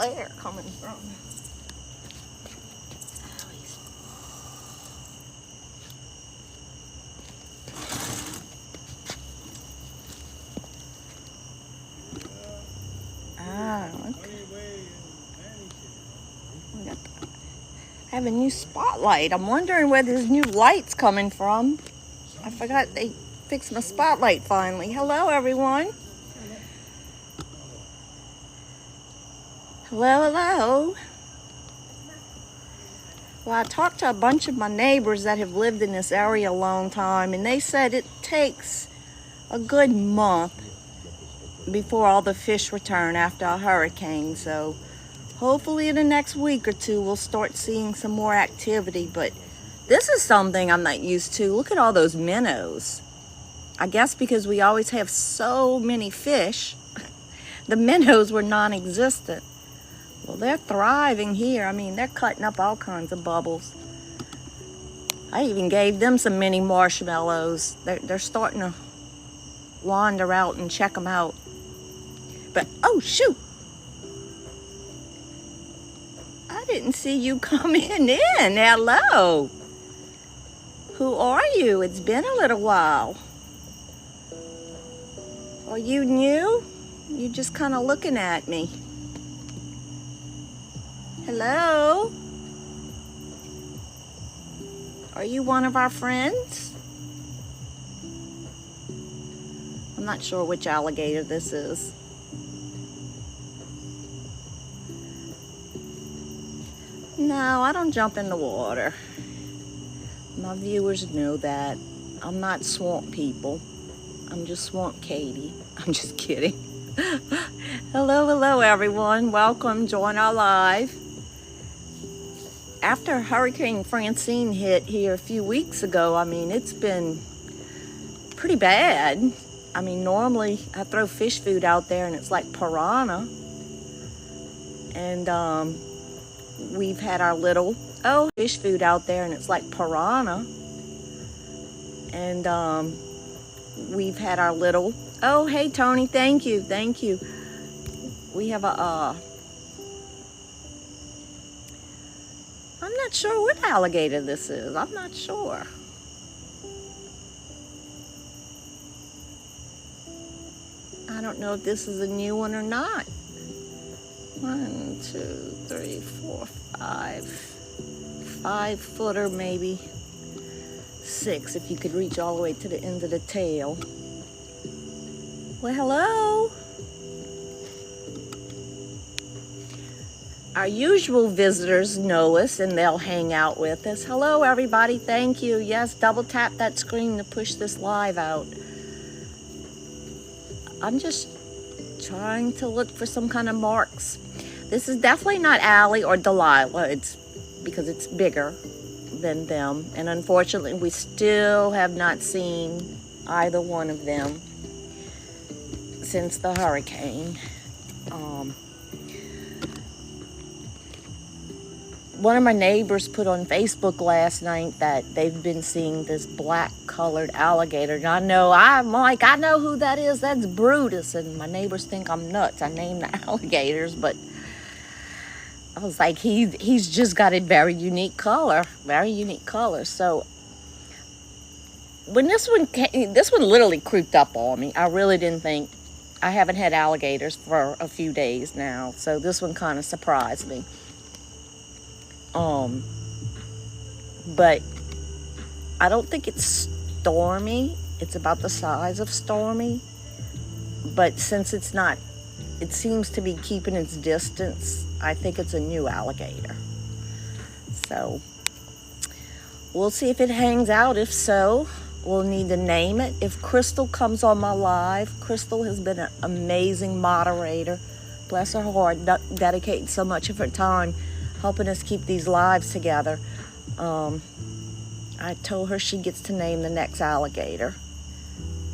flare coming from? I have a new spotlight. I'm wondering where this new light's coming from. I forgot they fixed my spotlight finally. Hello, everyone. Hello, hello. Well, I talked to a bunch of my neighbors that have lived in this area a long time, and they said it takes a good month before all the fish return after a hurricane. So hopefully in the next week or two, we'll start seeing some more activity. But this is something I'm not used to. Look at all those minnows. I guess because we always have so many fish, the minnows were non-existent. Well, they're thriving here. I mean, they're cutting up all kinds of bubbles. I even gave them some mini marshmallows. They're starting to wander out and check them out. But, oh, shoot. I didn't see you coming in. Hello. Who are you? It's been a little while. Are you new? You're just kind of looking at me. Hello? Are you one of our friends? I'm not sure which alligator this is. No, I don't jump in the water. My viewers know that. I'm not swamp people. I'm just Swamp Katie. I'm just kidding. Hello, hello everyone. Welcome, join our live. After Hurricane Francine hit here a few weeks ago, I mean, it's been pretty bad. I mean, normally I throw fish food out there and it's like piranha. And we've had our little, fish food out there and it's like piranha. And we've had our little, hey Tony, thank you. We have a, I'm not sure what alligator this is. I'm not sure. I don't know if this is a new one or not. 1, 2, 3, 4, 5. 5-footer maybe. 6 if you could reach all the way to the end of the tail. Well, hello. Our usual visitors know us and they'll hang out with us. Hello, everybody. Thank you. Yes, double tap that screen to push this live out. I'm just trying to look for some kind of marks. This is definitely not Allie or Delilah. It's because it's bigger than them. And unfortunately, we still have not seen either one of them since the hurricane. One of my neighbors put on Facebook last night that they've been seeing this black colored alligator. And I'm like, I know who that is. That's Brutus. And my neighbors think I'm nuts. I named the alligators, but I was like, he's just got a very unique color. So when this one literally creeped up on me. I really didn't think, I haven't had alligators for a few days now. So this one kind of surprised me. But I don't think it's Stormy. It's about the size of Stormy. But since it's not, it seems to be keeping its distance. I think it's a new alligator. So we'll see if it hangs out. If so, we'll need to name it. If Crystal comes on my live, Crystal has been an amazing moderator. Bless her heart, dedicating so much of her time helping us keep these lives together. I told her she gets to name the next alligator.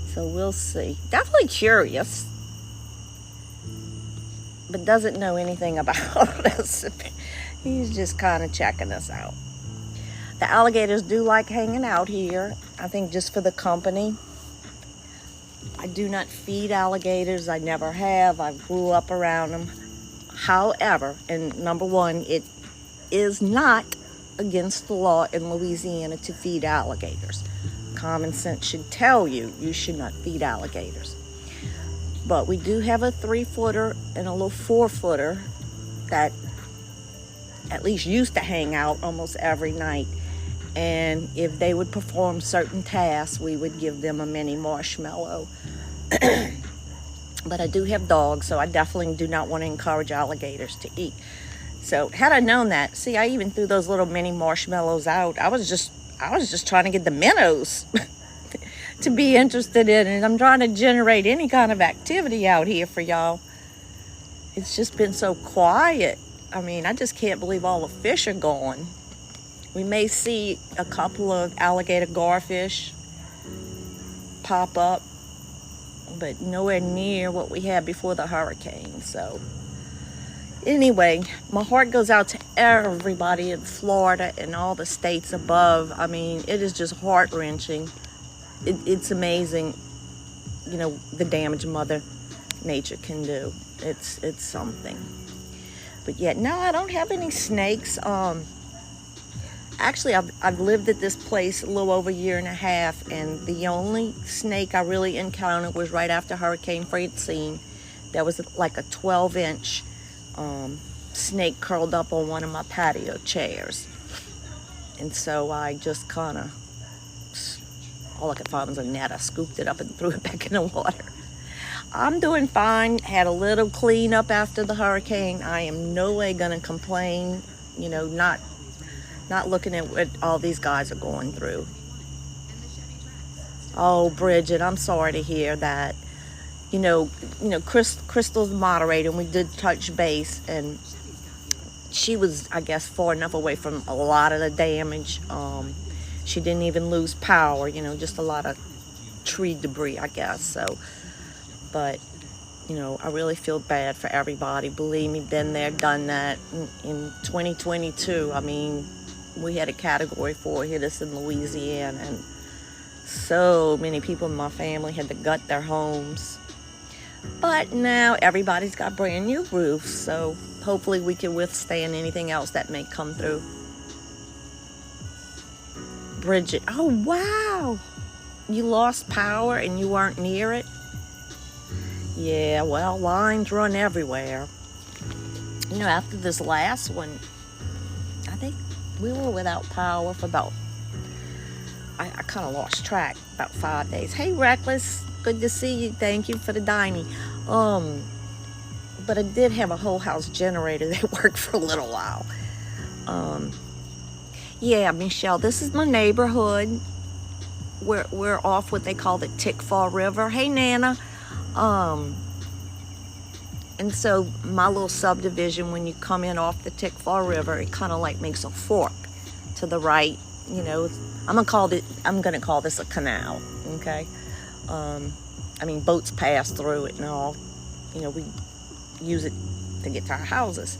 So we'll see. Definitely curious, but doesn't know anything about us. He's just kind of checking us out. The alligators do like hanging out here, I think just for the company. I do not feed alligators. I never have. I grew up around them. However, and number one, it is not against the law in Louisiana to feed alligators. Common sense should tell you you should not feed alligators. But we do have a 3-footer and a little 4-footer that at least used to hang out almost every night. And if they would perform certain tasks, we would give them a mini marshmallow. But I do have dogs, so I definitely do not want to encourage alligators to eat. So had I known that, see, I even threw those little mini marshmallows out. I was just trying to get the minnows to be interested in it. I'm trying to generate any kind of activity out here for y'all. It's just been so quiet. I mean, I just can't believe all the fish are gone. We may see a couple of alligator garfish pop up, but nowhere near what we had before the hurricane. So anyway, my heart goes out to everybody in Florida and all the states above. I mean, it is just heart-wrenching. It's amazing, you know, the damage Mother Nature can do. It's something. But yet, no, I don't have any snakes. Actually, I've lived at this place a little over a year and a half, and the only snake I really encountered was right after Hurricane Francine. There was like a 12-inch snake curled up on one of my patio chairs. And so I just kind of, all I could find was a net. I scooped it up and threw it back in the water. I'm doing fine. Had a little cleanup after the hurricane. I am no way gonna complain, you know, not looking at what all these guys are going through. Oh, Bridget, I'm sorry to hear that. You know, Crystal's moderator, and we did touch base, and she was, I guess, far enough away from a lot of the damage. She didn't even lose power, you know, just a lot of tree debris, I guess. So, but, you know, I really feel bad for everybody. Believe me, been there, done that. In 2022, I mean, we had a Category 4 hit us in Louisiana, and so many people in my family had to gut their homes. But now everybody's got brand new roofs, so hopefully we can withstand anything else that may come through. Bridget, oh wow, you lost power and you weren't near it? Yeah, well, lines run everywhere. You know, after this last one, I think we were without power for about, I kind of lost track, about 5 days. Hey, Reckless, good to see you. Thank you for the dining. But I did have a whole house generator that worked for a little while. Yeah, Michelle, this is my neighborhood. We're off what they call the Tickfaw River. Hey, Nana. And so my little subdivision, when you come in off the Tickfaw River, it kind of like makes a fork to the right. You know, I'm gonna call this a canal. Okay. I mean, boats pass through it and all. You know, we use it to get to our houses.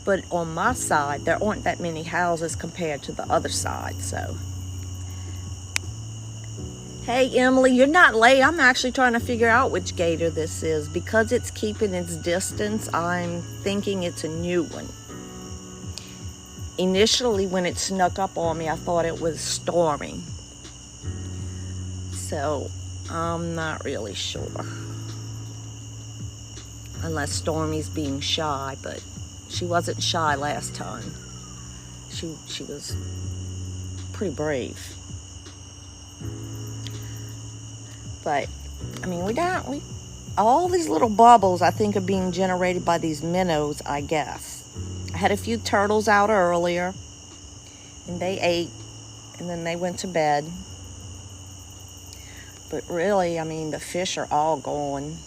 But on my side, there aren't that many houses compared to the other side, so. Hey, Emily, you're not late. I'm actually trying to figure out which gator this is. Because it's keeping its distance, I'm thinking it's a new one. Initially, when it snuck up on me, I thought it was Stormy. So, I'm not really sure. Unless Stormy's being shy, but she wasn't shy last time. She was pretty brave. But, I mean, all these little bubbles, I think, are being generated by these minnows, I guess. I had a few turtles out earlier, and they ate, and then they went to bed. But really, I mean, the fish are all gone.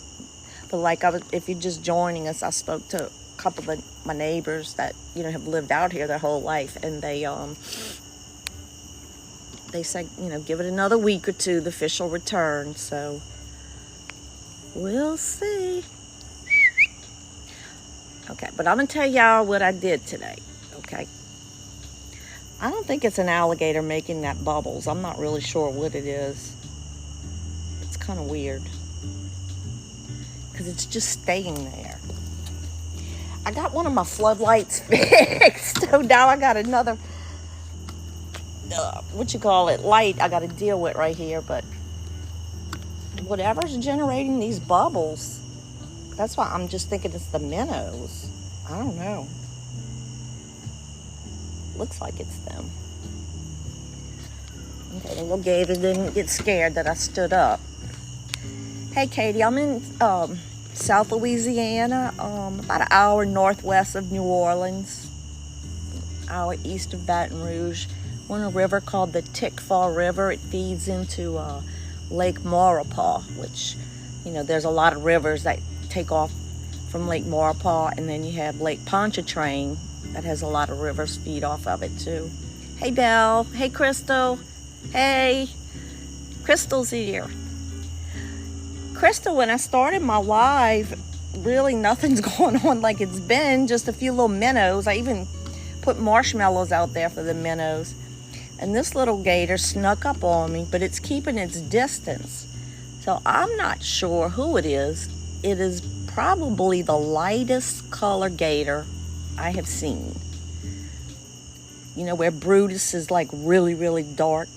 But like, if you're just joining us, I spoke to a couple of my neighbors that, you know, have lived out here their whole life, and they said, you know, give it another week or two, the fish will return. So we'll see. Okay, but I'm gonna tell y'all what I did today. Okay, I don't think it's an alligator making that bubbles. I'm not really sure what it is. It's kind of weird because it's just staying there. I got one of my floodlights fixed. So now I got another, light I got to deal with right here. But whatever's generating these bubbles, that's why I'm just thinking it's the minnows. I don't know. Looks like it's them. Okay, the little gator didn't get scared that I stood up. Hey, Katie, I'm in South Louisiana, about an hour northwest of New Orleans, hour east of Baton Rouge. We're on a river called the Tickfaw River. It feeds into Lake Maurepas, which, there's a lot of rivers that take off from Lake Maurepas, and then you have Lake Pontchartrain that has a lot of rivers feed off of it too. Hey, Belle. Hey, Crystal. Hey, Crystal's here. Crystal, when I started my live, really nothing's going on like it's been, just a few little minnows. I even put marshmallows out there for the minnows. And this little gator snuck up on me, but it's keeping its distance. So I'm not sure who it is. It is probably the lightest color gator I have seen. Where Brutus is like really, really dark.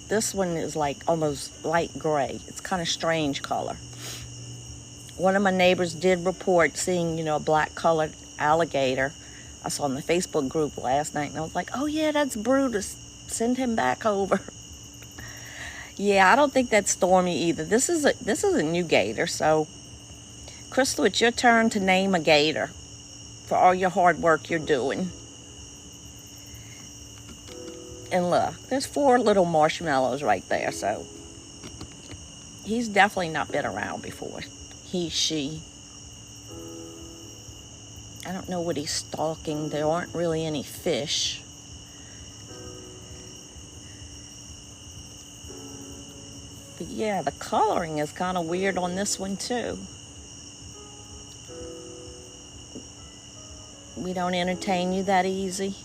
This one is like almost light gray. It's kind of strange color. One of my neighbors did report seeing, a black colored alligator. I saw in the Facebook group last night, and I was like, oh yeah, that's Brutus. Send him back over. Yeah, I don't think that's Stormy either. This is a new gator. So, Crystal, it's your turn to name a gator for all your hard work you're doing. And look, there's 4 little marshmallows right there. So, he's definitely not been around before. He, she. I don't know what he's stalking. There aren't really any fish. But yeah, the coloring is kind of weird on this one too. We don't entertain you that easy.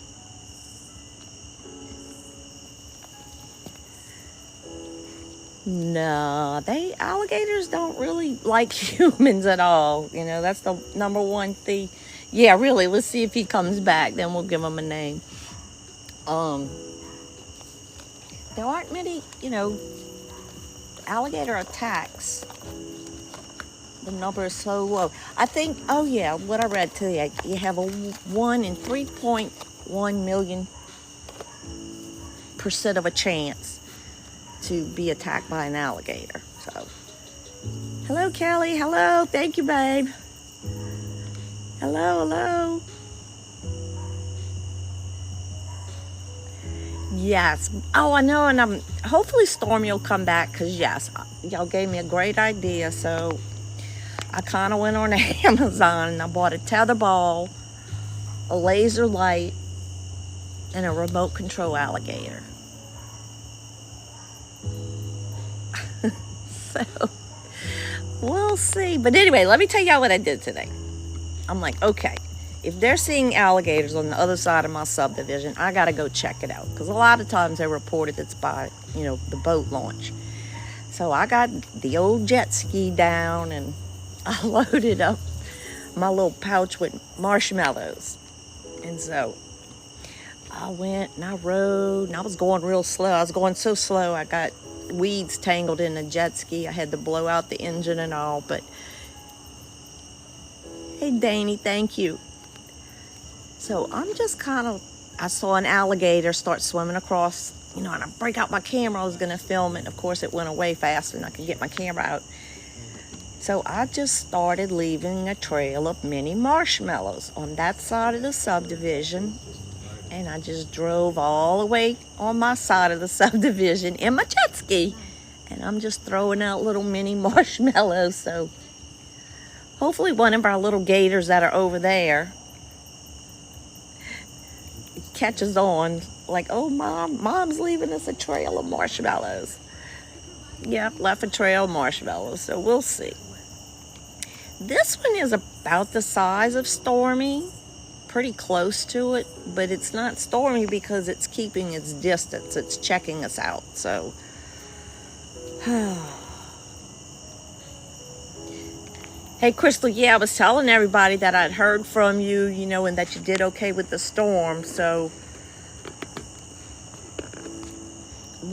No, alligators don't really like humans at all. That's the number one thing. Yeah, really, let's see if he comes back, then we'll give him a name. There aren't many, alligator attacks. The number is so low. I think, oh yeah, what I read today, you have a 1 in 3.1 million % of a chance to be attacked by an alligator. So, hello, Kelly. Hello. Thank you, babe. Hello. Yes. Oh, I know, and hopefully Stormy will come back, because yes, y'all gave me a great idea. So I kind of went on Amazon and I bought a tetherball, a laser light, and a remote control alligator. So we'll see. But anyway, let me tell y'all what I did today. I'm like, okay, if they're seeing alligators on the other side of my subdivision, I got to go check it out. Because a lot of times they reported it's by, the boat launch. So I got the old jet ski down and I loaded up my little pouch with marshmallows. And so I went and I rode, and I was going real slow. I was going so slow, I got weeds tangled in the jet ski. I had to blow out the engine and all. But hey, Danny, thank you. So I'm just I saw an alligator start swimming across, and I break out my camera. I was going to film it. And of course, it went away faster than I could get my camera out. So I just started leaving a trail of mini marshmallows on that side of the subdivision. And I just drove all the way on my side of the subdivision in my jet ski. And I'm just throwing out little mini marshmallows. So hopefully one of our little gators that are over there catches on. Like, oh, mom's leaving us a trail of marshmallows. Yep, left a trail of marshmallows. So we'll see. This one is about the size of Stormy. Pretty close to it, but it's not Stormy because it's keeping its distance. It's checking us out. So Hey, Crystal, yeah, I was telling everybody that I'd heard from you, you know, and that you did okay with the storm. So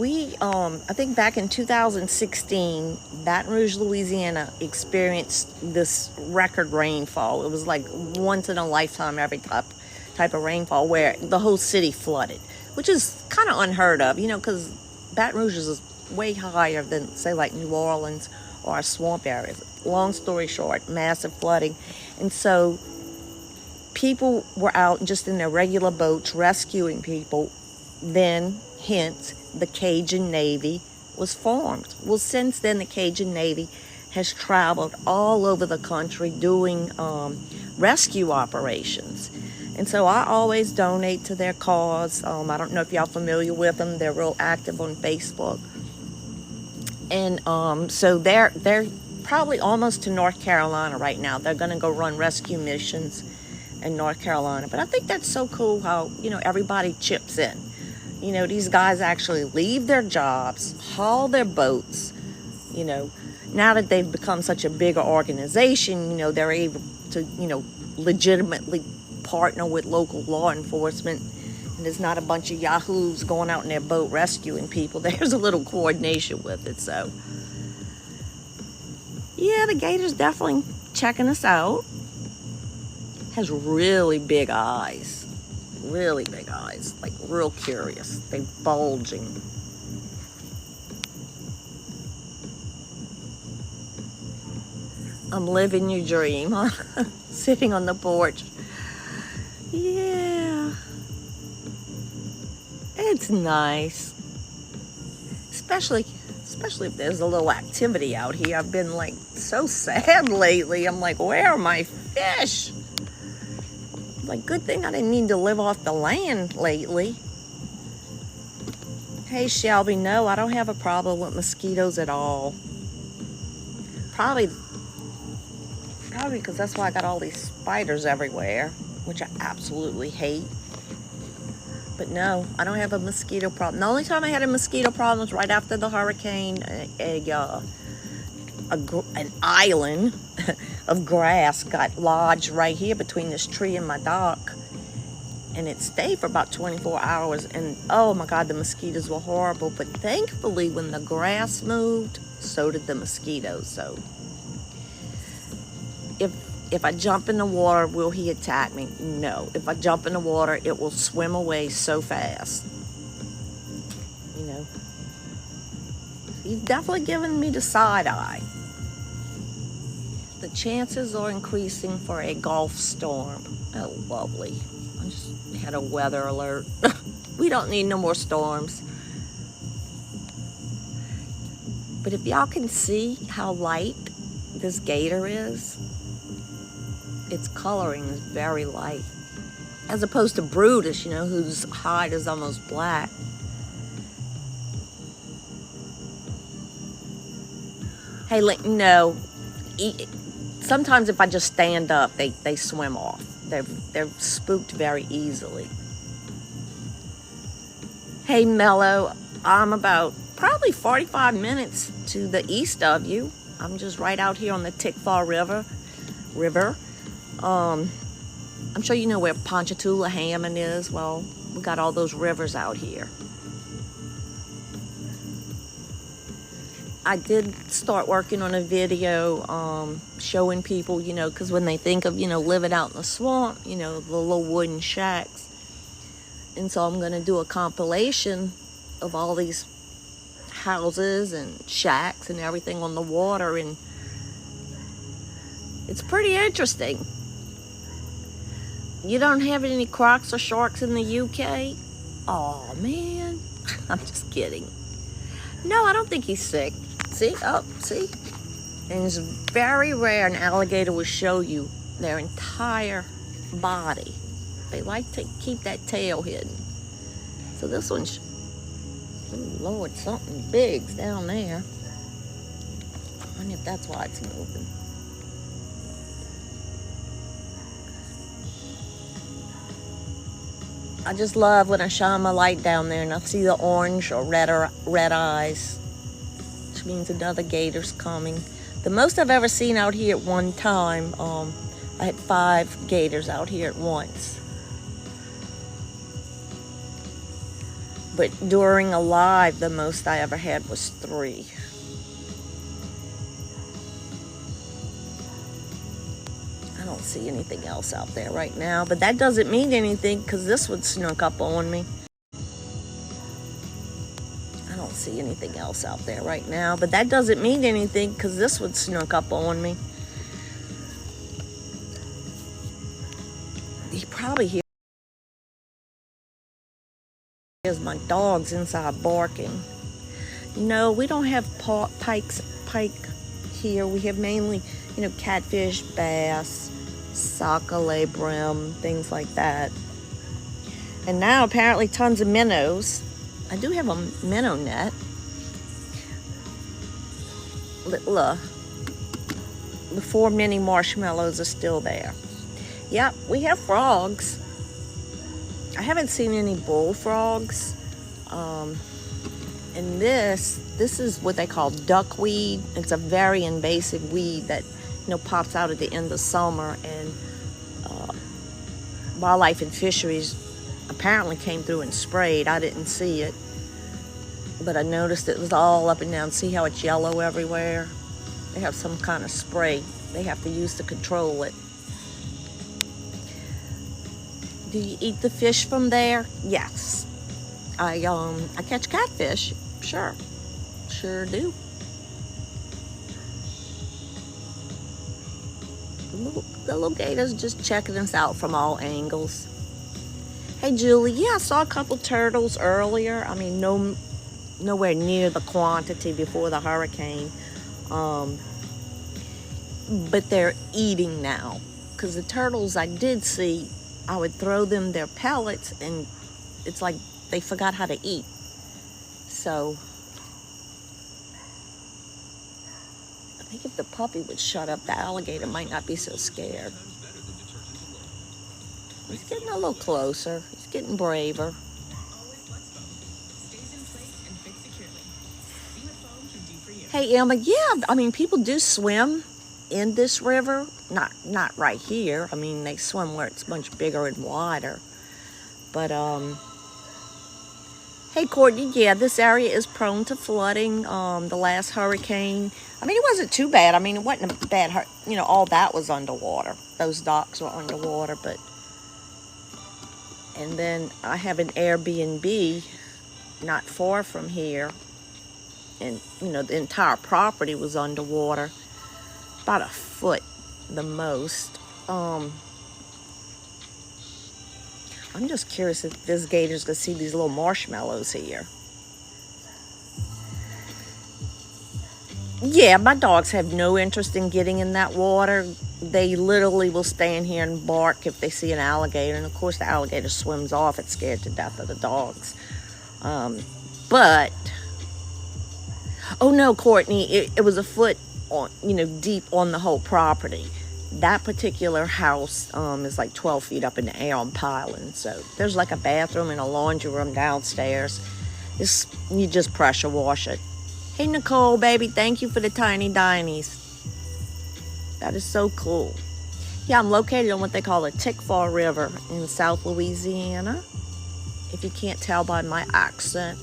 I think back in 2016, Baton Rouge, Louisiana experienced this record rainfall. It was like once in a lifetime, every type of rainfall where the whole city flooded, which is kind of unheard of, you know, because Baton Rouge is way higher than, say, like New Orleans or our swamp areas. Long story short, massive flooding. And so people were out just in their regular boats rescuing people. Then, hence, the Cajun Navy was formed. Well, since then, the Cajun Navy has traveled all over the country doing rescue operations. And so I always donate to their cause. I don't know if y'all familiar with them. They're real active on Facebook. And so they're probably almost to North Carolina right now. They're going to go run rescue missions in North Carolina. But I think that's so cool how, you know, everybody chips in. You know, these guys actually leave their jobs, haul their boats. You know, now that they've become such a bigger organization, you know, they're able to, you know, legitimately partner with local law enforcement. And there's not a bunch of yahoos going out in their boat rescuing people. There's a little coordination with it. So, yeah, the gator's definitely checking us out. Has really big eyes. Really big eyes. Like, real curious. They bulging. I'm living your dream, huh? Sitting on the porch. Yeah. It's nice. Especially if there's a little activity out here. I've been like so sad lately. I'm like, where are my fish? Like, good thing I didn't need to live off the land lately. Hey, Shelby, no, I don't have a problem with mosquitoes at all. Probably because that's why I got all these spiders everywhere, which I absolutely hate. But no, I don't have a mosquito problem. The only time I had a mosquito problem was right after the hurricane. An island of grass got lodged right here between this tree and my dock. And it stayed for about 24 hours. And oh my God, the mosquitoes were horrible. But thankfully, when the grass moved, so did the mosquitoes. So if I jump in the water, will he attack me? No. If I jump in the water, it will swim away so fast. You know. He's definitely giving me the side eye. The chances are increasing for a Gulf storm. Oh, lovely. I just had a weather alert. We don't need no more storms. But if y'all can see how light this gator is, its coloring is very light. As opposed to Brutus, you know, whose hide is almost black. Hey, no. Sometimes if I just stand up, they swim off. They're spooked very easily. Hey, Mello, I'm about probably 45 minutes to the east of you. I'm just right out here on the Tickfaw River. I'm sure you know where Ponchatoula Hammond is. Well, we got all those rivers out here. I did start working on a video showing people, you know, because when they think of, you know, living out in the swamp, you know, the little wooden shacks. And so I'm going to do a compilation of all these houses and shacks and everything on the water. And it's pretty interesting. You don't have any crocs or sharks in the UK? Oh, man. I'm just kidding. No, I don't think he's sick. See? Oh, see? And it's very rare an alligator will show you their entire body. They like to keep that tail hidden. So this one's... Oh, Lord, something big's down there. I wonder if that's why it's moving. I just love when I shine my light down there and I see the orange or red eyes, which means another gator's coming. The most I've ever seen out here at one time, I had 5 gators out here at once. But during a live, the most I ever had was 3. I don't see anything else out there right now, but that doesn't mean anything because this one snuck up on me. I don't see anything else out there right now, but that doesn't mean anything because this one snuck up on me. He probably hears my dogs inside barking. No, we don't have pike here. We have mainly, catfish, bass, sockeye, brim, things like that. And now apparently tons of minnows. I do have a minnow net. Look, the 4 mini marshmallows are still there. Yep, we have frogs. I haven't seen any bullfrogs. And this is what they call duckweed. It's a very invasive weed that pops out at the end of summer, and Wildlife and Fisheries apparently came through and sprayed. I didn't see it, but I noticed it was all up and down. See how it's yellow everywhere? They have some kind of spray they have to use to control it. Do you eat the fish from there? Yes. I catch catfish. Sure do. The little gator's just checking us out from all angles. Hey, Julie. Yeah, I saw a couple turtles earlier. I mean, nowhere near the quantity before the hurricane. But they're eating now. Because the turtles I did see, I would throw them their pellets, and it's like they forgot how to eat. So I think if the puppy would shut up, the alligator might not be so scared. He's getting a little closer. He's getting braver. Hey, Emma, yeah, I mean, people do swim in this river. Not right here. I mean, they swim where it's much bigger and wider. But, hey, Courtney, yeah, this area is prone to flooding. The last hurricane, I mean, it wasn't too bad. I mean, it wasn't a bad, all that was underwater. Those docks were underwater, but... And then I have an Airbnb not far from here. And, the entire property was underwater. About a foot, the most. I'm just curious if this gator's gonna see these little marshmallows here. Yeah, my dogs have no interest in getting in that water. They literally will stand here and bark if they see an alligator. And of course the alligator swims off. It's scared to death of the dogs. But, oh no, Courtney, it was a foot on, deep on the whole property. That particular house is like 12 feet up in the air on piling. So there's like a bathroom and a laundry room downstairs. You just pressure wash it. Hey, Nicole, baby, thank you for the tiny dinies. That is so cool. Yeah, I'm located on what they call the Tickfaw River in South Louisiana. If you can't tell by my accent.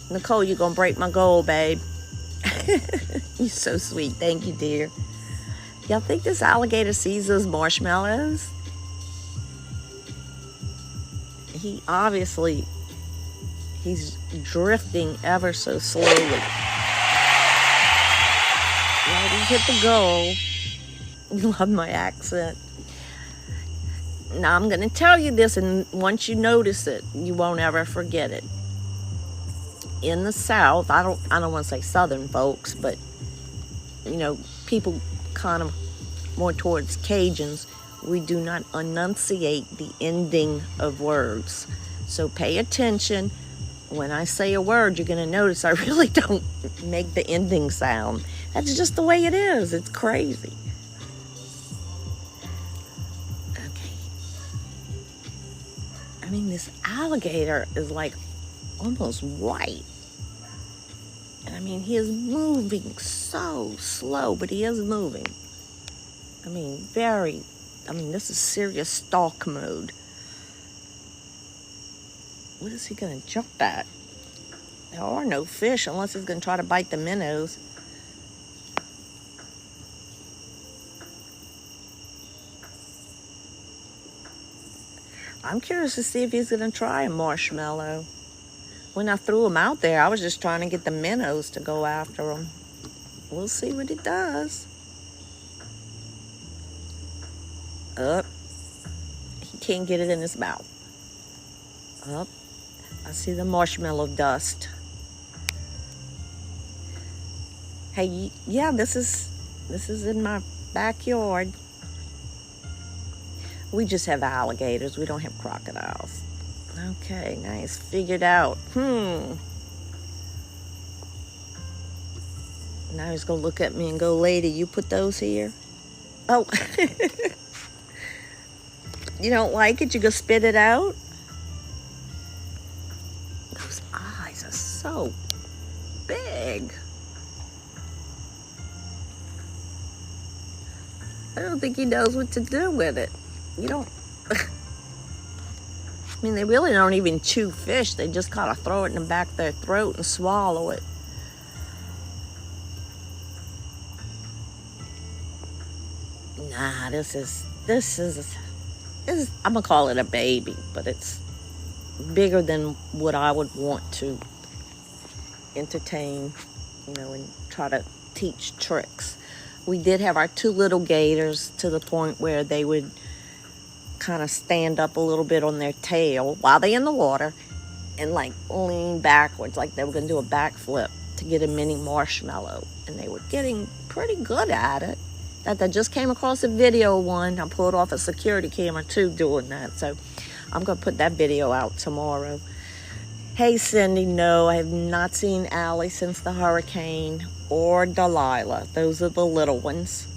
Nicole, you're going to break my goal, babe. You're so sweet. Thank you, dear. Y'all think this alligator sees those marshmallows? He's drifting ever so slowly. Well, we hit the goal. You love my accent. Now, I'm going to tell you this, and once you notice it, you won't ever forget it. In the South, I don't want to say Southern folks, but, people kind of more towards Cajuns, we do not enunciate the ending of words. So pay attention. When I say a word, you're going to notice I really don't make the ending sound. That's just the way it is. It's crazy. Okay. I mean, this alligator is like almost white. I mean, he is moving so slow, but he is moving. I mean, this is serious stalk mode. What is he going to jump at? There are no fish unless he's going to try to bite the minnows. I'm curious to see if he's going to try a marshmallow. When I threw him out there, I was just trying to get the minnows to go after him. We'll see what he does. He can't get it in his mouth. I see the marshmallow dust. Hey, yeah, this is in my backyard. We just have alligators. We don't have crocodiles. Okay, nice. Figured out. Now he's gonna look at me and go, "Lady, you put those here?" Oh. You don't like it? You go spit it out? Those eyes are so big. I don't think he knows what to do with it. You don't... I mean, they really don't even chew fish. They just kind of throw it in the back of their throat and swallow it. Nah, this is, I'm gonna call it a baby, but it's bigger than what I would want to entertain, and try to teach tricks. We did have our two little gators to the point where they would kind of stand up a little bit on their tail while they're in the water and like lean backwards like they were going to do a backflip to get a mini marshmallow. And they were getting pretty good at it. I just came across a video one. I pulled off a security camera too doing that. So I'm going to put that video out tomorrow. Hey, Cindy, no, I have not seen Allie since the hurricane or Delilah. Those are the little ones.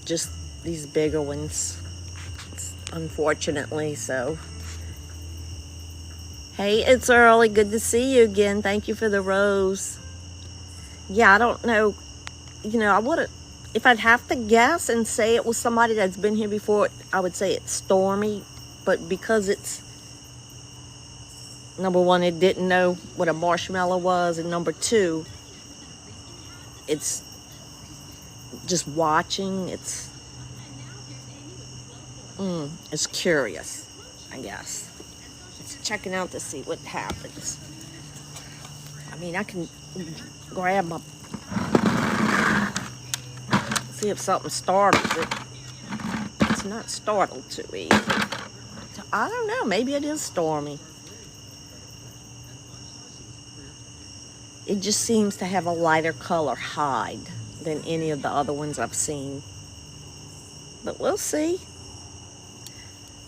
Just these bigger ones, unfortunately, so. Hey, it's Early. Good to see you again. Thank you for the rose. Yeah, I don't know. I would, if I'd have to guess and say it was somebody that's been here before, I would say it's Stormy. But because it's, number one, it didn't know what a marshmallow was. And number two, it's just watching. It's curious, I guess. It's checking out to see what happens. I mean, I can grab my... see if something startles it. It's not startled too easy. So, I don't know. Maybe it is Stormy. It just seems to have a lighter color hide than any of the other ones I've seen. But we'll see.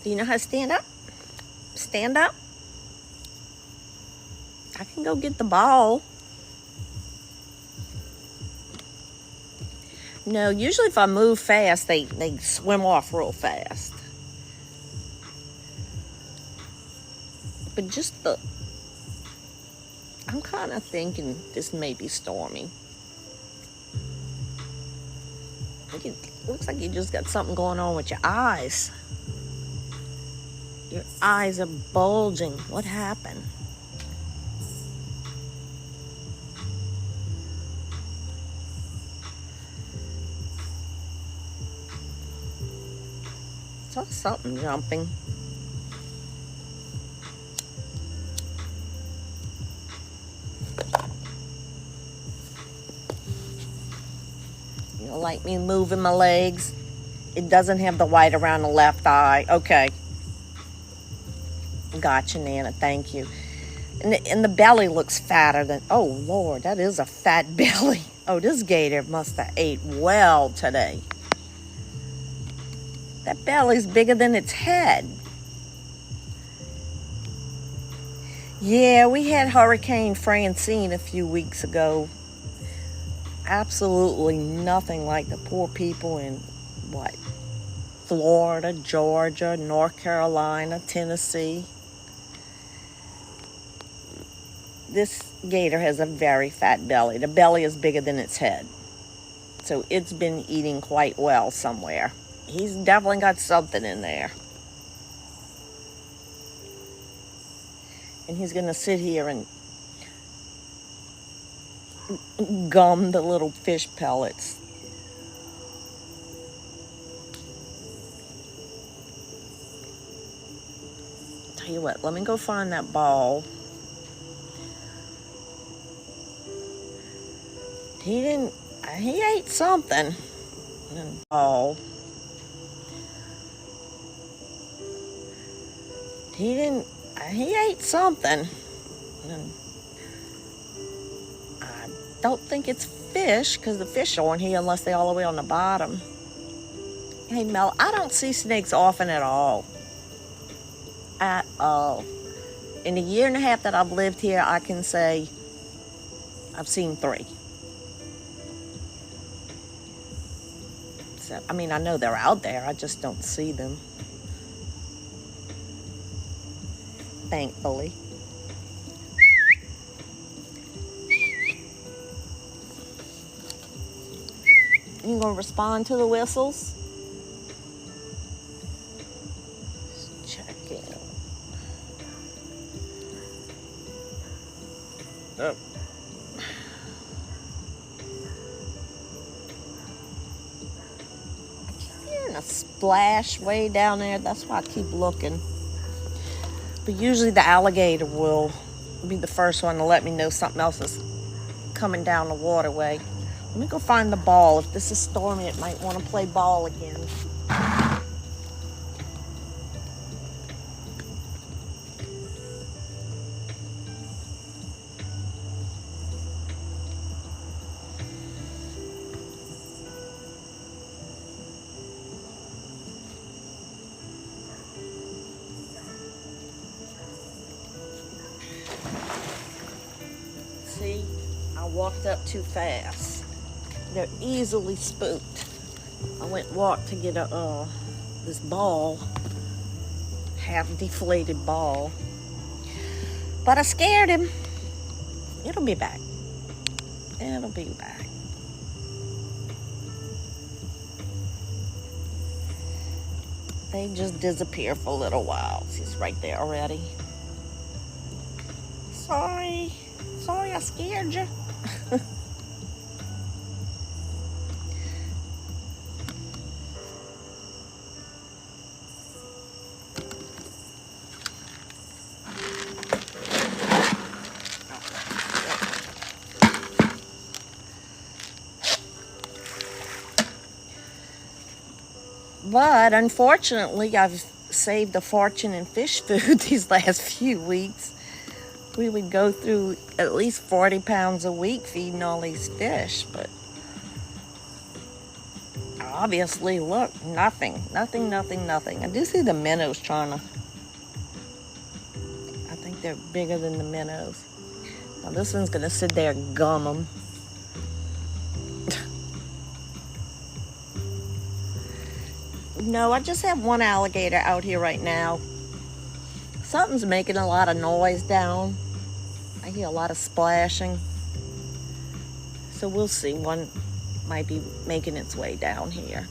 Do you know how to stand up? Stand up. I can go get the ball. No, usually if I move fast, they swim off real fast. But just I'm kind of thinking this may be Stormy. It looks like you just got something going on with your eyes. Your eyes are bulging. What happened? Saw something jumping. You don't like me moving my legs? It doesn't have the white around the left eye. Okay. Gotcha, Nana. Thank you. And the belly looks fatter than... Oh, Lord, that is a fat belly. Oh, this gator must have ate well today. That belly's bigger than its head. Yeah, we had Hurricane Francine a few weeks ago. Absolutely nothing like the poor people in, Florida, Georgia, North Carolina, Tennessee. This gator has a very fat belly. The belly is bigger than its head. So it's been eating quite well somewhere. He's definitely got something in there. And he's going to sit here and gum the little fish pellets. Tell you what, let me go find that ball. He ate something. Oh. He ate something. I don't think it's fish, because the fish aren't here unless they're all the way on the bottom. Hey, Mel, I don't see snakes often at all. At all. In the year and a half that I've lived here, I can say I've seen 3. So, I mean, I know they're out there. I just don't see them. Thankfully. You gonna respond to the whistles? Just check in. Oh. A splash way down there. That's why I keep looking. But usually the alligator will be the first one to let me know something else is coming down the waterway. Let me go find the ball. If this is stormy, it might want to play ball again. See, I walked up too fast. They're easily spooked. I went and walked to get this ball, half deflated ball, but I scared him. It'll be back. It'll be back. They just disappear for a little while. He's right there already. Sorry, I scared you. But unfortunately, I've saved a fortune in fish food these last few weeks. We would go through at least 40 pounds a week feeding all these fish, but obviously, look, nothing. I do see the minnows trying to, I think they're bigger than the minnows. Now this one's gonna sit there and gum them. No, I just have one alligator out here right now. Something's making a lot of noise down. I hear a lot of splashing. So we'll see. One might be making its way down here.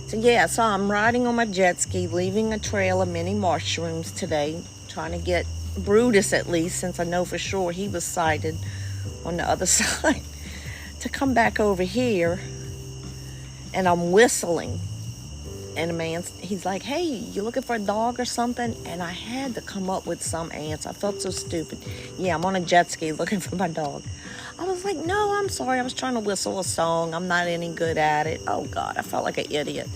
So yeah, so I'm riding on my jet ski, leaving a trail of mini mushrooms today, trying to get Brutus at least, since I know for sure he was sighted on the other side, to come back over here. And I'm whistling, and he's like, hey, you looking for a dog or something? And I had to come up with some answer. I felt so stupid. Yeah, I'm on a jet ski looking for my dog. I was like, no, I'm sorry. I was trying to whistle a song. I'm not any good at it. Oh, God, I felt like an idiot.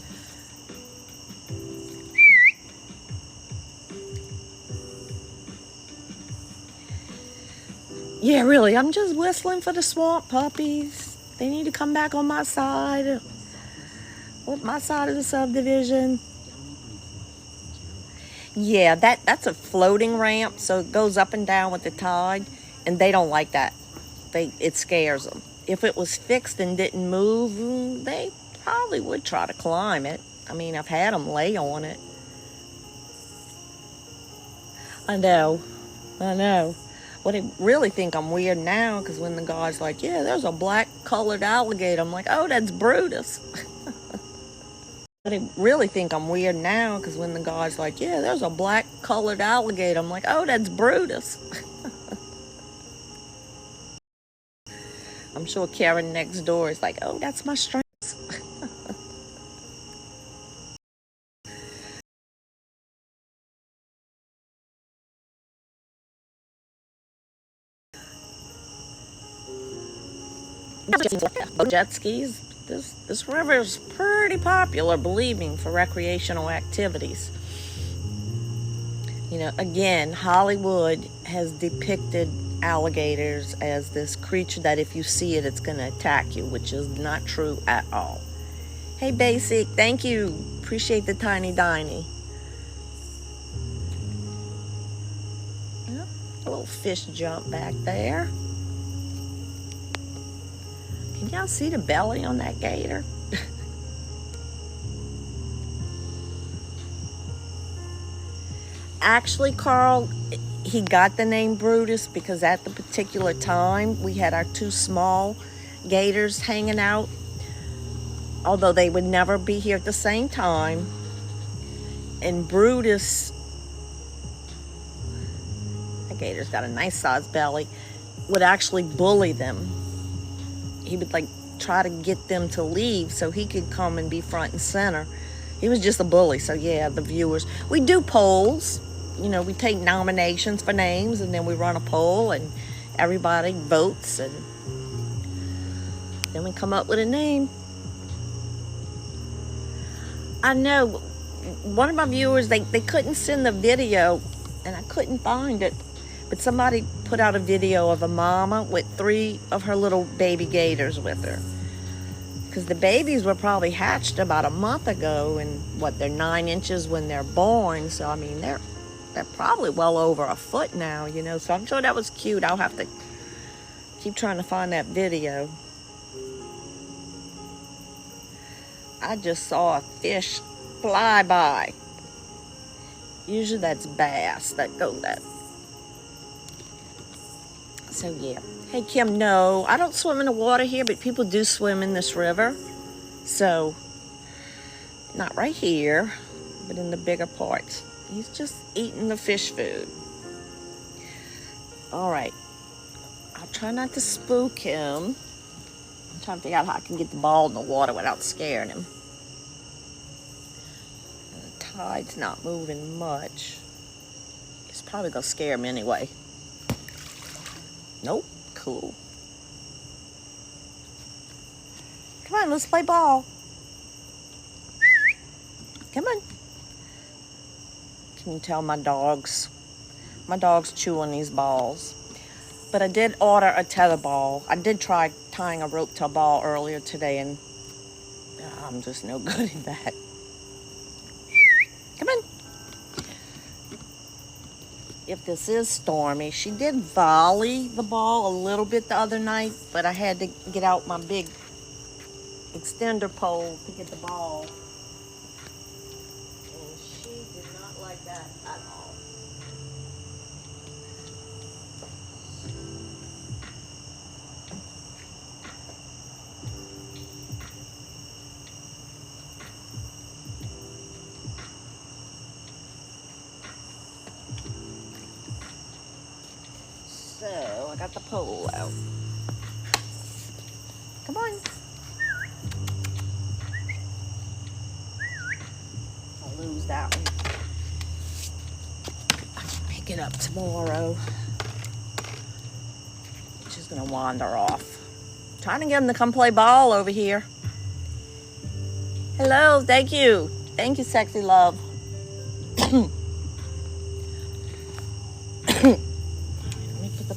Yeah, really, I'm just whistling for the swamp puppies. They need to come back on my side. With my side of the subdivision. Yeah, that's a floating ramp, so it goes up and down with the tide, and they don't like that. It scares them. If it was fixed and didn't move, they probably would try to climb it. I mean, I've had them lay on it. I know. I know. Well, they really think I'm weird now because when the guy's like, yeah, there's a black colored alligator, I'm like, oh, that's Brutus. But they really think I'm weird now because when the guy's like, yeah, there's a black colored alligator, I'm like, oh, that's Brutus. I'm sure Karen next door is like, oh, that's my strength. Jet skis. This river is pretty popular, believe me, for recreational activities. You know, again, Hollywood has depicted alligators as this creature that if you see it, it's going to attack you, which is not true at all. Hey, Basic, thank you. Appreciate the tiny diny. Yep, a little fish jump back there. Can y'all see the belly on that gator? Actually, Carl, he got the name Brutus because at the particular time we had our two small gators hanging out, although they would never be here at the same time. And Brutus, that gator's got a nice sized belly, would actually bully them. He would like try to get them to leave so he could come and be front and center. He was just a bully. So yeah, the viewers, we do polls. You know, we take nominations for names and then we run a poll and everybody votes and then we come up with a name. I know one of my viewers, they couldn't send the video and I couldn't find it, but somebody put out a video of a mama with 3 of her little baby gators with her. Because the babies were probably hatched about a month ago and they're 9 inches when they're born. So, I mean, they're probably well over a foot now, you know. So I'm sure that was cute. I'll have to keep trying to find that video. I just saw a fish fly by. Usually that's bass that go that. So yeah. Hey Kim, no, I don't swim in the water here, but people do swim in this river. So, not right here, but in the bigger parts. He's just eating the fish food. All right. I'll try not to spook him. I'm trying to figure out how I can get the ball in the water without scaring him. The tide's not moving much. It's probably gonna scare him anyway. Nope. Cool. Come on, let's play ball. Come on. Can you tell my dogs chew on these balls? But I did order a tether ball. I did try tying a rope to a ball earlier today and I'm just no good at that. Come on. If this is stormy, she did volley the ball a little bit the other night, but I had to get out my big extender pole to get the ball. And she did not like that at all. So, I got the pole out. Come on. I'll lose that one. I'll pick it up tomorrow. She's gonna wander off. Trying to get him to come play ball over here. Hello, thank you. Thank you, sexy love.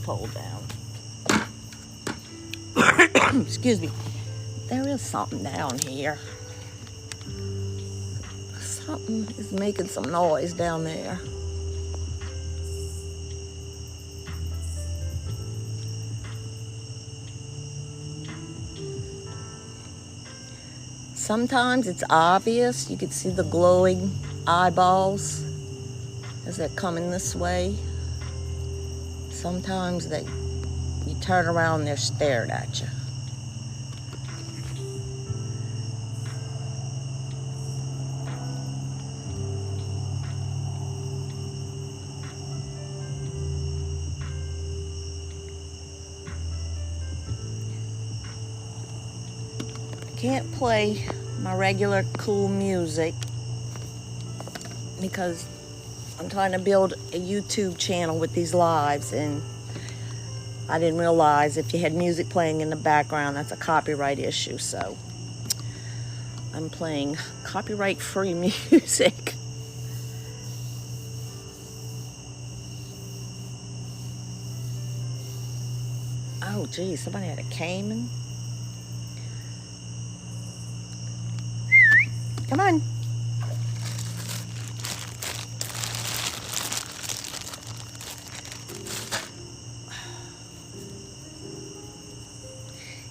Pole down. Excuse me. There is something down here. Something is making some noise down there. Sometimes it's obvious. You can see the glowing eyeballs as they're coming this way. sometimes you turn around and they're staring at you. I can't play my regular cool music because I'm trying to build a YouTube channel with these lives, and I didn't realize if you had music playing in the background, that's a copyright issue. So I'm playing copyright-free music. Oh, geez, somebody had a caiman. Come on.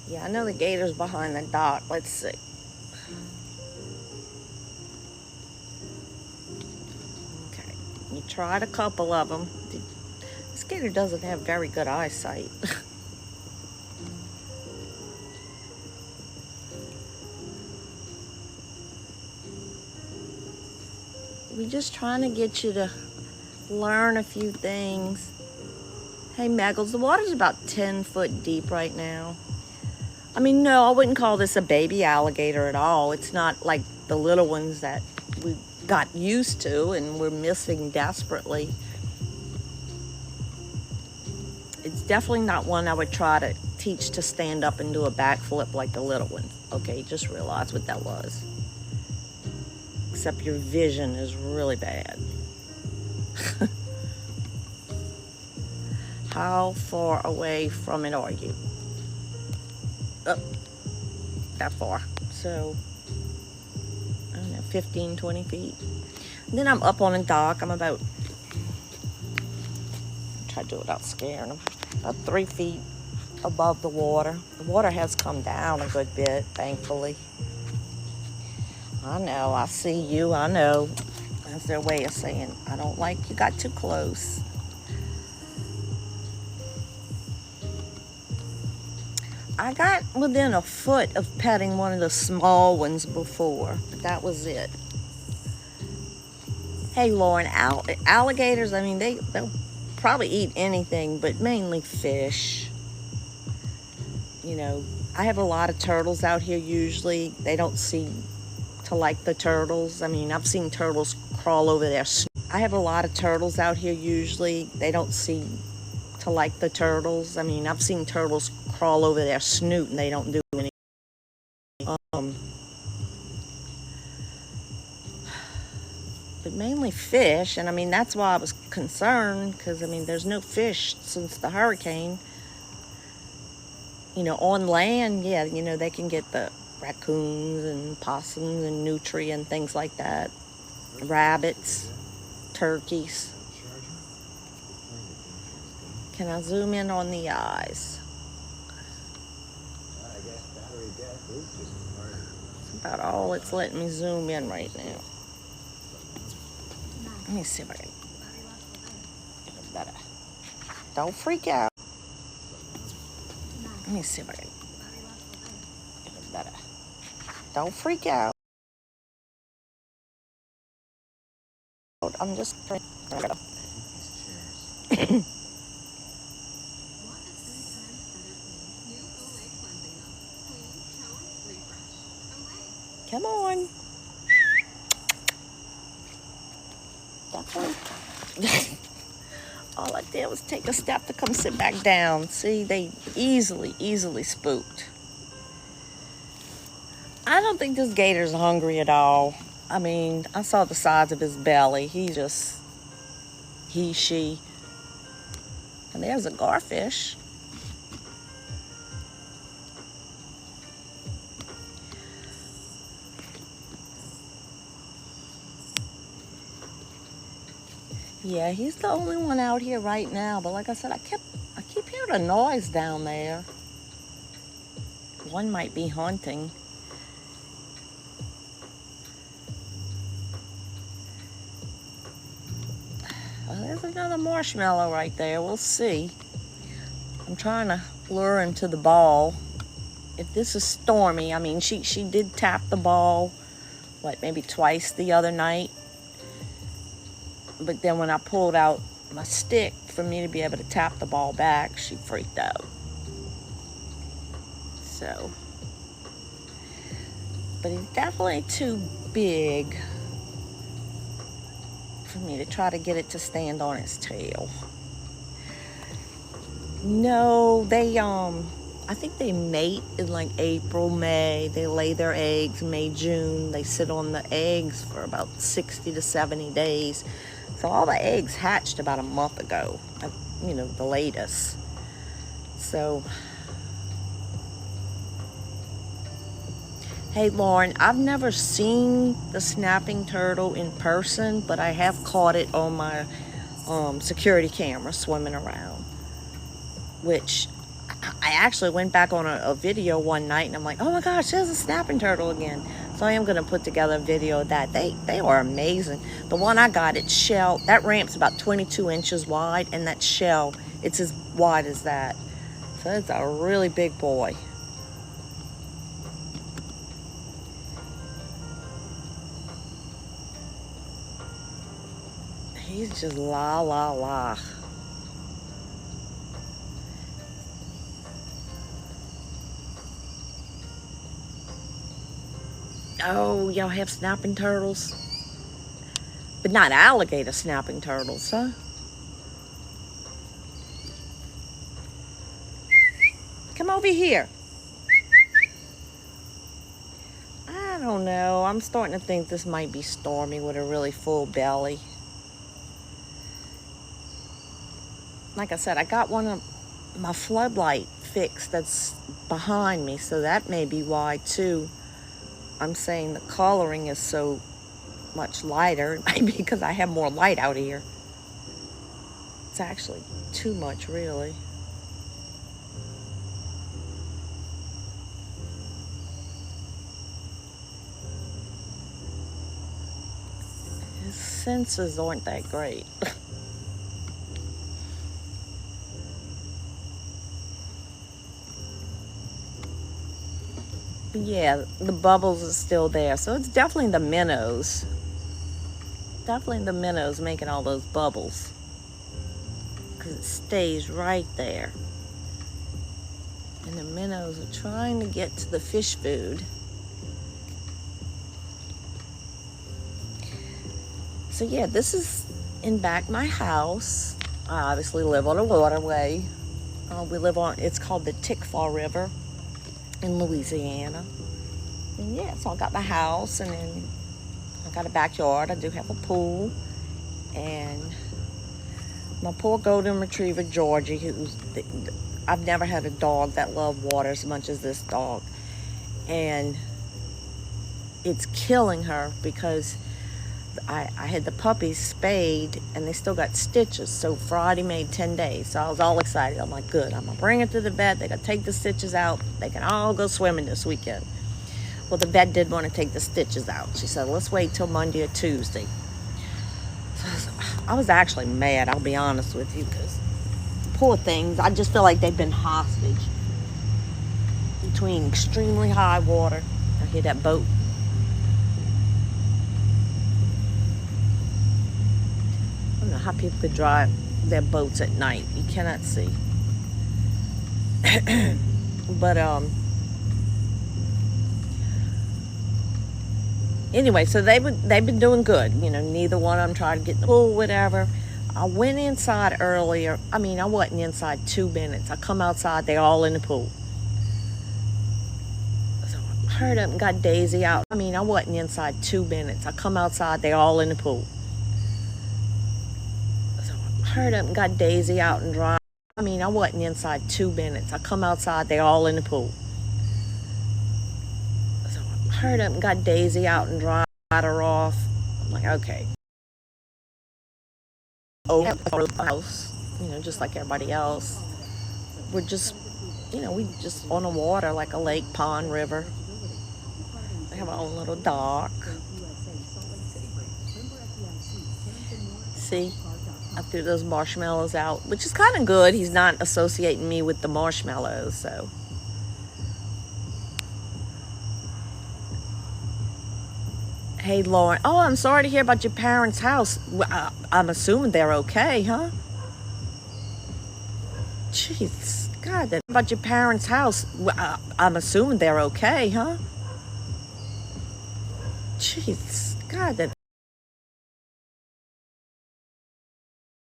Yeah, I know the gator's behind the dock. Let's see. Okay, you tried a couple of them. This gator doesn't have very good eyesight. We're just trying to get you to learn a few things. Hey, Maggles, the water's about 10 foot deep right now. I mean, no, I wouldn't call this a baby alligator at all. It's not like the little ones that we got used to and we're missing desperately. It's definitely not one I would try to teach to stand up and do a backflip like the little one. Okay, just realize what that was. Except your vision is really bad. How far away from it are you? Up that far. So, I don't know, 15, 20 feet. And then I'm up on a dock. I'm about, try to do it without scaring them, about 3 feet above the water. The water has come down a good bit, thankfully. I know, I see you, I know. That's their way of saying, I don't like you got too close. I got within a foot of petting one of the small ones before, but that was it. Hey, Lauren, alligators, I mean, they'll probably eat anything, but mainly fish. You know, I have a lot of turtles out here usually. They don't seem to like the turtles. I mean, I've seen turtles crawl over their snoot. I have a lot of turtles out here usually. They don't seem to like the turtles. I mean, I've seen turtles crawl over their snoot and they don't do anything. But mainly fish, and I mean, that's why I was concerned, because I mean, there's no fish since the hurricane. You know, on land, yeah, you know, they can get the raccoons and possums and nutria and things like that. Rabbits, turkeys. Can I zoom in on the eyes? That's about all it's letting me zoom in right now. Let me see if I can get it better. Don't freak out. Let me see if I can get it better. Don't freak out. I'm just trying to... Come on. All I did was take a step to come sit back down. See, they easily spooked. I don't think this gator's hungry at all. I mean, I saw the size of his belly. She. And there's a garfish. Yeah, he's the only one out here right now. But like I said, I keep hearing a noise down there. One might be hunting. Well, there's another marshmallow right there. We'll see. I'm trying to lure him to the ball. If this is stormy, I mean, she did tap the ball, maybe twice the other night. But then when I pulled out my stick for me to be able to tap the ball back, she freaked out. So, but he's definitely too big for me to try to get it to stand on its tail. No, they I think they mate in like April, May. They lay their eggs May, June. They sit on the eggs for about 60 to 70 days. So all the eggs hatched about a month ago, the latest. So, hey Lauren, I've never seen the snapping turtle in person, but I have caught it on my security camera swimming around, which I actually went back on a video one night and I'm like, oh my gosh, there's a snapping turtle again. So I am going to put together a video of that. They are amazing. The one I got, its shell, that ramp's about 22 inches wide, and that shell, it's as wide as that. So it's a really big boy. He's just la la la. Oh, y'all have snapping turtles? But not alligator snapping turtles, huh? Come over here. I don't know. I'm starting to think this might be stormy with a really full belly. Like I said, I got one of my floodlight fixed that's behind me, so that may be why too. I'm saying the coloring is so much lighter. Maybe because I have more light out here. It's actually too much, really. His senses aren't that great. Yeah, the bubbles are still there. So it's definitely the minnows. Definitely the minnows making all those bubbles. Because it stays right there. And the minnows are trying to get to the fish food. So yeah, this is in back my house. I obviously live on a waterway. We live on, it's called the Tickfaw River in Louisiana. And yeah, so I got my house, and then I got a backyard. I do have a pool, and my poor golden retriever Georgie, I've never had a dog that loved water as much as this dog, and it's killing her because I had the puppies spayed and they still got stitches. So Friday made 10 days. So I was all excited. I'm like, good, I'm gonna bring it to the vet. They gotta take the stitches out. They can all go swimming this weekend. Well, the vet did want to take the stitches out. She said, let's wait till Monday or Tuesday. So I was actually mad, I'll be honest with you, because poor things, I just feel like they've been hostage between extremely high water. I hear that boat. I don't know how people could drive their boats at night. You cannot see. But anyway, so they've been doing good. You know, neither one of them tried to get in the pool, whatever. I went inside earlier. I mean, I wasn't inside 2 minutes. I come outside, they're all in the pool. So I heard them, got Daisy out. I mean, I wasn't inside 2 minutes. I come outside, they're all in the pool. Heard them, got Daisy out and dry. I mean, I wasn't inside 2 minutes. I come outside, they're all in the pool. So I heard them, got Daisy out and dried her off. I'm like, okay. Oh, house, you know, just like everybody else. We're just, you know, we just on the water like a lake, pond, river. We have our own little dock. See? I threw those marshmallows out, which is kind of good. He's not associating me with the marshmallows, so. Hey, Lauren. Oh, I'm sorry to hear about your parents' house. I'm assuming they're okay, huh? Jeez, God, that about your parents' house. I'm assuming they're okay, huh? Jeez, God, that's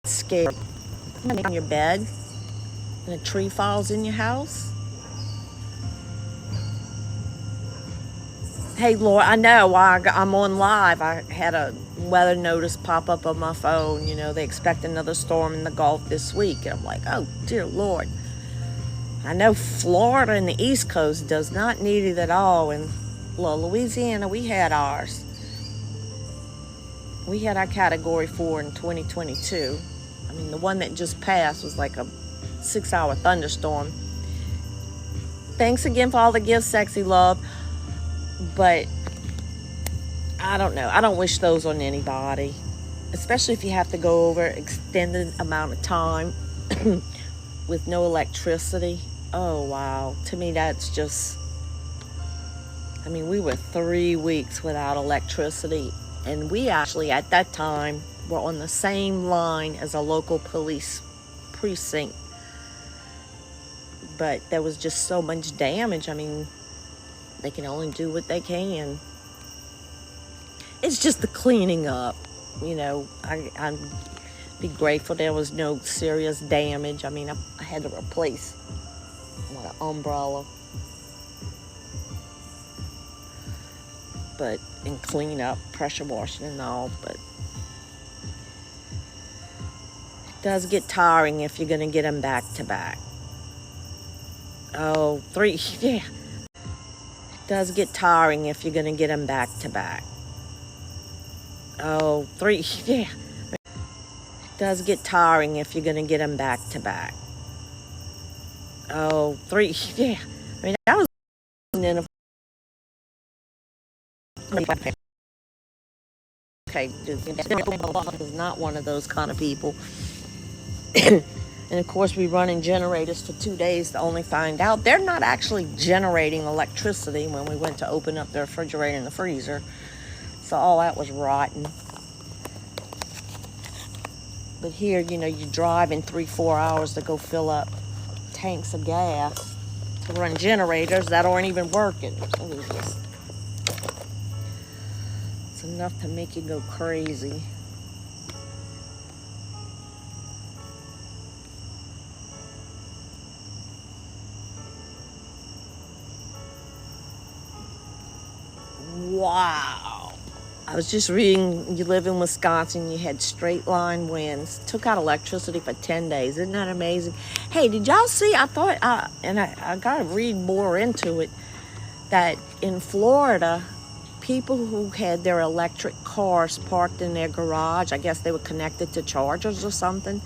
scary. On your bed, and a tree falls in your house. Hey, Laura, I know I'm on live. I had a weather notice pop up on my phone. You know, they expect another storm in the Gulf this week. And I'm like, oh, dear Lord. I know Florida and the East Coast does not need it at all. And, well, Louisiana, we had ours. We had our Category 4 in 2022. I mean, the one that just passed was like a 6-hour thunderstorm. Thanks again for all the gifts, Sexy Love. But I don't know. I don't wish those on anybody, especially if you have to go over extended amount of time with no electricity. Oh, wow. To me, that's just, I mean, we were 3 weeks without electricity, and we actually, at that time, were on the same line as a local police precinct. But there was just so much damage. I mean, they can only do what they can. It's just the cleaning up. You know, I'd be grateful there was no serious damage. I mean, I had to replace an umbrella. And clean up, pressure washing and all. But it does get tiring if you're going to get them back to back. Oh, 3, yeah. Does get tiring if you're going to get them back to back. Oh, 3, yeah. Does get tiring if you're going to get them back to back. Oh, 3, yeah. I mean, that was in a okay, is not one of those kind of people. And of course, we run in generators for 2 days to only find out they're not actually generating electricity when we went to open up the refrigerator and the freezer. So all that was rotten. But here, you know, you drive in 3-4 hours to go fill up tanks of gas to run generators that aren't even working. So it's enough to make you go crazy. Wow. I was just reading, you live in Wisconsin, you had straight line winds, took out electricity for 10 days. Isn't that amazing? Hey, did y'all see, I thought, I got to read more into it, that in Florida, people who had their electric cars parked in their garage, I guess they were connected to chargers or something,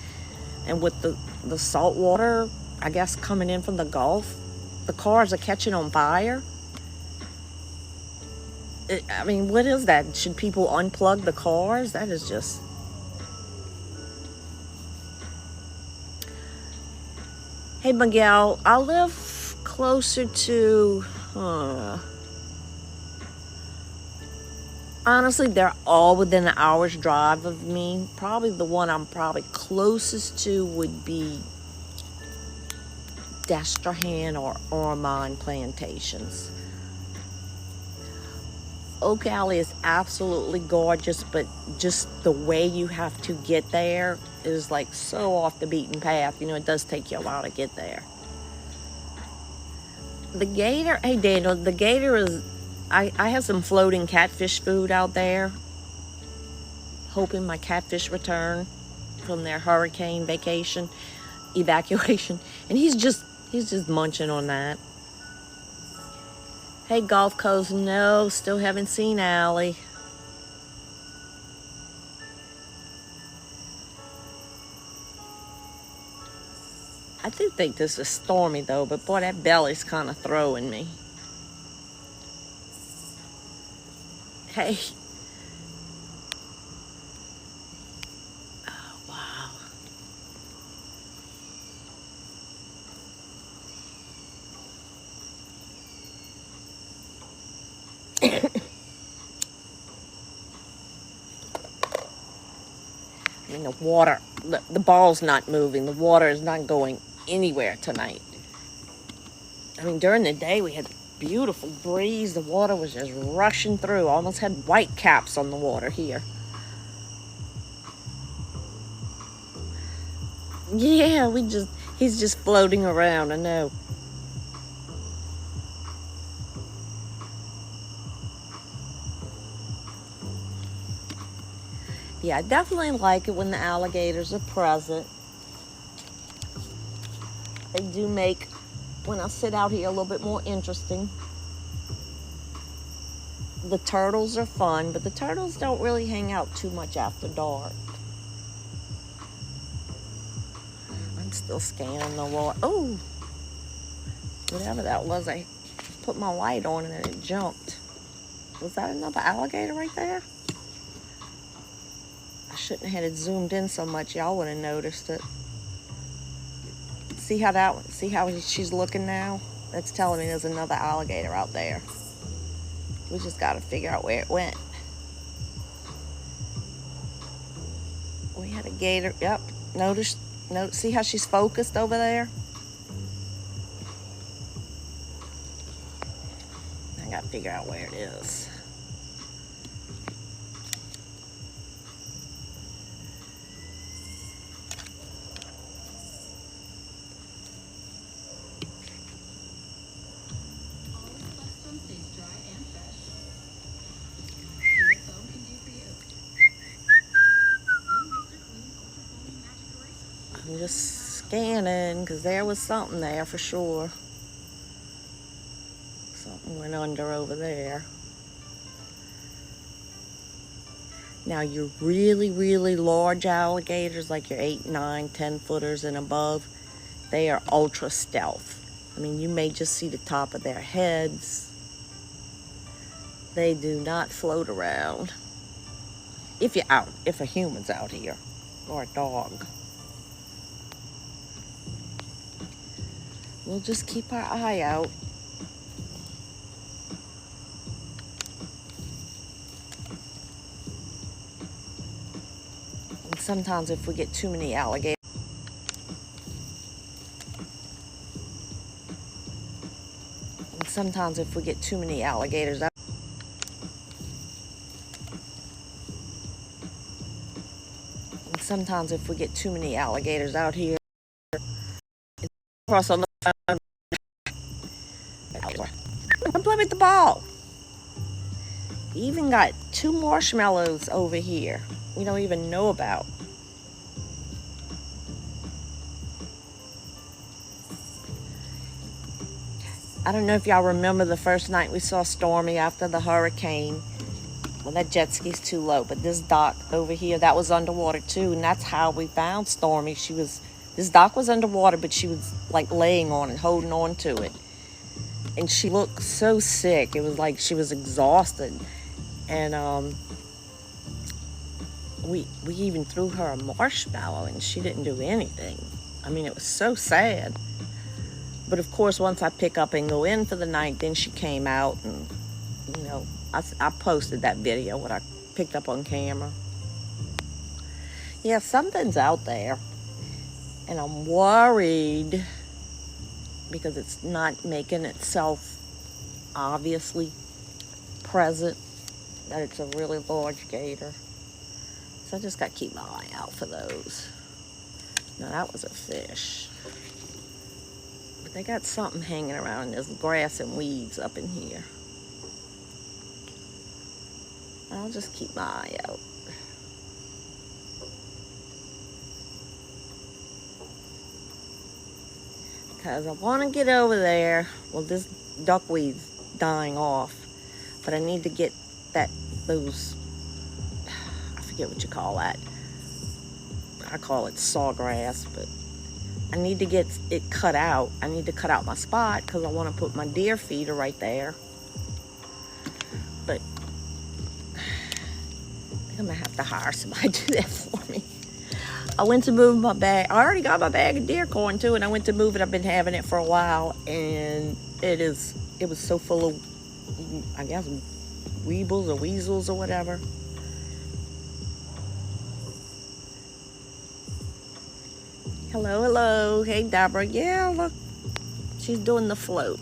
and with the salt water, I guess, coming in from the Gulf, the cars are catching on fire. I mean, what is that? Should people unplug the cars? That is just... Hey, Miguel, I live closer to... Honestly, they're all within an hour's drive of me. Probably the one I'm probably closest to would be Destrehan or Ormond plantations. Oak Alley is absolutely gorgeous, but just the way you have to get there is like so off the beaten path. You know, it does take you a while to get there. The gator, hey Daniel, the gator is, I have some floating catfish food out there, hoping my catfish return from their hurricane evacuation, and he's just munching on that. Hey, Gulf Coast, no, still haven't seen Allie. I do think this is stormy, though, but boy, that belly's kind of throwing me. Hey. Oh, wow. the water, the ball's not moving. The water is not going anywhere tonight. I mean, during the day we had a beautiful breeze. The water was just rushing through. Almost had white caps on the water here. Yeah, he's just floating around, I know. Yeah, I definitely like it when the alligators are present. They do make, when I sit out here, a little bit more interesting. The turtles are fun, but the turtles don't really hang out too much after dark. I'm still scanning the water. Oh, whatever that was, I put my light on and then it jumped. Was that another alligator right there? I shouldn't have had it zoomed in so much. Y'all would have noticed it. See how she's looking now? That's telling me there's another alligator out there. We just got to figure out where it went. We had a gator. Yep. See how she's focused over there? I got to figure out where it is. I'm just scanning because there was something there for sure. Something went under over there. Now your really, really large alligators, like your 8, 9, 10 footers and above, they are ultra stealth. I mean, you may just see the top of their heads. They do not float around. If a human's out here, or a dog. We'll just keep our eye out. And sometimes if we get too many alligators, out. And sometimes if we get too many alligators out here, cross on the phone. I'm playing with the ball. You even got 2 marshmallows over here we don't even know about. I don't know if y'all remember the first night we saw Stormy after the hurricane. Well, that jet ski's too low, but this dock over here, that was underwater too, and that's how we found Stormy. This dock was underwater, but she was like laying on it, holding on to it. And she looked so sick. It was like she was exhausted. And we even threw her a marshmallow and she didn't do anything. I mean, it was so sad. But of course, once I pick up and go in for the night, then she came out and, you know, I posted that video, what I picked up on camera. Yeah, something's out there. And I'm worried because it's not making itself obviously present that it's a really large gator. So I just got to keep my eye out for those. Now that was a fish. But they got something hanging around. There's grass and weeds up in here. I'll just keep my eye out. Because I want to get over there. Well, this duckweed's dying off. But I need to get those, I forget what you call that. I call it sawgrass, but I need to get it cut out. I need to cut out my spot because I want to put my deer feeder right there. But I think I'm going to have to hire somebody to do that for me. I went to move my bag. I already got my bag of deer corn too, and I went to move it. I've been having it for a while, and it was so full of, I guess, weebles or weasels or whatever. Hello, hello. Hey, Deborah. Yeah, look. She's doing the float.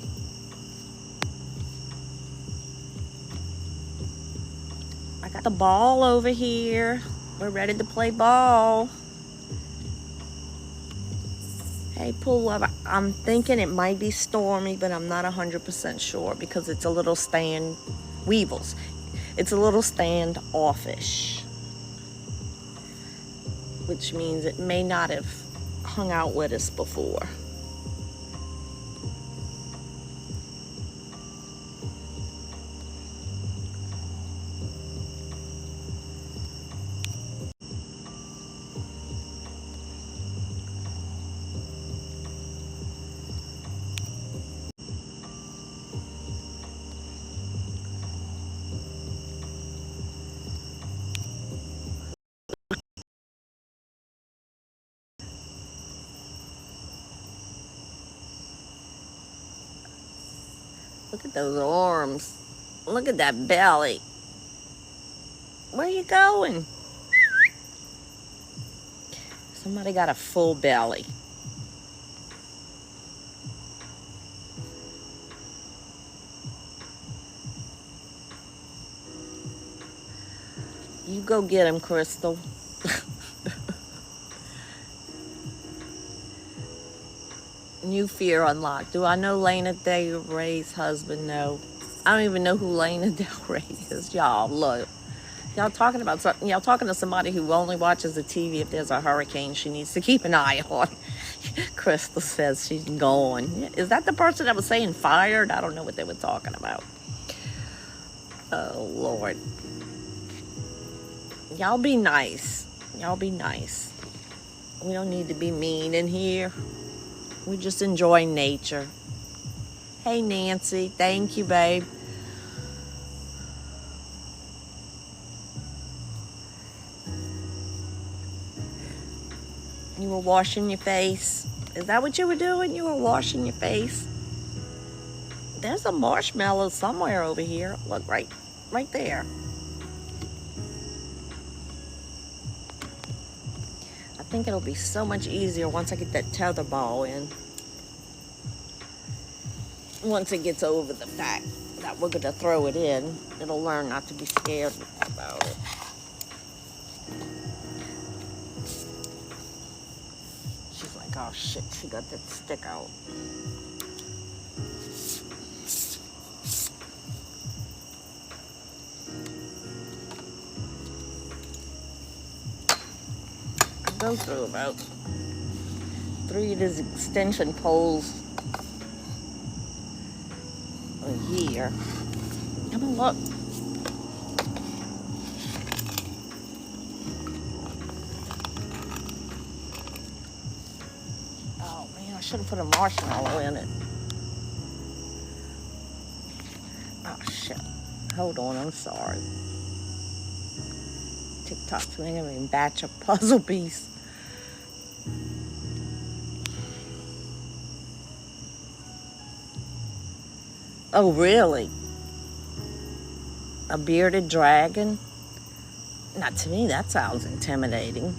I got the ball over here. We're ready to play ball. Hey, pool lover. I'm thinking it might be stormy, but I'm not 100% sure because it's a little Weevils. It's a little standoffish, which means it may not have hung out with us before. Look at those arms. Look at that belly. Where are you going? Somebody got a full belly. You go get him, Crystal. New fear unlocked. Do I know Lana Del Rey's husband? No. I don't even know who Lana Del Rey is. Y'all, look. Y'all talking about something. Y'all talking to somebody who only watches the TV if there's a hurricane she needs to keep an eye on. Crystal says she's gone. Is that the person that was saying fired? I don't know what they were talking about. Oh, Lord. Y'all be nice. Y'all be nice. We don't need to be mean in here. We just enjoy nature. Hey, Nancy. Thank you, babe. You were washing your face. Is that what you were doing? You were washing your face? There's a marshmallow somewhere over here. Look, right there. I think it'll be so much easier once I get that tether ball in. Once it gets over the fact that we're gonna throw it in, it'll learn not to be scared about it. She's like, oh shit, she got that stick out. I go through about 3 of these extension poles a year. Come on, look. Oh man, I should have put a marshmallow in it. Oh shit. Hold on, I'm sorry. TikTok's making me batch a puzzle piece. Oh, really? A bearded dragon? Not to me, that sounds intimidating.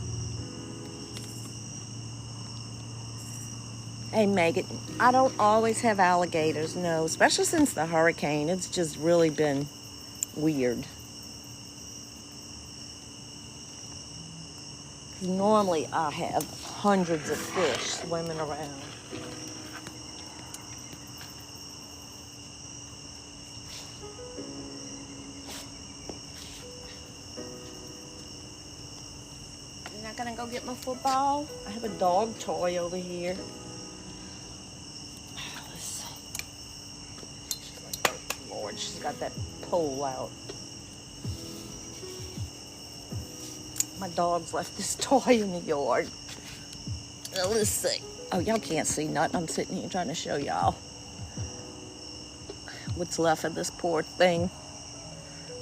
Hey, Megan, I don't always have alligators, no, especially since the hurricane. It's just really been weird. Normally, I have hundreds of fish swimming around. Gonna go get my football. I have a dog toy over here. Let's see. She's like, oh Lord, she's got that pole out. My dog's left this toy in the yard. Now, let's see. Oh, y'all can't see nothing. I'm sitting here trying to show y'all what's left of this poor thing.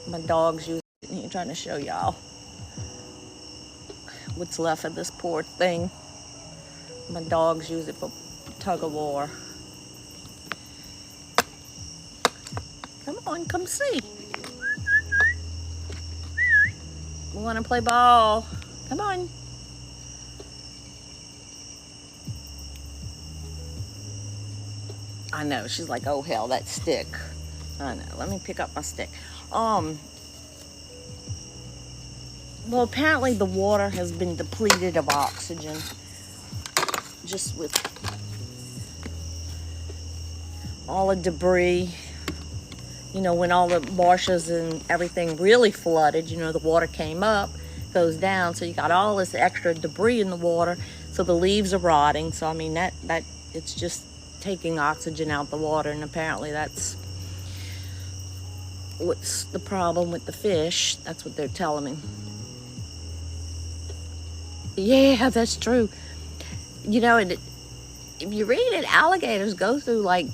My dog's using it here trying to show y'all what's left of this poor thing. My dogs use it for tug of war. Come on, come see. We want to play ball. Come on. I know. She's like, oh hell, that stick. I know. Let me pick up my stick. Well, apparently the water has been depleted of oxygen just with all the debris. You know, when all the marshes and everything really flooded, you know, the water came up, goes down, so you got all this extra debris in the water, so the leaves are rotting. So I mean, that it's just taking oxygen out the water, and apparently that's what's the problem with the fish. That's what they're telling me. Yeah, that's true. You know, and if you read it, alligators go through like,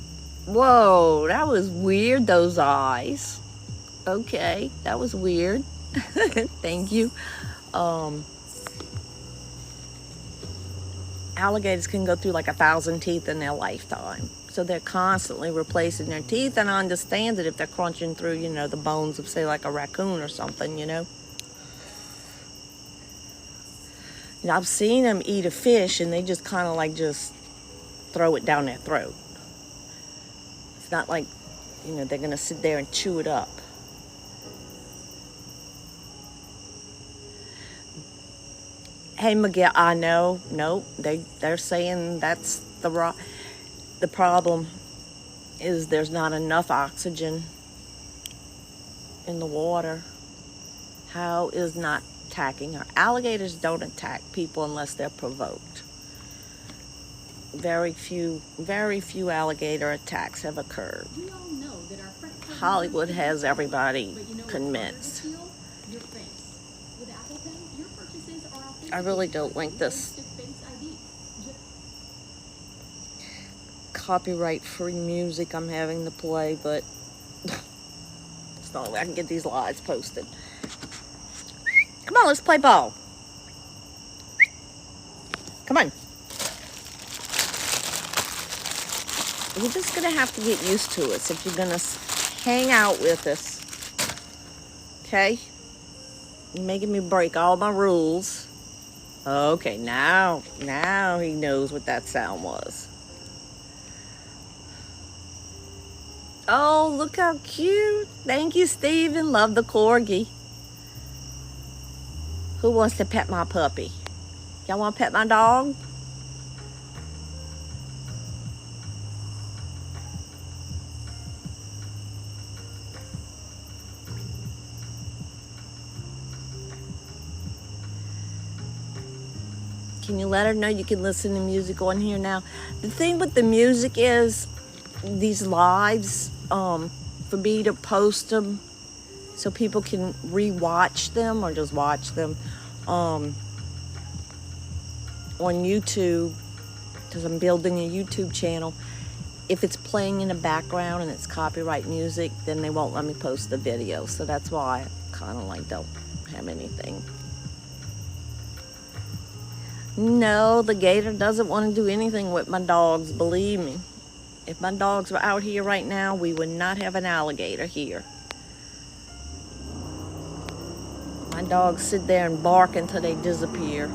whoa, that was weird, those eyes. Okay, that was weird. Thank you. Alligators can go through like 1,000 teeth in their lifetime. So they're constantly replacing their teeth, and I understand it if they're crunching through, you know, the bones of, say, like a raccoon or something, you know. And I've seen them eat a fish, and they just kind of like just throw it down their throat. It's not like, you know, they're going to sit there and chew it up. Hey, Miguel, I know. Nope, they're saying that's the problem is there's not enough oxygen in the water. How is not attacking her? Alligators don't attack people unless they're provoked. Very few alligator attacks have occurred. Hollywood has everybody convinced. I really don't like this copyright-free music I'm having to play, but it's the only way I can get these lives posted. Come on, let's play ball. Come on. You're just going to have to get used to it if you're going to hang out with us. Okay? You're making me break all my rules. Okay, now he knows what that sound was. Oh, look how cute. Thank you, Steven. Love the corgi. Who wants to pet my puppy? Y'all want to pet my dog? Can you let her know you can listen to music on here now? The thing with the music is these lives, for me to post them so people can re-watch them or just watch them on YouTube, because I'm building a YouTube channel. If it's playing in the background and it's copyright music, then they won't let me post the video. So that's why I kind of like don't have anything. No, the gator doesn't want to do anything with my dogs, believe me. If my dogs were out here right now, we would not have an alligator here. My dogs sit there and bark until they disappear.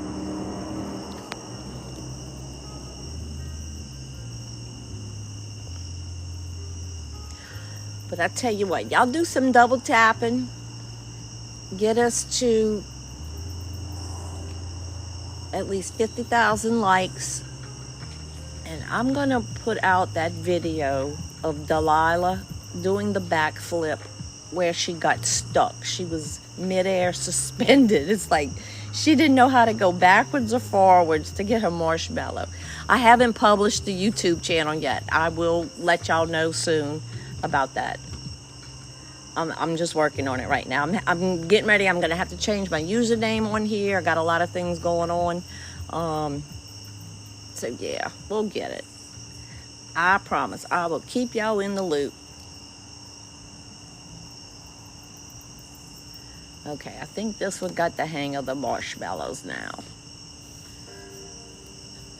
But I tell you what, y'all do some double tapping. Get us to at least 50,000 likes. And I'm going to put out that video of Delilah doing the backflip where she got stuck. She was midair suspended. It's like she didn't know how to go backwards or forwards to get her marshmallow. I haven't published the YouTube channel yet. I will let y'all know soon about that. I'm just working on it right now. I'm getting ready. I'm going to have to change my username on here. I got a lot of things going on. So yeah, we'll get it. I promise. I will keep y'all in the loop. Okay, I think this one got the hang of the marshmallows now.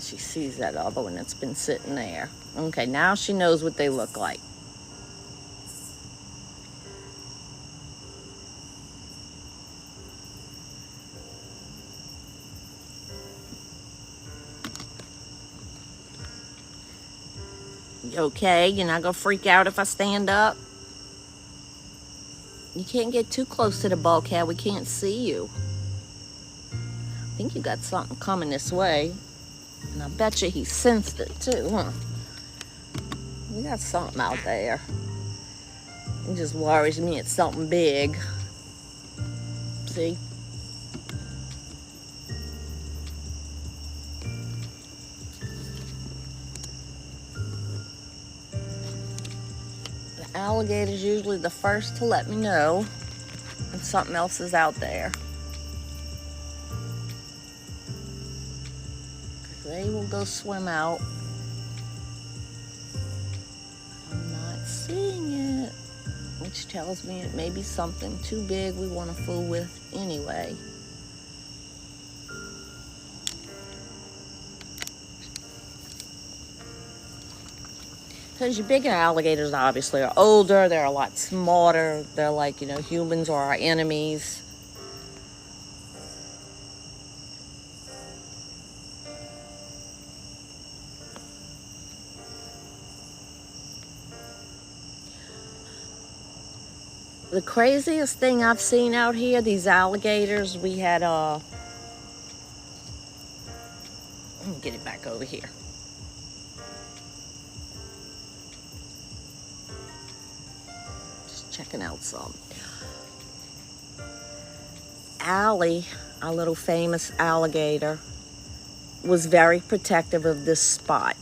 She sees that other one that's been sitting there. Okay, now she knows what they look like. You okay? You're not gonna freak out if I stand up? You can't get too close to the bulkhead. We can't see you. I think you got something coming this way. And I bet you he sensed it too, huh? You got something out there. It just worries me it's something big. See? The alligator's usually the first to let me know if something else is out there. They will go swim out. I'm not seeing it, which tells me it may be something too big we want to fool with anyway. Because your bigger alligators obviously are older, they're a lot smarter, they're like, humans are our enemies. The craziest thing I've seen out here, these alligators, we had, let me get it back over here. Just checking out some. Allie, our little famous alligator, was very protective of this spot.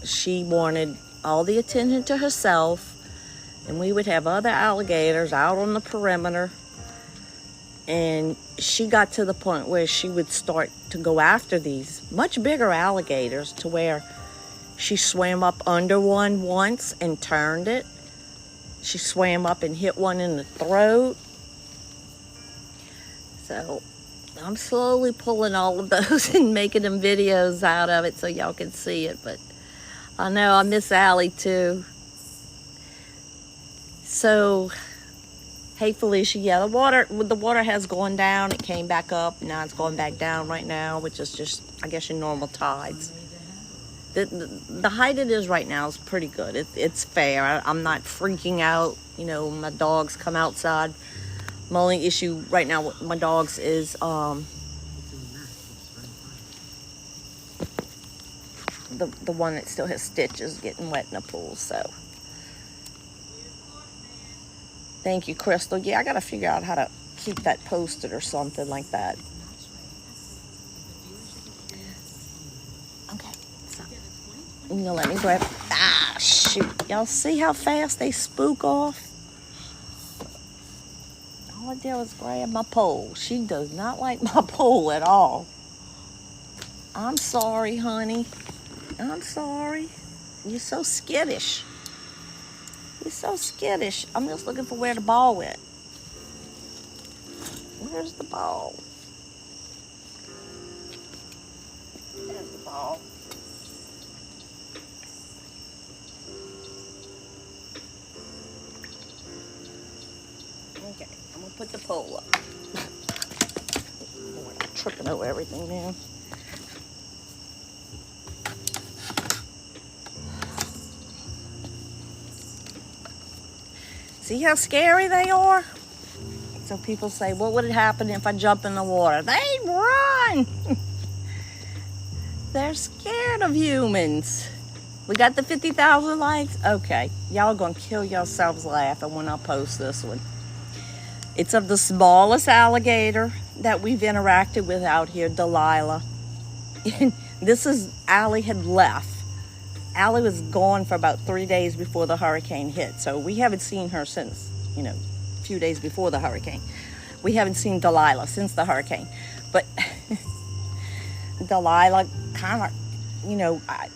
She wanted all the attention to herself. And we would have other alligators out on the perimeter. And she got to the point where she would start to go after these much bigger alligators to where she swam up under one once and turned it. She swam up and hit one in the throat. So I'm slowly pulling all of those and making them videos out of it so y'all can see it. But I know I miss Allie too. So, hey Felicia, yeah, the water has gone down. It came back up. Now it's going back down right now, which is just, I guess, your normal tides. The height it is right now is pretty good. It's fair. I'm not freaking out. My dogs come outside. My only issue right now with my dogs is the one that still has stitches getting wet in the pool. So. Thank you, Crystal. Yeah, I got to figure out how to keep that posted or something like that. Okay. So, let me grab... Ah, shoot. Y'all see how fast they spook off? All I did was grab my pole. She does not like my pole at all. I'm sorry, honey. I'm sorry. You're so skittish. You're so skittish. I'm just looking for where the ball went. Where's the ball? There's the ball. Okay, I'm gonna put the pole up. Oh, I'm tripping over everything now. See how scary they are? So people say, what would happen if I jump in the water? They'd run. They're scared of humans. We got the 50,000 likes? Okay, y'all gonna kill yourselves laughing when I post this one. It's of the smallest alligator that we've interacted with out here, Delilah. This is, Allie had left. Allie was gone for about 3 days before the hurricane hit. So we haven't seen her since, a few days before the hurricane. We haven't seen Delilah since the hurricane. But Delilah kind of,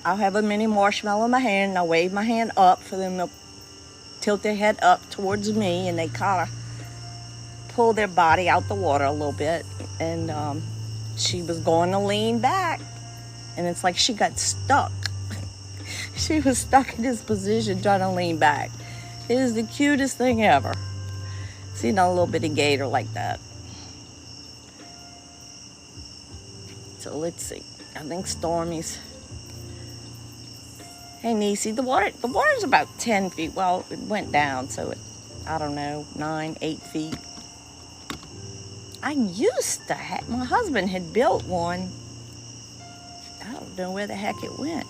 I'll have a mini marshmallow in my hand and I'll wave my hand up for them to tilt their head up towards me, and they kind of pull their body out the water a little bit. And she was going to lean back, and it's like she got stuck. She was stuck in this position trying to lean back. It is the cutest thing ever. Seeing a little bitty gator like that. So let's see. I think Stormy's... Hey, Niecy, the water's about 10 feet. Well, it went down, so I don't know, 9, 8 feet. I used to have, my husband had built one. I don't know where the heck it went.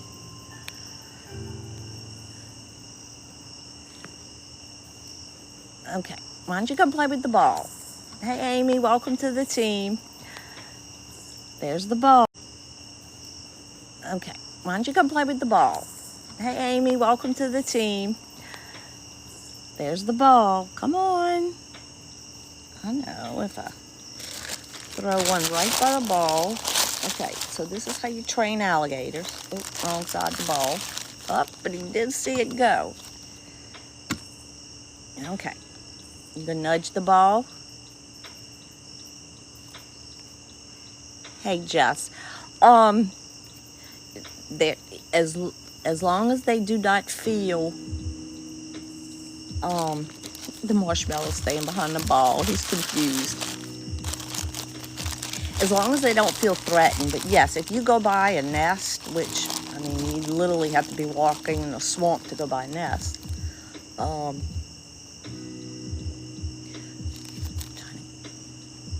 Okay, why don't you come play with the ball? Hey, Amy, welcome to the team. There's the ball. Okay, why don't you come play with the ball? Hey, Amy, welcome to the team. There's the ball. Come on. I know, if I throw one right by the ball. Okay, so this is how you train alligators. Oh, wrong side of the ball. Up, but he did see it go. Okay, you gonna nudge the ball? Hey, Jess. There, as long as they do not feel the marshmallow staying behind the ball. He's confused. As long as they don't feel threatened. But yes, if you go by a nest, which, I mean, you literally have to be walking in a swamp to go by a nest. Trying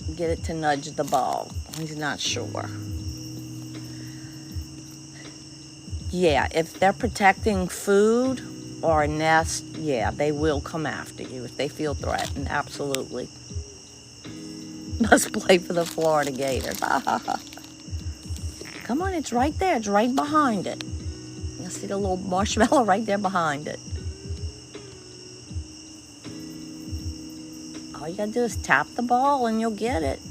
to get it to nudge the ball. He's not sure. Yeah, if they're protecting food or a nest, yeah, they will come after you if they feel threatened, absolutely. Must play for the Florida Gators. Come on, it's right there. It's right behind it. You see the little marshmallow right there behind it. All you gotta do is tap the ball and you'll get it.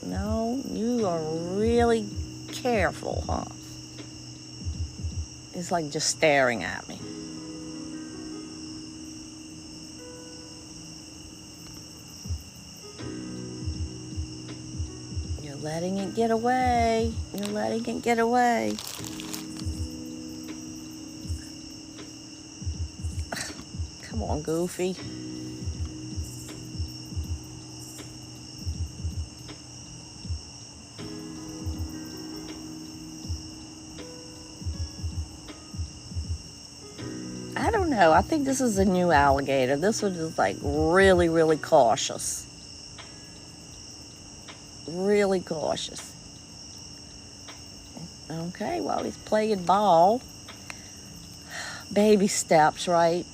No, you are really careful, huh? It's like just staring at me. You're letting it get away. You're letting it get away. Come on, Goofy. I don't know. I think this is a new alligator. This one is like really, really cautious. Really cautious. Okay, well, he's playing ball. Baby steps, right?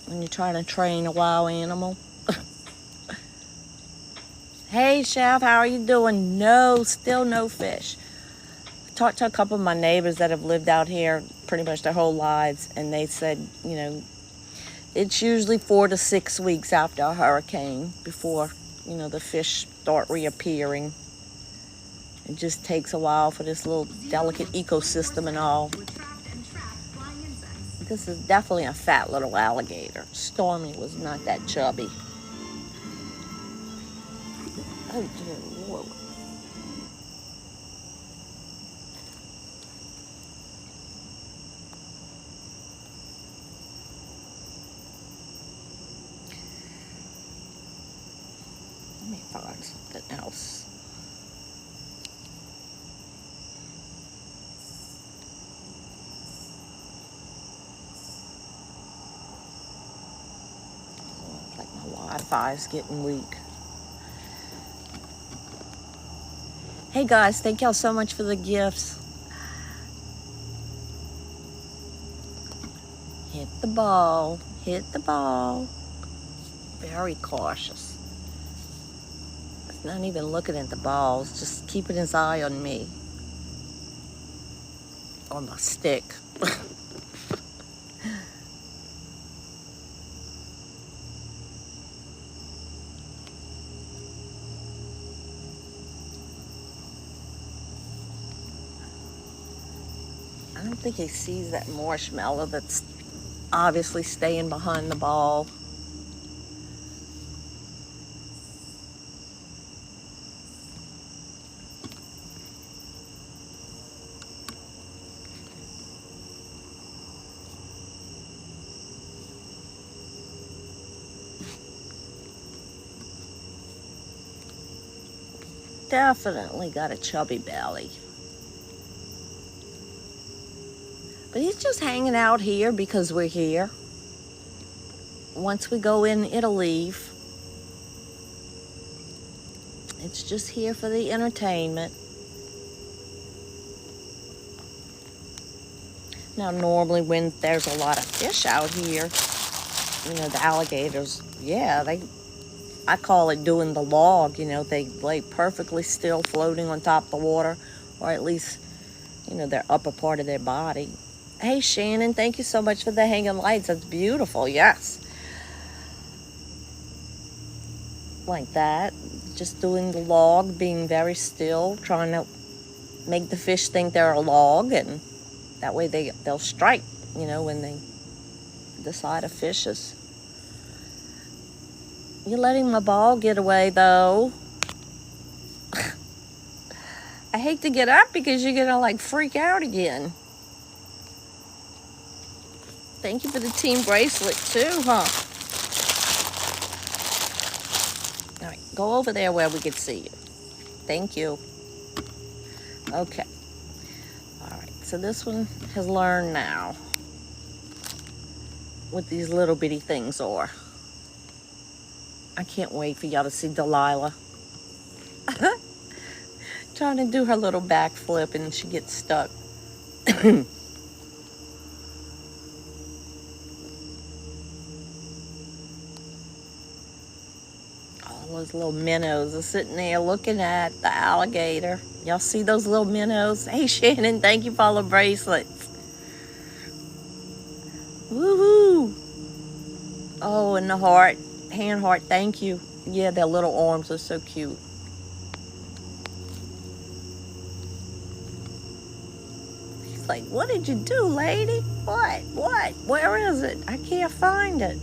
When you're trying to train a wild animal. Hey, Chef, how are you doing? No, still no fish. I talked to a couple of my neighbors that have lived out here pretty much their whole lives, and they said, you know, it's usually 4 to 6 weeks after a hurricane before, you know, the fish start reappearing. It just takes a while for this little delicate ecosystem and all. This is definitely a fat little alligator. Stormy was not that chubby. Oh, dear Lord. Let me find something else. Oh, like my Wi-Fi is getting weak. Hey guys, thank y'all so much for the gifts. Hit the ball. Hit the ball. Very cautious. It's not even looking at the balls, just keeping his eye on me. On my stick. I don't think he sees that marshmallow that's obviously staying behind the ball. Definitely got a chubby belly. But he's just hanging out here because we're here. Once we go in, it'll leave. It's just here for the entertainment. Now, normally when there's a lot of fish out here, the alligators, I call it doing the log. They lay perfectly still, floating on top of the water, or at least, their upper part of their body. Hey, Shannon, thank you so much for the hanging lights. That's beautiful, yes. Like that, just doing the log, being very still, trying to make the fish think they're a log, and that way they'll strike, when they decide a fish is. You're letting my ball get away, though. I hate to get up because you're gonna freak out again. Thank you for the team bracelet too, huh? All right, go over there where we can see you. Thank you. Okay. All right, so this one has learned now what these little bitty things are. I can't wait for y'all to see Delilah. Trying to do her little backflip and she gets stuck. All those little minnows are sitting there looking at the alligator. Y'all see those little minnows? Hey, Shannon, thank you for all the bracelets. Woohoo! Oh, and the heart, hand heart, thank you. Yeah, their little arms are so cute. He's like, what did you do, lady? What? Where is it? I can't find it.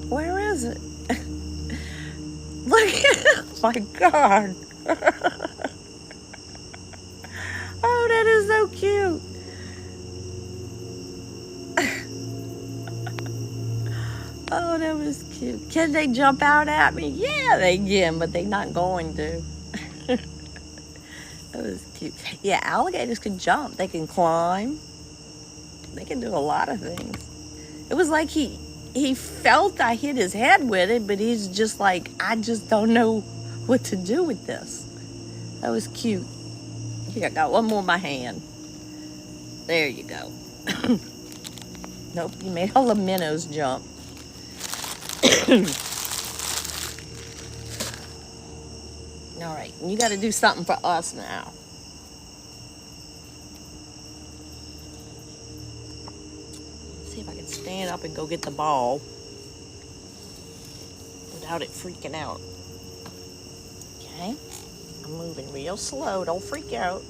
Where is it? Look at it. Oh my God. Oh, that is so cute. Oh, that was cute. Can they jump out at me? Yeah, they can, but they're not going to. That was cute. Yeah, alligators can jump. They can climb. They can do a lot of things. It was like he felt I hit his head with it, but he's just like, I just don't know what to do with this. That was cute. Here, I got one more in my hand. There you go. Nope, you made all the minnows jump. All right, you got to do something for us now. See if I can stand up and go get the ball without it freaking out. Okay, I'm moving real slow. Don't freak out.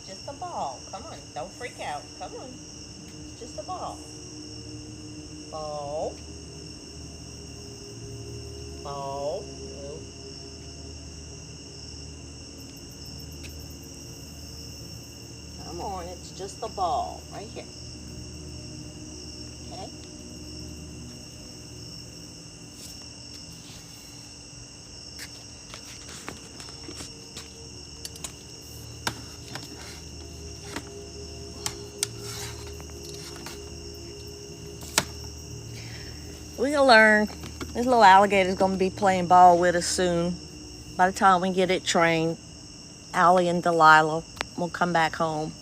Just a ball. Come on. Don't freak out. Come on. It's just a ball. Ball. Ball. Move. Come on. It's just a ball. Right here. Okay. We're gonna learn. This little alligator's gonna be playing ball with us soon. By the time we get it trained, Allie and Delilah will come back home.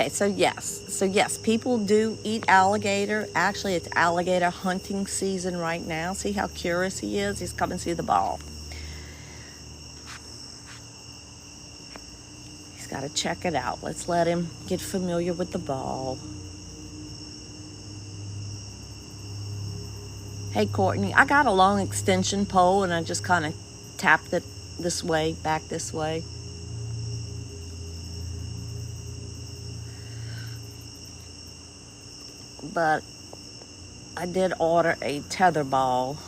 So yes, people do eat alligator. Actually, it's alligator hunting season right now. See how curious he is? He's coming to see the ball. Got to check it out. Let's let him get familiar with the ball. Hey, Courtney, I got a long extension pole and I just kind of tapped it this way, back this way. but I did order a tether ball.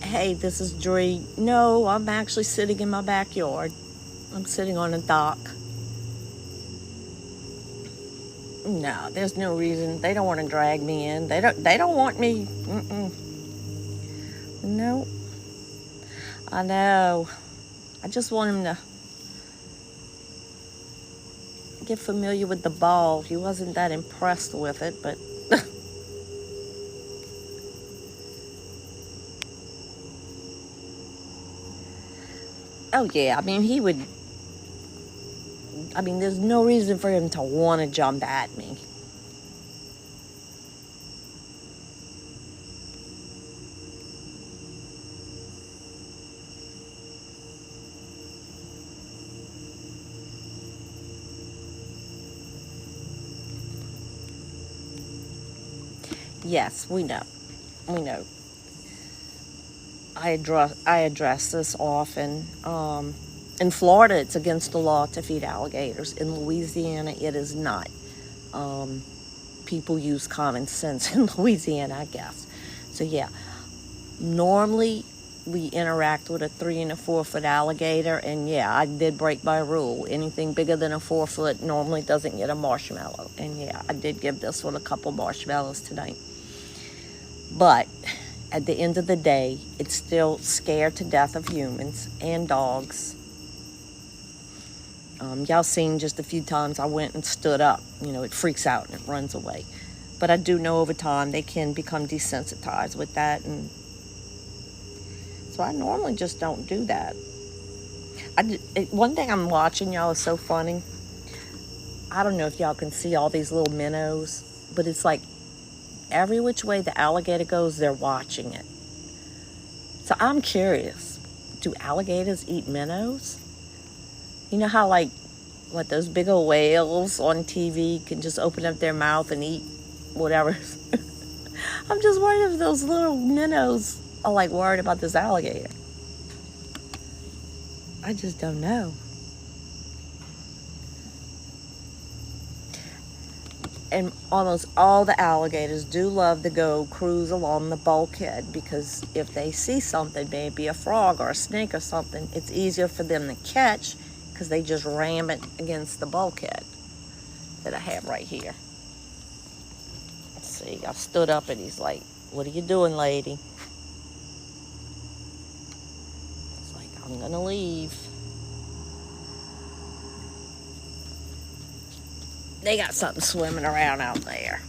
Hey, this is Dree. No, I'm actually sitting in my backyard. I'm sitting on a dock. No, there's no reason. They don't want to drag me in. They don't want me. No. I know. I just want him to get familiar with the ball. He wasn't that impressed with it, but oh yeah, there's no reason for him to want to jump at me. Yes, we know. We know. I address this often. In Florida, it's against the law to feed alligators. In Louisiana, it is not. People use common sense in Louisiana, I guess. So yeah, normally we interact with a 3 and a 4 foot alligator, and yeah, I did break my rule. Anything bigger than a 4 foot normally doesn't get a marshmallow. And yeah, I did give this one a couple marshmallows tonight. But at the end of the day, it's still scared to death of humans and dogs. Y'all seen just a few times I went and stood up. It freaks out and it runs away. But I do know over time they can become desensitized with that. And so I normally just don't do that. One thing I'm watching, y'all, is so funny. I don't know if y'all can see all these little minnows, but it's like every which way the alligator goes, they're watching it. So I'm curious, do alligators eat minnows? You know how those big old whales on TV can just open up their mouth and eat whatever? I'm just worried if those little minnows are worried about this alligator. I just don't know. And almost all the alligators do love to go cruise along the bulkhead, because if they see something, maybe a frog or a snake or something, it's easier for them to catch because they just ram it against the bulkhead that I have right here. Let's see, I stood up and he's like, "What are you doing, lady?" It's like, "I'm gonna leave." They got something swimming around out there.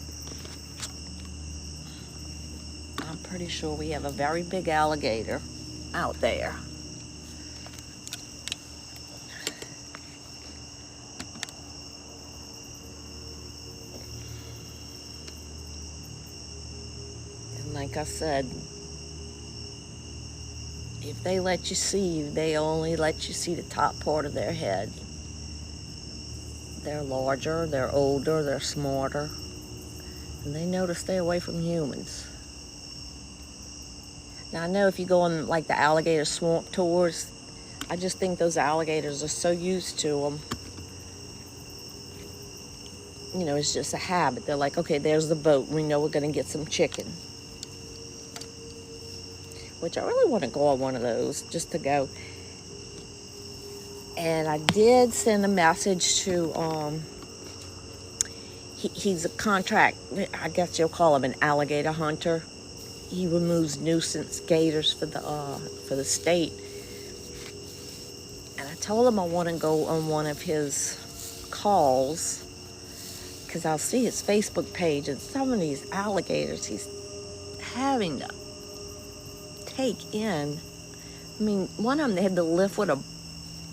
I'm pretty sure we have a very big alligator out there. And like I said, if they let you see, they only let you see the top part of their head. They're larger, they're older, they're smarter, and they know to stay away from humans. Now I know if you go on the alligator swamp tours, I just think those alligators are so used to them. It's just a habit. They're like, okay, there's the boat. We know we're going to get some chicken. Which I really want to go on one of those, just to go. And I did send a message to, he's a contract, I guess you'll call him an alligator hunter. He removes nuisance gators for the state. And I told him I want to go on one of his calls, because I'll see his Facebook page, and some of these alligators he's having to take in. One of them they had to lift with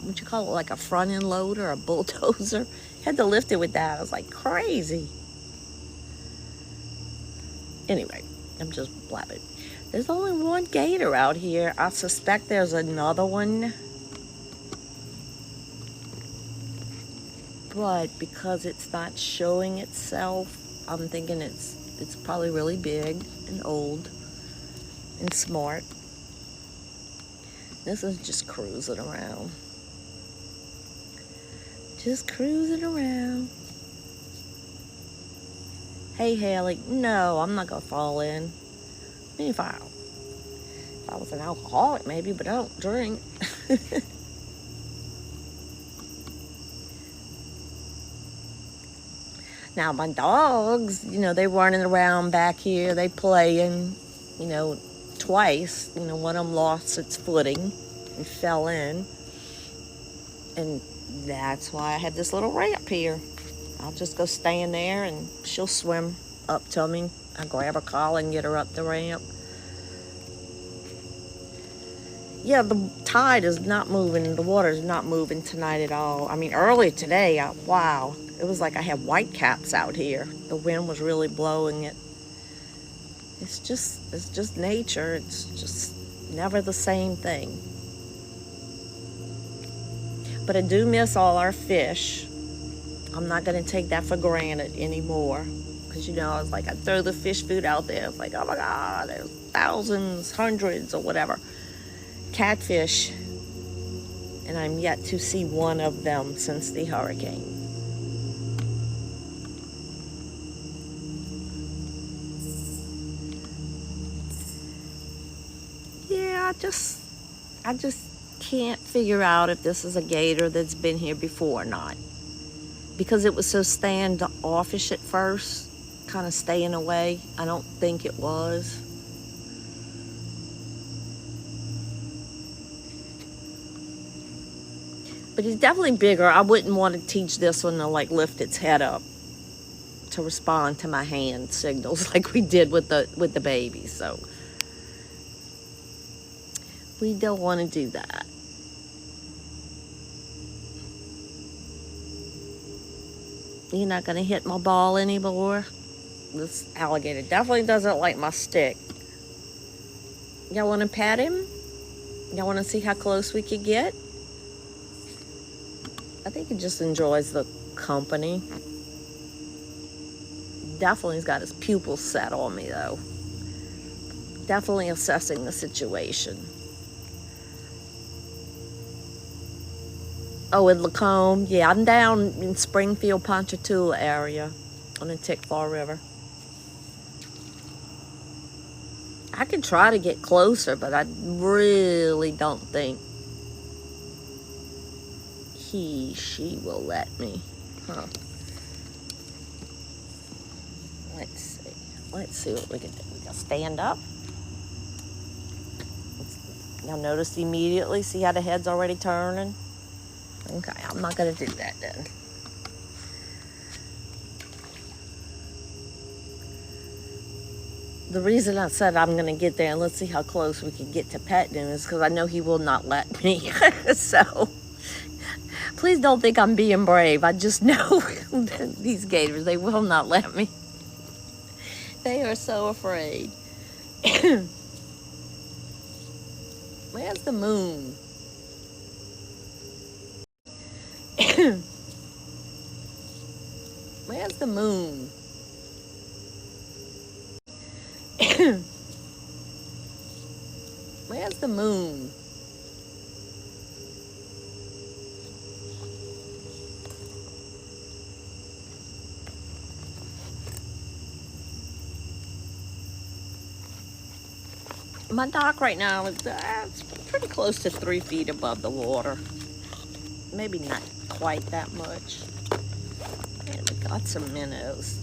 what you call it, a front end loader, a bulldozer. Had to lift it with that. I was like, crazy. Anyway, I'm just blabbing. There's only one gator out here. I suspect there's another one. But because it's not showing itself, I'm thinking it's probably really big and old and smart. This is just cruising around. Just cruising around. Hey, Haley. No, I'm not gonna fall in. I mean, if I was an alcoholic, maybe, but I don't drink. Now, my dogs, they running around back here. They playing, twice. One of them lost its footing and fell in. And that's why I have this little ramp here. I'll just go stand there and she'll swim up to me. I grab her collar and get her up the ramp. Yeah, the tide is not moving. The water is not moving tonight at all. I mean, earlier today, wow, it was like I had white caps out here. The wind was really blowing it. It's just nature. It's just never the same thing. But I do miss all our fish. I'm not going to take that for granted anymore. Because, I was like, I throw the fish food out there. It's like, oh my God, there's thousands, hundreds, or whatever. Catfish. And I'm yet to see one of them since the hurricane. Yeah, I just can't figure out if this is a gator that's been here before or not. Because it was so standoffish at first, kind of staying away. I don't think it was. But he's definitely bigger. I wouldn't want to teach this one to lift its head up to respond to my hand signals like we did with the baby. So we don't want to do that. You're not going to hit my ball anymore? This alligator definitely doesn't like my stick. Y'all want to pat him? Y'all want to see how close we could get? I think he just enjoys the company. Definitely has got his pupils set on me, though. Definitely assessing the situation. Oh, in Lacombe. Yeah, I'm down in Springfield, Ponchatoula area on the Tickfaw River. I could try to get closer, but I really don't think she will let me. Huh. Let's see what we can do. We can stand up. Y'all notice immediately, see how the head's already turning? Okay, I'm not going to do that then. The reason I said I'm going to get there and let's see how close we can get to petting him is because I know he will not let me. So, please don't think I'm being brave. I just know these gators, they will not let me. They are so afraid. Where's the moon? Where's the moon? Where's the moon? My dock right now is it's pretty close to 3 feet above the water. Maybe not quite that much. And we got some minnows.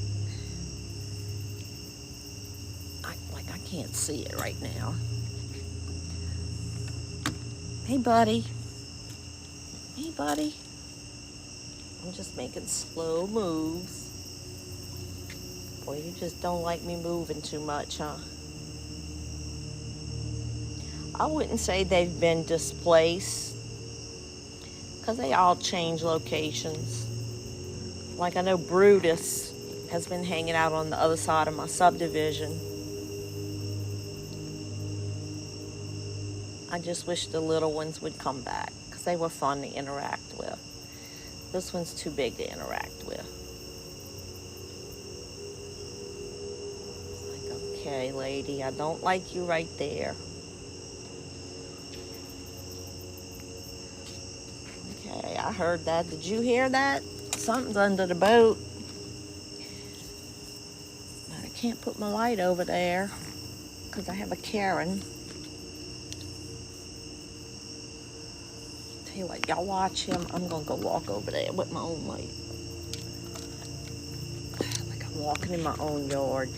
I can't see it right now. Hey, buddy. Hey, buddy. I'm just making slow moves. Boy, you just don't like me moving too much, huh? I wouldn't say they've been displaced because they all change locations. Like I know Brutus has been hanging out on the other side of my subdivision. I just wish the little ones would come back because they were fun to interact with. This one's too big to interact with. It's like, okay, lady, I don't like you right there. Okay, I heard that. Did you hear that? Something's under the boat. But I can't put my light over there because I have a Karen. Tell you what, y'all watch him. I'm gonna go walk over there with my own light. Like I'm walking in my own yard.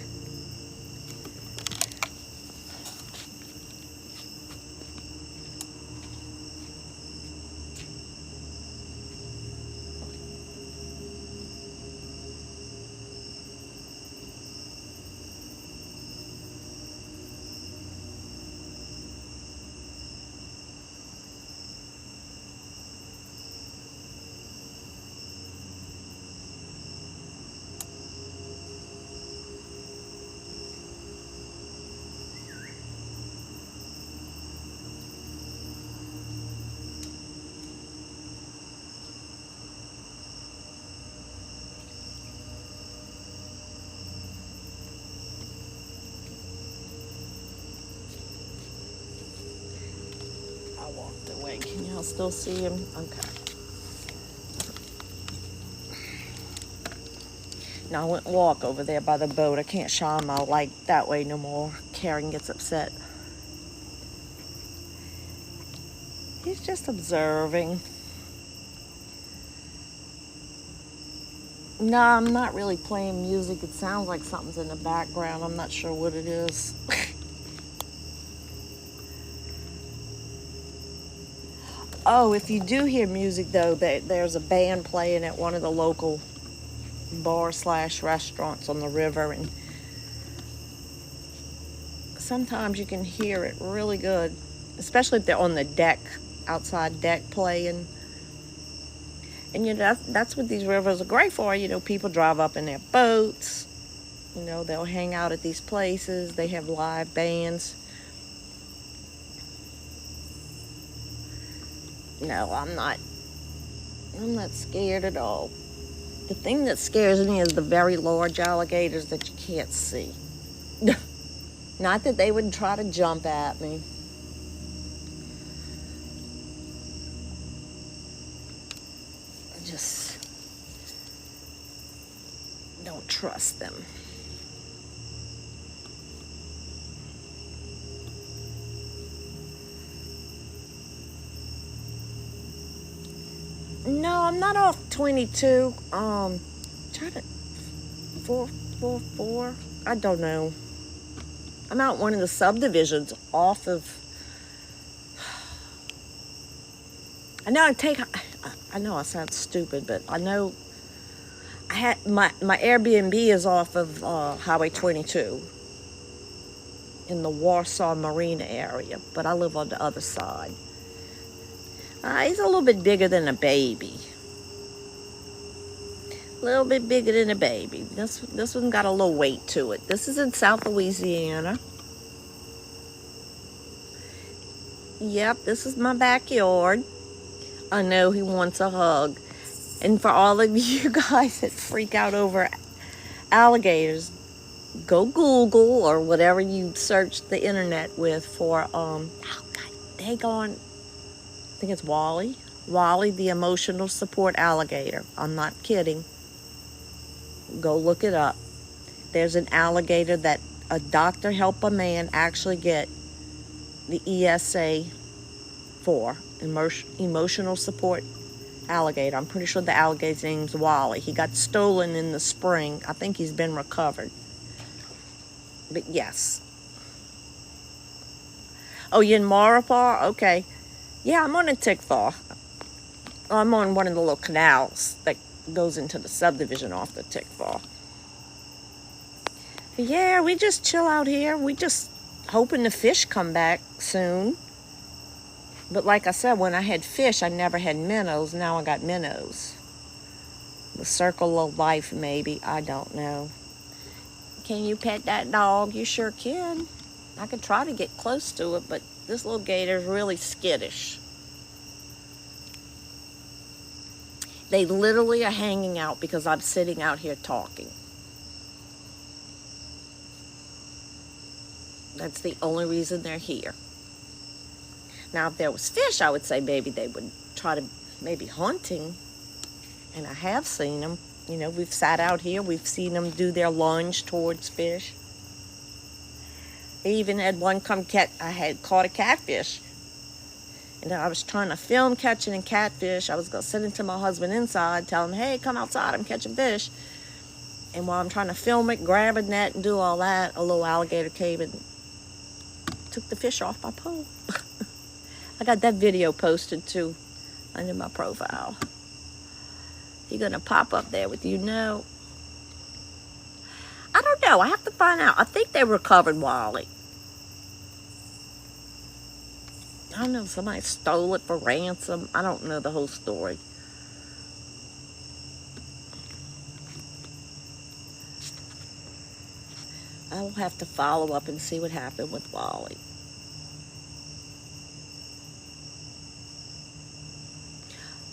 Walked away. Can y'all still see him? Okay. Now I went walk over there by the boat. I can't shine my light that way no more. Karen gets upset. He's just observing. No, I'm not really playing music. It sounds like something's in the background. I'm not sure what it is. Oh, if you do hear music, though, there's a band playing at one of the local bar/restaurants on the river, and sometimes you can hear it really good, especially if they're on the deck, outside deck playing. And, you know, that's what these rivers are great for. You know, people drive up in their boats. You know, they'll hang out at these places. They have live bands. No, I'm not scared at all. The thing that scares me is the very large alligators that you can't see. Not that they would try to jump at me. I just don't trust them. No, I'm not off 22. Try to 444. I don't know. I'm out one of the subdivisions off of. I know I sound stupid, but I know I had my Airbnb is off of Highway 22 in the Warsaw Marina area, but I live on the other side. He's a little bit bigger than a baby. A little bit bigger than a baby. This one got a little weight to it. This is in South Louisiana. Yep, this is my backyard. I know he wants a hug. And for all of you guys that freak out over alligators, go Google or whatever you search the internet with for, oh God, daggone, I think it's Wally. Wally, the emotional support alligator. I'm not kidding. Go look it up. There's an alligator that a doctor helped a man actually get the ESA for, emotional support alligator. I'm pretty sure the alligator's name's Wally. He got stolen in the spring. I think he's been recovered. But yes. Oh, you in Maurepas? Okay. Yeah, I'm on a Tickfaw. I'm on one of the little canals that goes into the subdivision off the Tickfaw. But yeah, we just chill out here. We just hoping the fish come back soon. But like I said, when I had fish, I never had minnows. Now I got minnows. The circle of life, maybe. I don't know. Can you pet that dog? You sure can. I could try to get close to it, but this little gator's really skittish. They literally are hanging out because I'm sitting out here talking. That's the only reason they're here. Now, if there was fish, I would say maybe they would try to maybe hunting, and I have seen them. You know, we've sat out here, we've seen them do their lunge towards fish. I even had one I had caught a catfish. And I was trying to film catching a catfish. I was going to send it to my husband inside, tell him, hey, come outside, I'm catching fish. And while I'm trying to film it, grab a net and do all that, a little alligator came and took the fish off my pole. I got that video posted too under my profile. You're going to pop up there with I don't know. I have to find out. I think they recovered Wally. I don't know. Somebody stole it for ransom. I don't know the whole story. I will have to follow up and see what happened with Wally.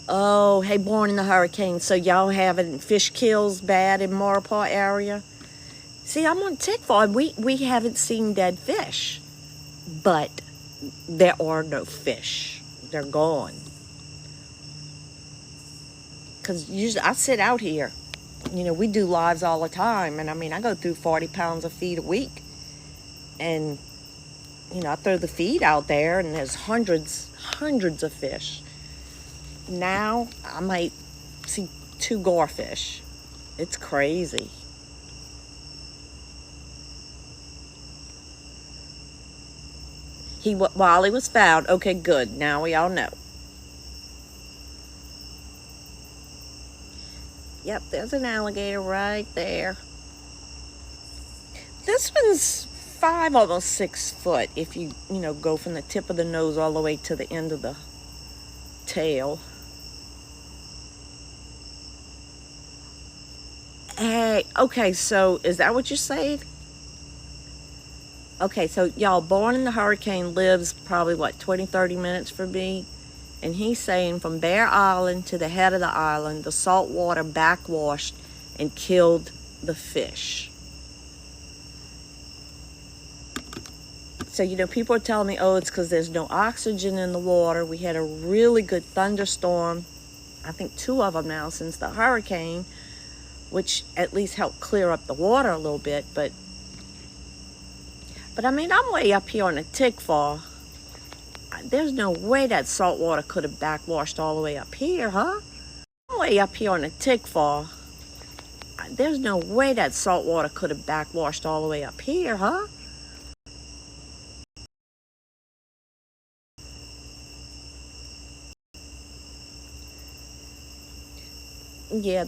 Oh, hey, born in the hurricane. So y'all having fish kills bad in Maurepas area? See, I'm on TikTok and we haven't seen dead fish. But there are no fish. They're gone. Because usually I sit out here. You know, we do lives all the time. And I mean, I go through 40 pounds of feed a week. And, you know, I throw the feed out there and there's hundreds of fish. Now, I might see 2 gorefish. It's crazy. Wally was found. Okay, good. Now we all know. Yep, there's an alligator right there. This one's 5, almost 6 foot if you go from the tip of the nose all the way to the end of the tail. Hey, okay, so is that what you're saying? Okay, so y'all, born in the hurricane lives probably, 20-30 minutes from me. And he's saying from Bear Island to the head of the island, the salt water backwashed and killed the fish. So, people are telling me, oh, it's because there's no oxygen in the water. We had a really good thunderstorm. I think 2 of them now since the hurricane, which at least helped clear up the water a little bit. But I mean, I'm way up here on the Tickfaw. There's no way that salt water could have backwashed all the way up here, huh? I'm way up here on the Tickfaw. There's no way that salt water could have backwashed all the way up here, huh? Yeah,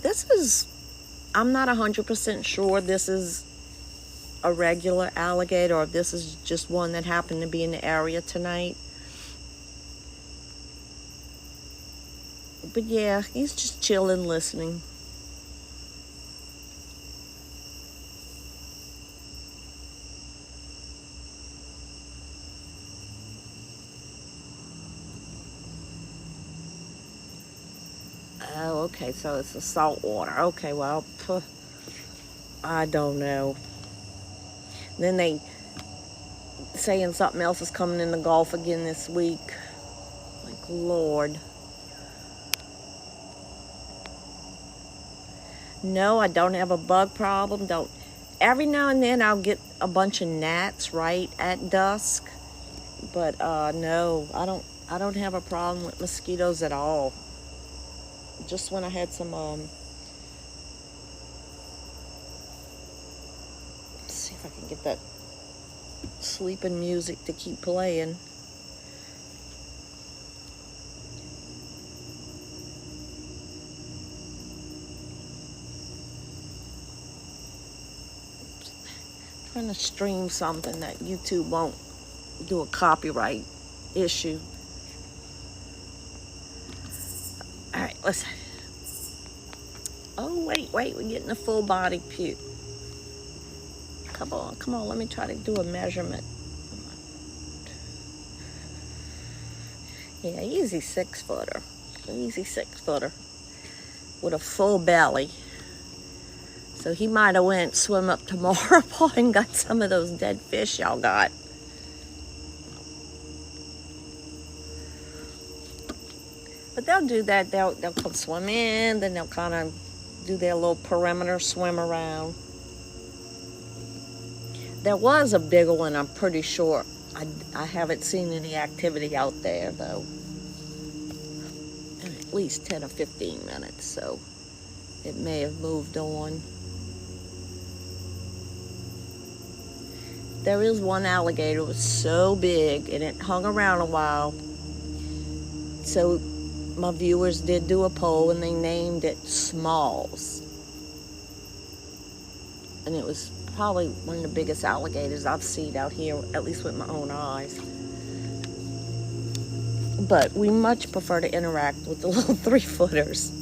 I'm not 100% sure this is a regular alligator or if this is just one that happened to be in the area tonight. But yeah, he's just chilling, listening. Oh, okay, so it's the salt water. Okay, well, I don't know. Then they saying something else is coming in the Gulf again this week. Like, Lord. No, I don't have a bug problem. Every now and then I'll get a bunch of gnats right at dusk. But no, I don't have a problem with mosquitoes at all. Just when I had some let's see if I can get that sleeping music to keep playing. Trying to stream something that YouTube won't do a copyright issue. All right, listen. Oh, wait, we're getting a full body pew. Come on, let me try to do a measurement. Yeah, easy 6-footer. Easy 6-footer. With a full belly. So he might have went swim up to Maurepas and got some of those dead fish y'all got. But they'll they'll do that. They'll come swim in, then they'll kind of do their little perimeter swim around. There was a bigger one, I'm pretty sure. I haven't seen any activity out there, though. In at least 10 or 15 minutes, so it may have moved on. There is one alligator. It was so big, and it hung around a while. So my viewers did do a poll, and they named it Smalls. And it was probably one of the biggest alligators I've seen out here, at least with my own eyes. But we much prefer to interact with the little 3-footers.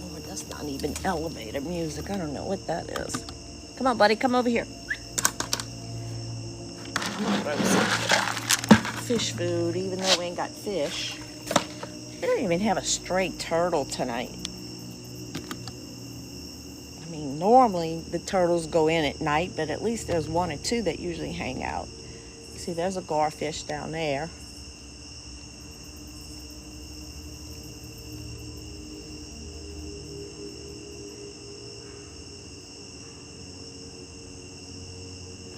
Lord, that's not even elevator music. I don't know what that is. Come on, buddy, come over here. I'm gonna throw some fish food, even though we ain't got fish. We don't even have a stray turtle tonight. I mean, normally the turtles go in at night, but at least there's 1 or 2 that usually hang out. See, there's a garfish down there.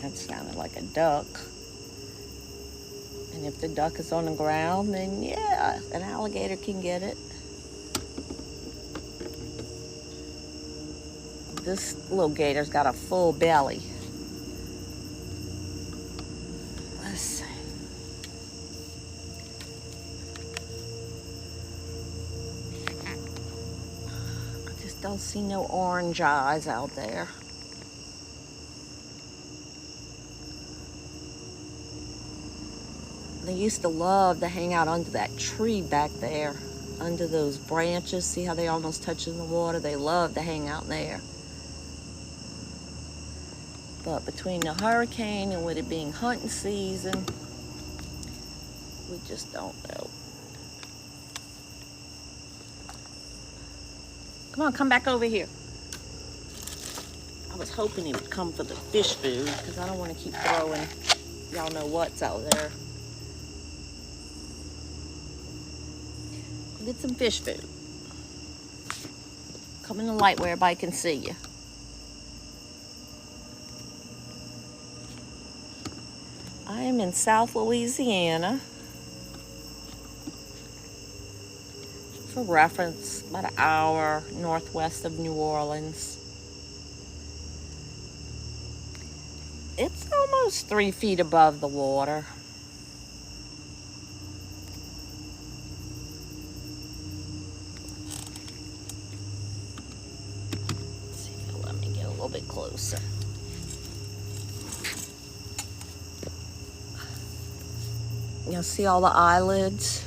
That sounded like a duck. And if the duck is on the ground, then yeah, an alligator can get it. This little gator's got a full belly. Let's see. I just don't see no orange eyes out there. They used to love to hang out under that tree back there, under those branches. See how they almost touching the water? They love to hang out there. But between the hurricane and with it being hunting season, we just don't know. Come on, come back over here. I was hoping he would come for the fish food because I don't want to keep throwing y'all know what's out there. Get some fish food. Come in the light where everybody can see you. I am in South Louisiana. For reference, about an hour northwest of New Orleans. It's almost 3 feet above the water. Bit closer. You'll see all the eyelids.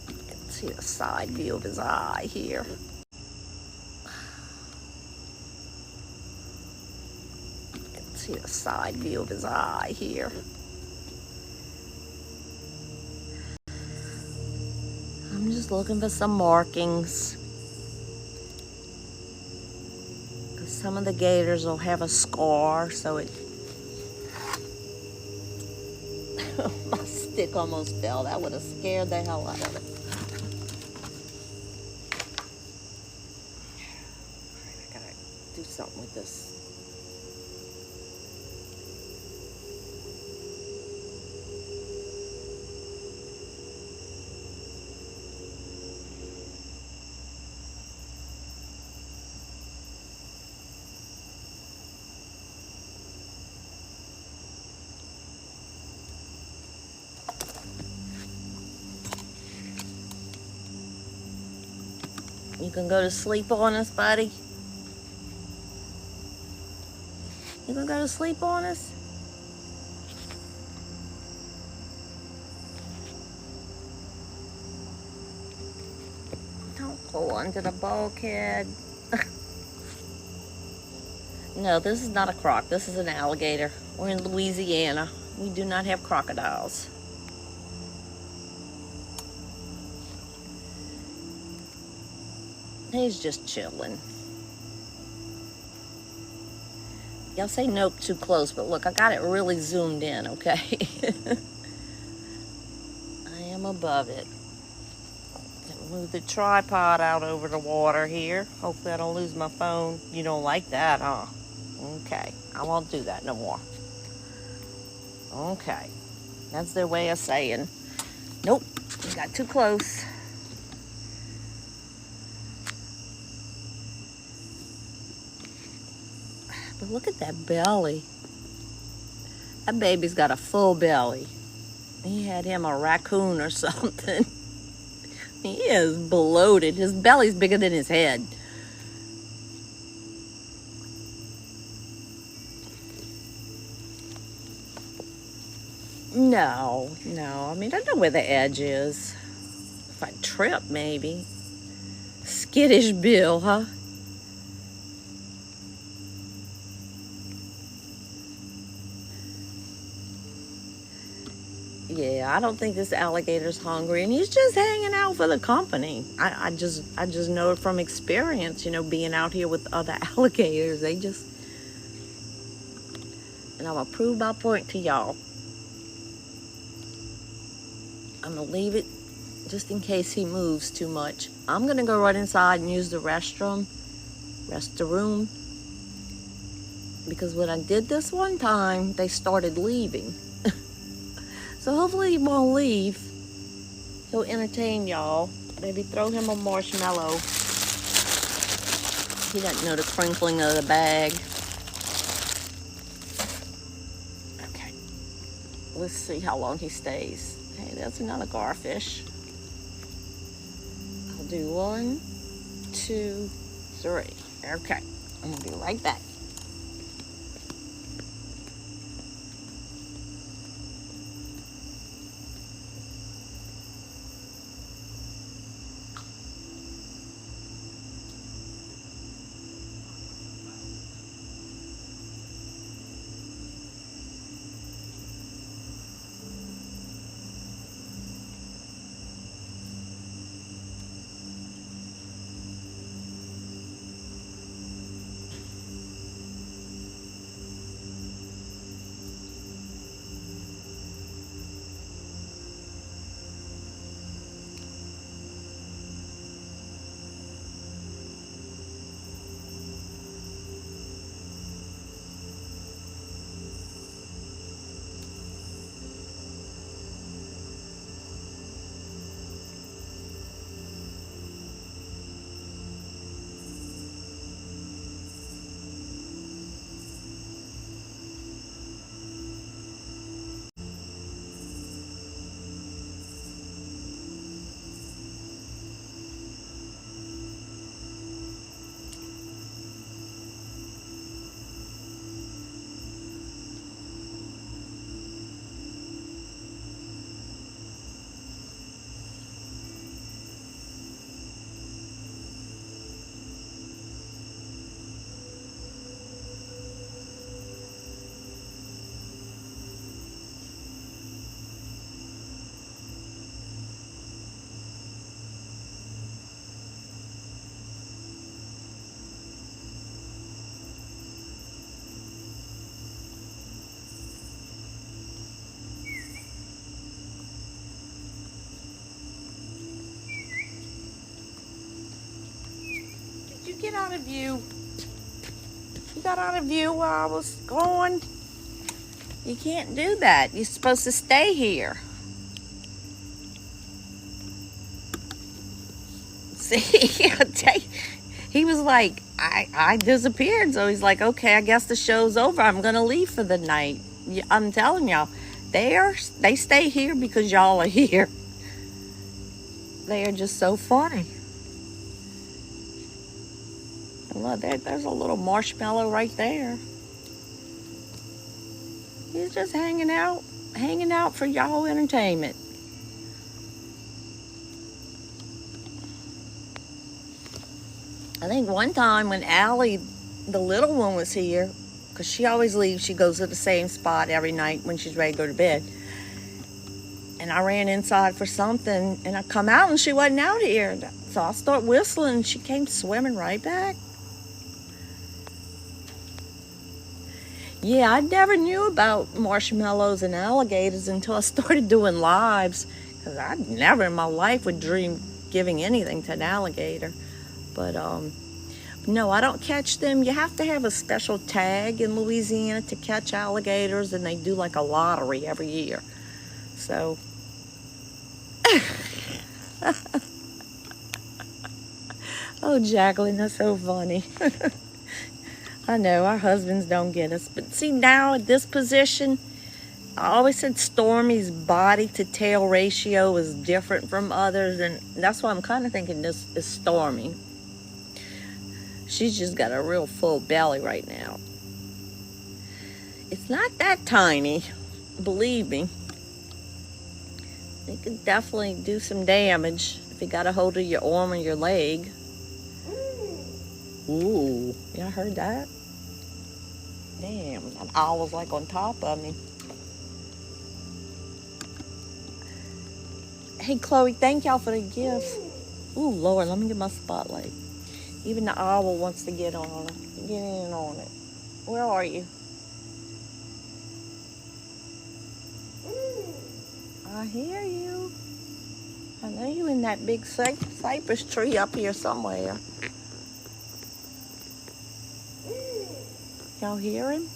You can see the side view of his eye here. You can see the side view of his eye here. I'm just looking for some markings. Because some of the gators will have a scar, so it... My stick almost fell. That would have scared the hell out of it. I gotta do something with this. You can go to sleep on us, buddy? You gonna go to sleep on us? Don't go under the bulkhead. No, this is not a croc. This is an alligator. We're in Louisiana. We do not have crocodiles. He's just chilling. Y'all say nope too close, but look, I got it really zoomed in, okay? I am above it. Move the tripod out over the water here. Hopefully I don't lose my phone. You don't like that, huh? Okay, I won't do that no more. Okay, that's their way of saying, nope, you got too close. But look at that belly. That baby's got a full belly. He had him a raccoon or something. He is bloated. His belly's bigger than his head. No. I mean, I know where the edge is. If I trip, maybe. Skittish Bill, huh? Yeah, I don't think this alligator's hungry, and he's just hanging out for the company. I just know it from experience, being out here with other alligators. They just, and I'm gonna prove my point to y'all. I'm gonna leave it just in case he moves too much. I'm gonna go right inside and use the restroom, because when I did this one time, they started leaving. So hopefully he won't leave. He'll entertain y'all. Maybe throw him a marshmallow. He doesn't know the crinkling of the bag. Okay. Let's see how long he stays. Hey, that's another garfish. I'll do 1, 2, 3. Okay. I'm gonna be right back. Get out of view. You got out of view while I was gone. You can't do that. You're supposed to stay here. See, he was like, I disappeared. So he's like, okay, I guess the show's over. I'm going to leave for the night. I'm telling y'all, they stay here because y'all are here. They are just so funny. Look, there's a little marshmallow right there. He's just hanging out for y'all entertainment. I think one time when Allie, the little one, was here, because she always leaves, she goes to the same spot every night when she's ready to go to bed. And I ran inside for something, and I come out and she wasn't out here. So I start whistling and she came swimming right back. Yeah, I never knew about marshmallows and alligators until I started doing lives, because I never in my life would dream giving anything to an alligator. But no, I don't catch them. You have to have a special tag in Louisiana to catch alligators, and they do like a lottery every year. So oh, Jacqueline, that's so funny. I know our husbands don't get us, but see, now at this position, I always said Stormy's body to tail ratio is different from others, and that's why I'm kind of thinking this is Stormy. She's just got a real full belly right now. It's not that tiny, believe me. It could definitely do some damage if you got a hold of your arm or your leg. Ooh, yeah, I heard that. Damn, that owl was like on top of me. Hey, Chloe, thank y'all for the gifts. Ooh, Lord, let me get my spotlight. Even the owl wants to get on it. Get in on it. Where are you? I hear you. I know you in that big cypress tree up here somewhere. Y'all hear him?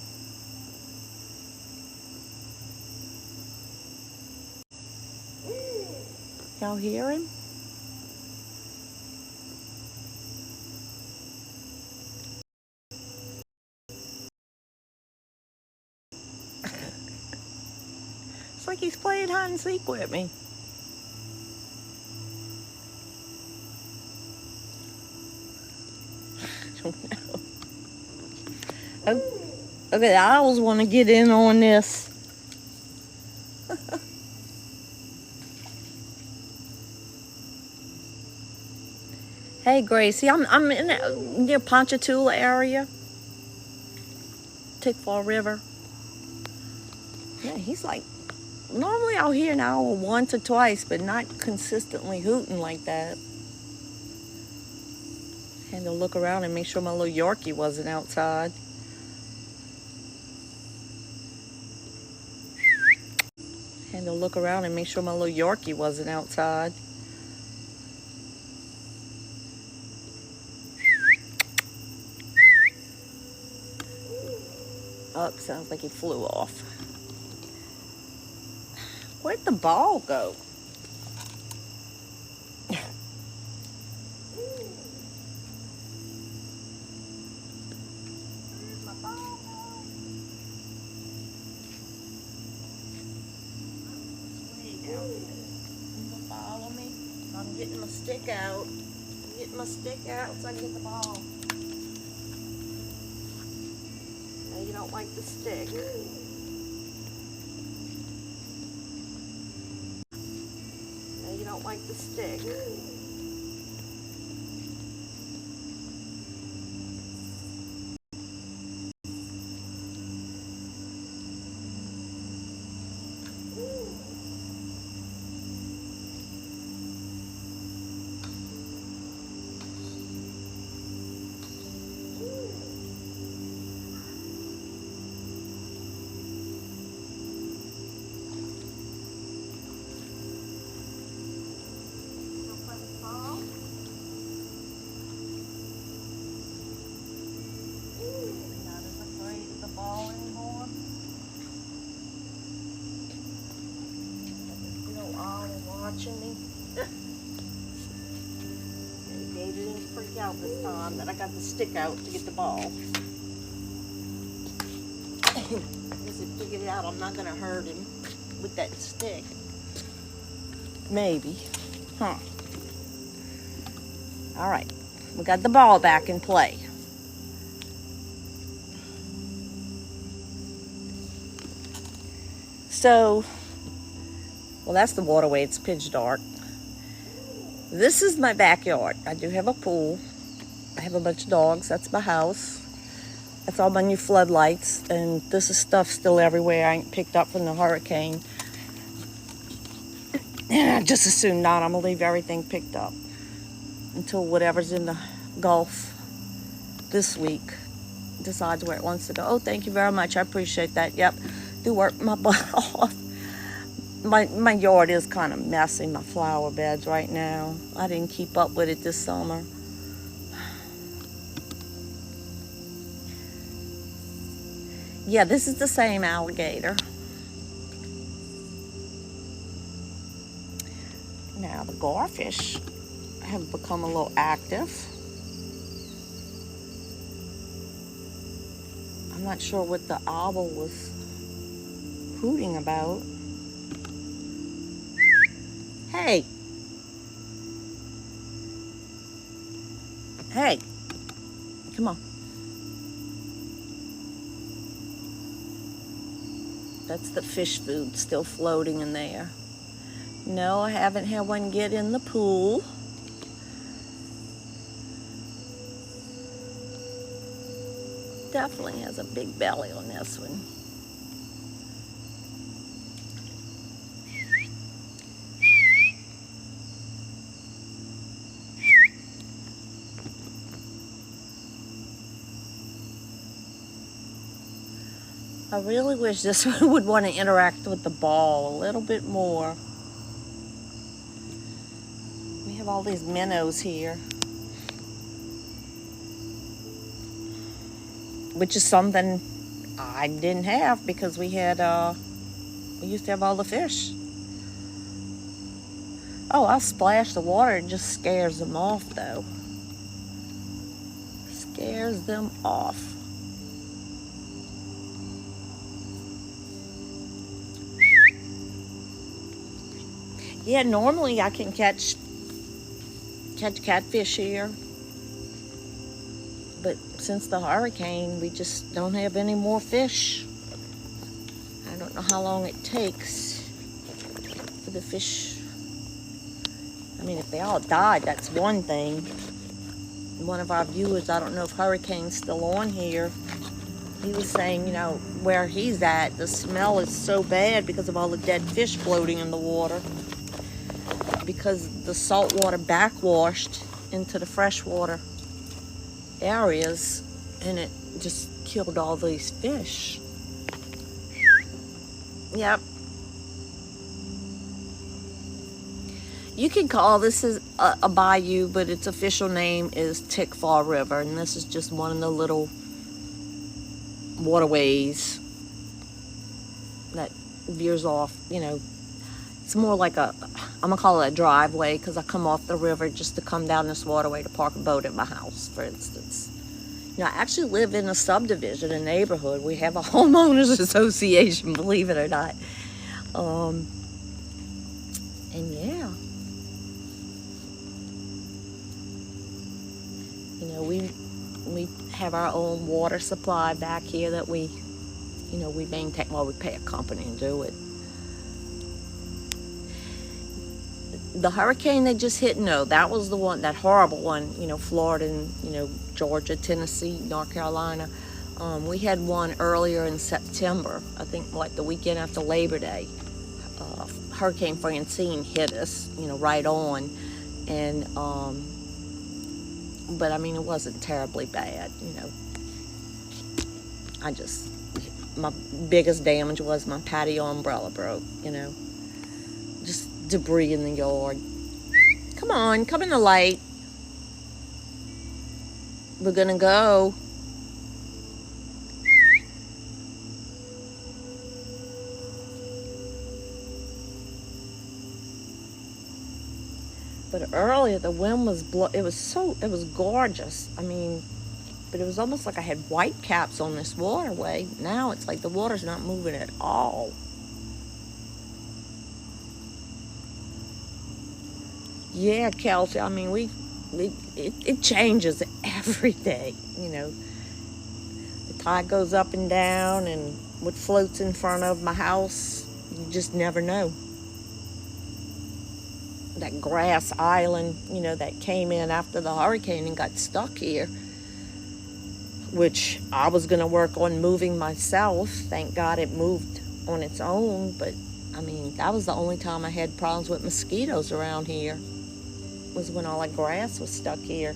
Y'all hear him? It's like he's playing hide and seek with me. I don't know. Okay, the owls want to get in on this. Hey, Gracie, I'm in near Ponchatoula area, Tickfaw River. Yeah, he's like, normally I'll hear an owl once or twice, but not consistently hooting like that. Had to look around and make sure my little Yorkie wasn't outside. Had to look around and make sure my little Yorkie wasn't outside. Oh, sounds like he flew off. Where'd the ball go? Where's my ball go? It's way down there. You gonna follow me? I'm getting my stick out. I'm getting my stick out so I can get the ball. No, you don't like the stick. No, you don't like the stick. Watching me. They didn't freak out this time that I got the stick out to get the ball. Because he figured it out I'm not going to hurt him with that stick. Maybe. Huh. All right. We got the ball back in play. So, well, that's the waterway. It's pitch dark. This is my backyard. I do have a pool. I have a bunch of dogs. That's my house. That's all my new floodlights. And this is stuff still everywhere I ain't picked up from the hurricane. And just as soon not, I'm gonna leave everything picked up until whatever's in the Gulf this week decides where it wants to go. Oh, thank you very much. I appreciate that. Yep. Do work my butt off. My yard is kind of messy, my flower beds right now. I didn't keep up with it this summer. Yeah, this is the same alligator. Now the garfish have become a little active. I'm not sure what the owl was hooting about. Hey. Hey. Come on. That's the fish food still floating in there. No, I haven't had one get in the pool. Definitely has a big belly on this one. I really wish this one would want to interact with the ball a little bit more. We have all these minnows here, which is something I didn't have because we used to have all the fish. Oh, I'll splash the water. It just scares them off, though. Scares them off. Yeah, normally I can catch catfish here. But since the hurricane, we just don't have any more fish. I don't know how long it takes for the fish. I mean, if they all died, that's one thing. One of our viewers, I don't know if Hurricane's still on here, he was saying, you know, where he's at, the smell is so bad because of all the dead fish floating in the water. Because the salt water backwashed into the freshwater areas, and it just killed all these fish. Yep. You can call this is a bayou, but its official name is Tickfaw River, and this is just one of the little waterways that veers off, you know. It's more like I'm gonna call it a driveway because I come off the river just to come down this waterway to park a boat at my house, for instance. You know, I actually live in a subdivision, a neighborhood. We have a homeowners association, believe it or not. And yeah. You know, we have our own water supply back here that we maintain. Well, we pay a company to do it. The hurricane that just hit, no, that was the one, that horrible one, you know, Florida and, you know, Georgia, Tennessee, North Carolina. We had one earlier in September, I think, like the weekend after Labor Day. Hurricane Francine hit us, you know, right on. And, but I mean, it wasn't terribly bad, you know. My biggest damage was my patio umbrella broke, you know. Just debris in the yard. Come on, come in the light. We're gonna go. But earlier the wind was it was gorgeous. I mean, but it was almost like I had white caps on this waterway. Now it's like the water's not moving at all. Yeah, Kelsey, I mean, it changes every day, you know. The tide goes up and down, and what floats in front of my house, you just never know. That grass island, you know, that came in after the hurricane and got stuck here, which I was going to work on moving myself. Thank God it moved on its own, but I mean, that was the only time I had problems with mosquitoes around here, was when all that grass was stuck here.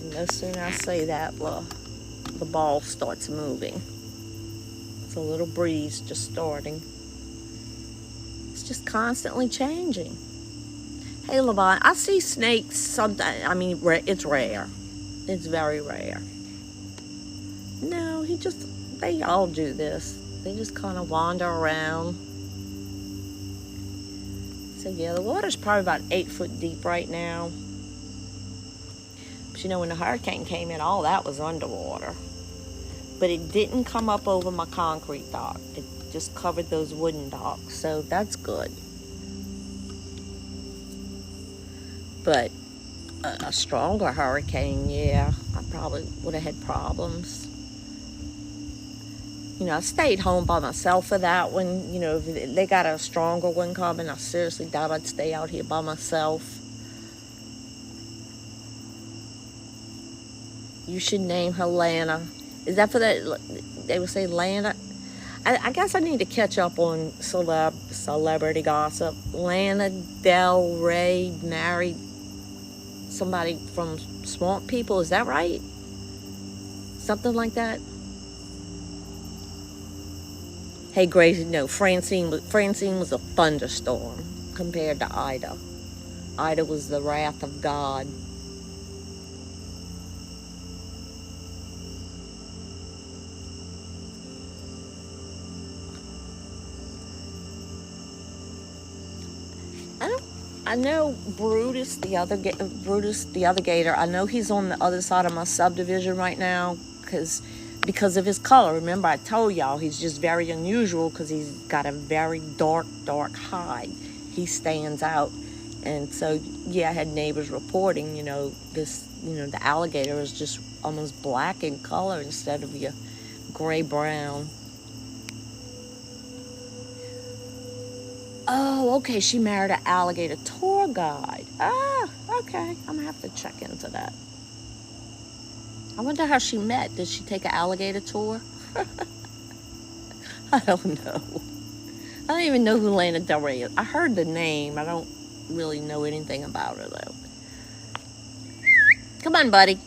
And no sooner I say that, well, the ball starts moving. It's a little breeze just starting. It's just constantly changing. Hey, Levon, I see snakes sometimes. I mean, it's rare. It's very rare. No, they all do this. They just kind of wander around. So yeah, the water's probably about 8 foot deep right now. But you know, when the hurricane came in, all that was underwater. But it didn't come up over my concrete dock. It just covered those wooden docks, so that's good. But a stronger hurricane, yeah, I probably would have had problems. You know, I stayed home by myself for that one. You know, if they got a stronger one coming, I seriously doubt I'd stay out here by myself. You should name her Lana. Is that for that? They would say Lana. I guess I need to catch up on celebrity gossip. Lana Del Rey married somebody from Swamp People. Is that right? Something like that. Hey, Gracie, no, Francine was a thunderstorm compared to Ida. Ida was the wrath of God. I know Brutus, the other gator. I know he's on the other side of my subdivision right now because of his color. Remember, I told y'all he's just very unusual because he's got a very dark hide. He stands out, and so yeah, I had neighbors reporting, the alligator is just almost black in color instead of your gray brown. Oh, okay, she married an alligator tour guide. Ah, okay, I'm gonna have to check into that. I wonder how she met. Did she take an alligator tour? I don't know. I don't even know who Lana Del Rey is. I heard the name. I don't really know anything about her, though. Come on, buddy.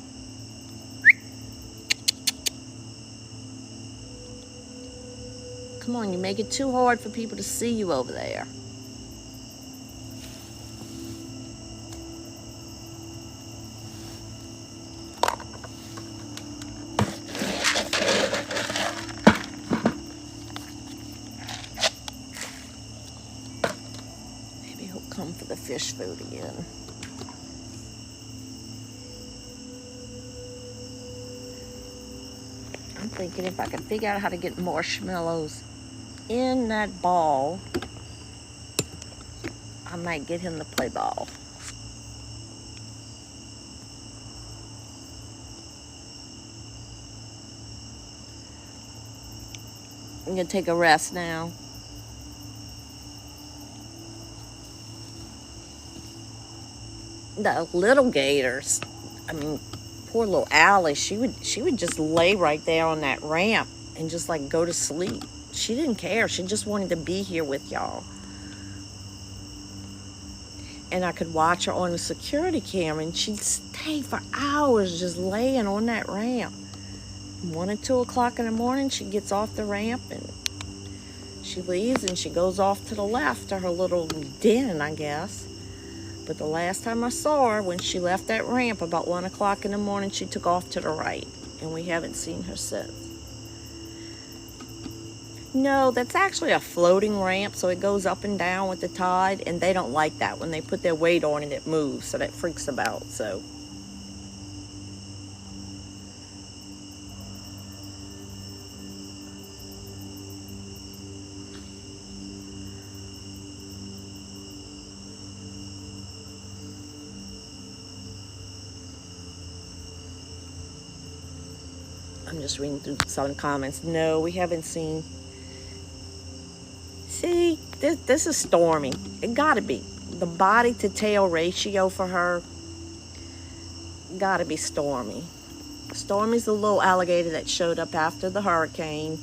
Come on, you make it too hard for people to see you over there. Maybe he'll come for the fish food again. I'm thinking if I could figure out how to get marshmallows in that ball, I might get him to play ball. I'm gonna take a rest now. The little gators, I mean, poor little Allie, she would just lay right there on that ramp and just like go to sleep. She didn't care. She just wanted to be here with y'all. And I could watch her on the security camera, and she'd stay for hours just laying on that ramp. 1 or 2 o'clock in the morning, she gets off the ramp and she leaves and she goes off to the left to her little den, I guess. But the last time I saw her, when she left that ramp about 1 o'clock in the morning, she took off to the right, and we haven't seen her since. No, that's actually a floating ramp, so it goes up and down with the tide, and they don't like that. When they put their weight on it, it moves, so that freaks them out, so. I'm just reading through some comments. No, we haven't seen. See, this is Stormy. It gotta be. The body to tail ratio for her gotta be Stormy. Stormy's the little alligator that showed up after the hurricane.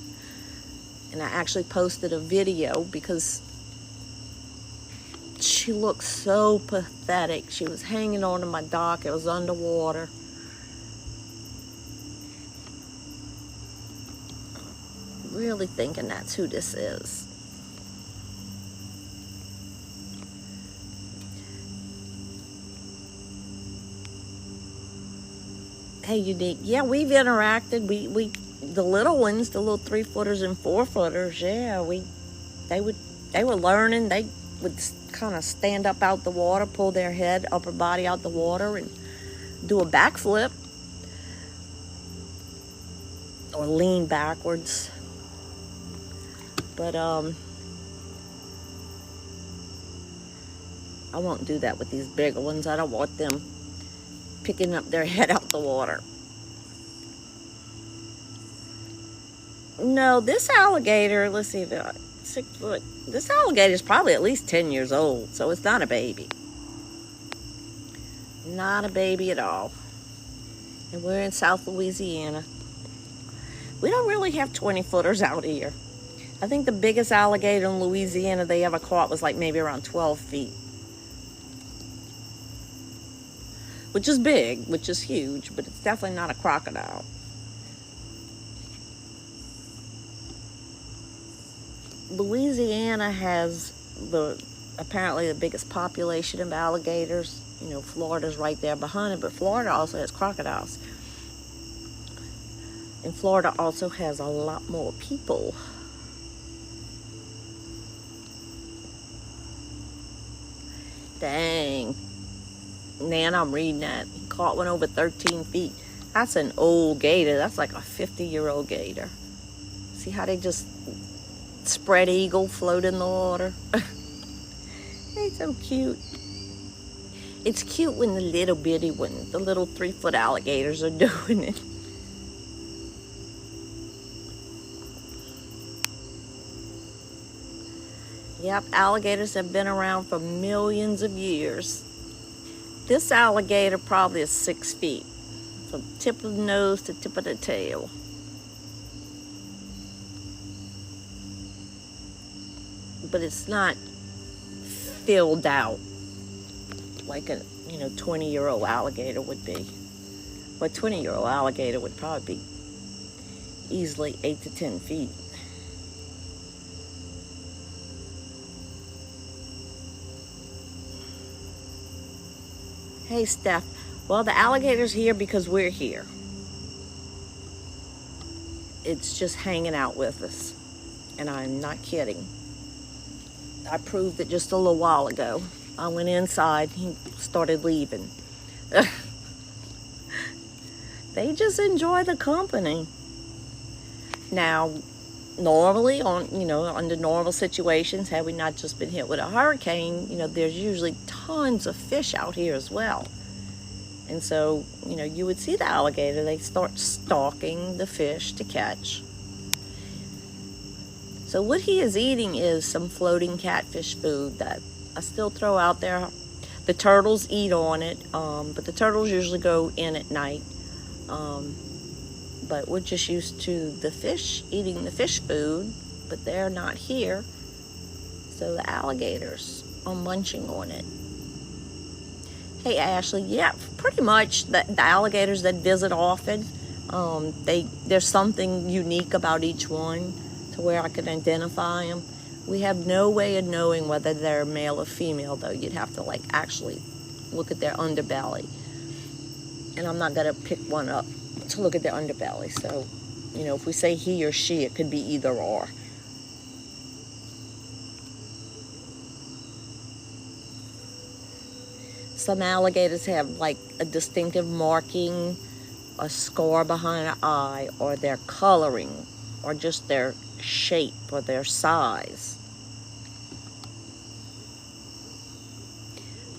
And I actually posted a video because she looked so pathetic. She was hanging onto my dock. It was underwater. Really thinking that's who this is. Hey, Unique. Yeah, we've interacted. We the little ones, the little 3-footers and 4-footers. Yeah, they were learning. They would kind of stand up out the water, pull their head, upper body out the water, and do a backflip or lean backwards. But I won't do that with these bigger ones. I don't want them picking up their head out the water. No, this alligator, let's see, 6 foot. This alligator is probably at least 10 years old, so it's not a baby. Not a baby at all. And we're in South Louisiana. We don't really have 20-footers out here. I think the biggest alligator in Louisiana they ever caught was like maybe around 12 feet. Which is big, which is huge, but it's definitely not a crocodile. Louisiana has apparently the biggest population of alligators. You know, Florida's right there behind it, but Florida also has crocodiles. And Florida also has a lot more people. Dang. Man, I'm reading that. He caught one over 13 feet. That's an old gator. That's like a 50-year-old gator. See how they just spread eagle, float in the water? They're so cute. It's cute when the little bitty ones, the little 3-foot alligators are doing it. Yep, alligators have been around for millions of years. This alligator probably is 6 feet, from tip of the nose to tip of the tail. But it's not filled out like a 20-year-old alligator would be. Well, a 20-year-old alligator would probably be easily 8 to 10 feet. Hey, Steph. Well, the alligator's here because we're here. It's just hanging out with us. And I'm not kidding. I proved it just a little while ago. I went inside. He started leaving. They just enjoy the company. Now, normally, under normal situations, had we not just been hit with a hurricane, there's usually tons of fish out here as well. And so, you would see the alligator, they start stalking the fish to catch. So what he is eating is some floating catfish food that I still throw out there. The turtles eat on it, but the turtles usually go in at night. But we're just used to the fish eating the fish food, but they're not here. So the alligators are munching on it. Hey, Ashley, yeah, pretty much the alligators that visit often, there's something unique about each one to where I can identify them. We have no way of knowing whether they're male or female, though. You'd have to actually look at their underbelly. And I'm not gonna pick one up to look at their underbelly. So, if we say he or she, it could be either or. Some alligators have a distinctive marking, a scar behind an eye, or their coloring, or just their shape or their size.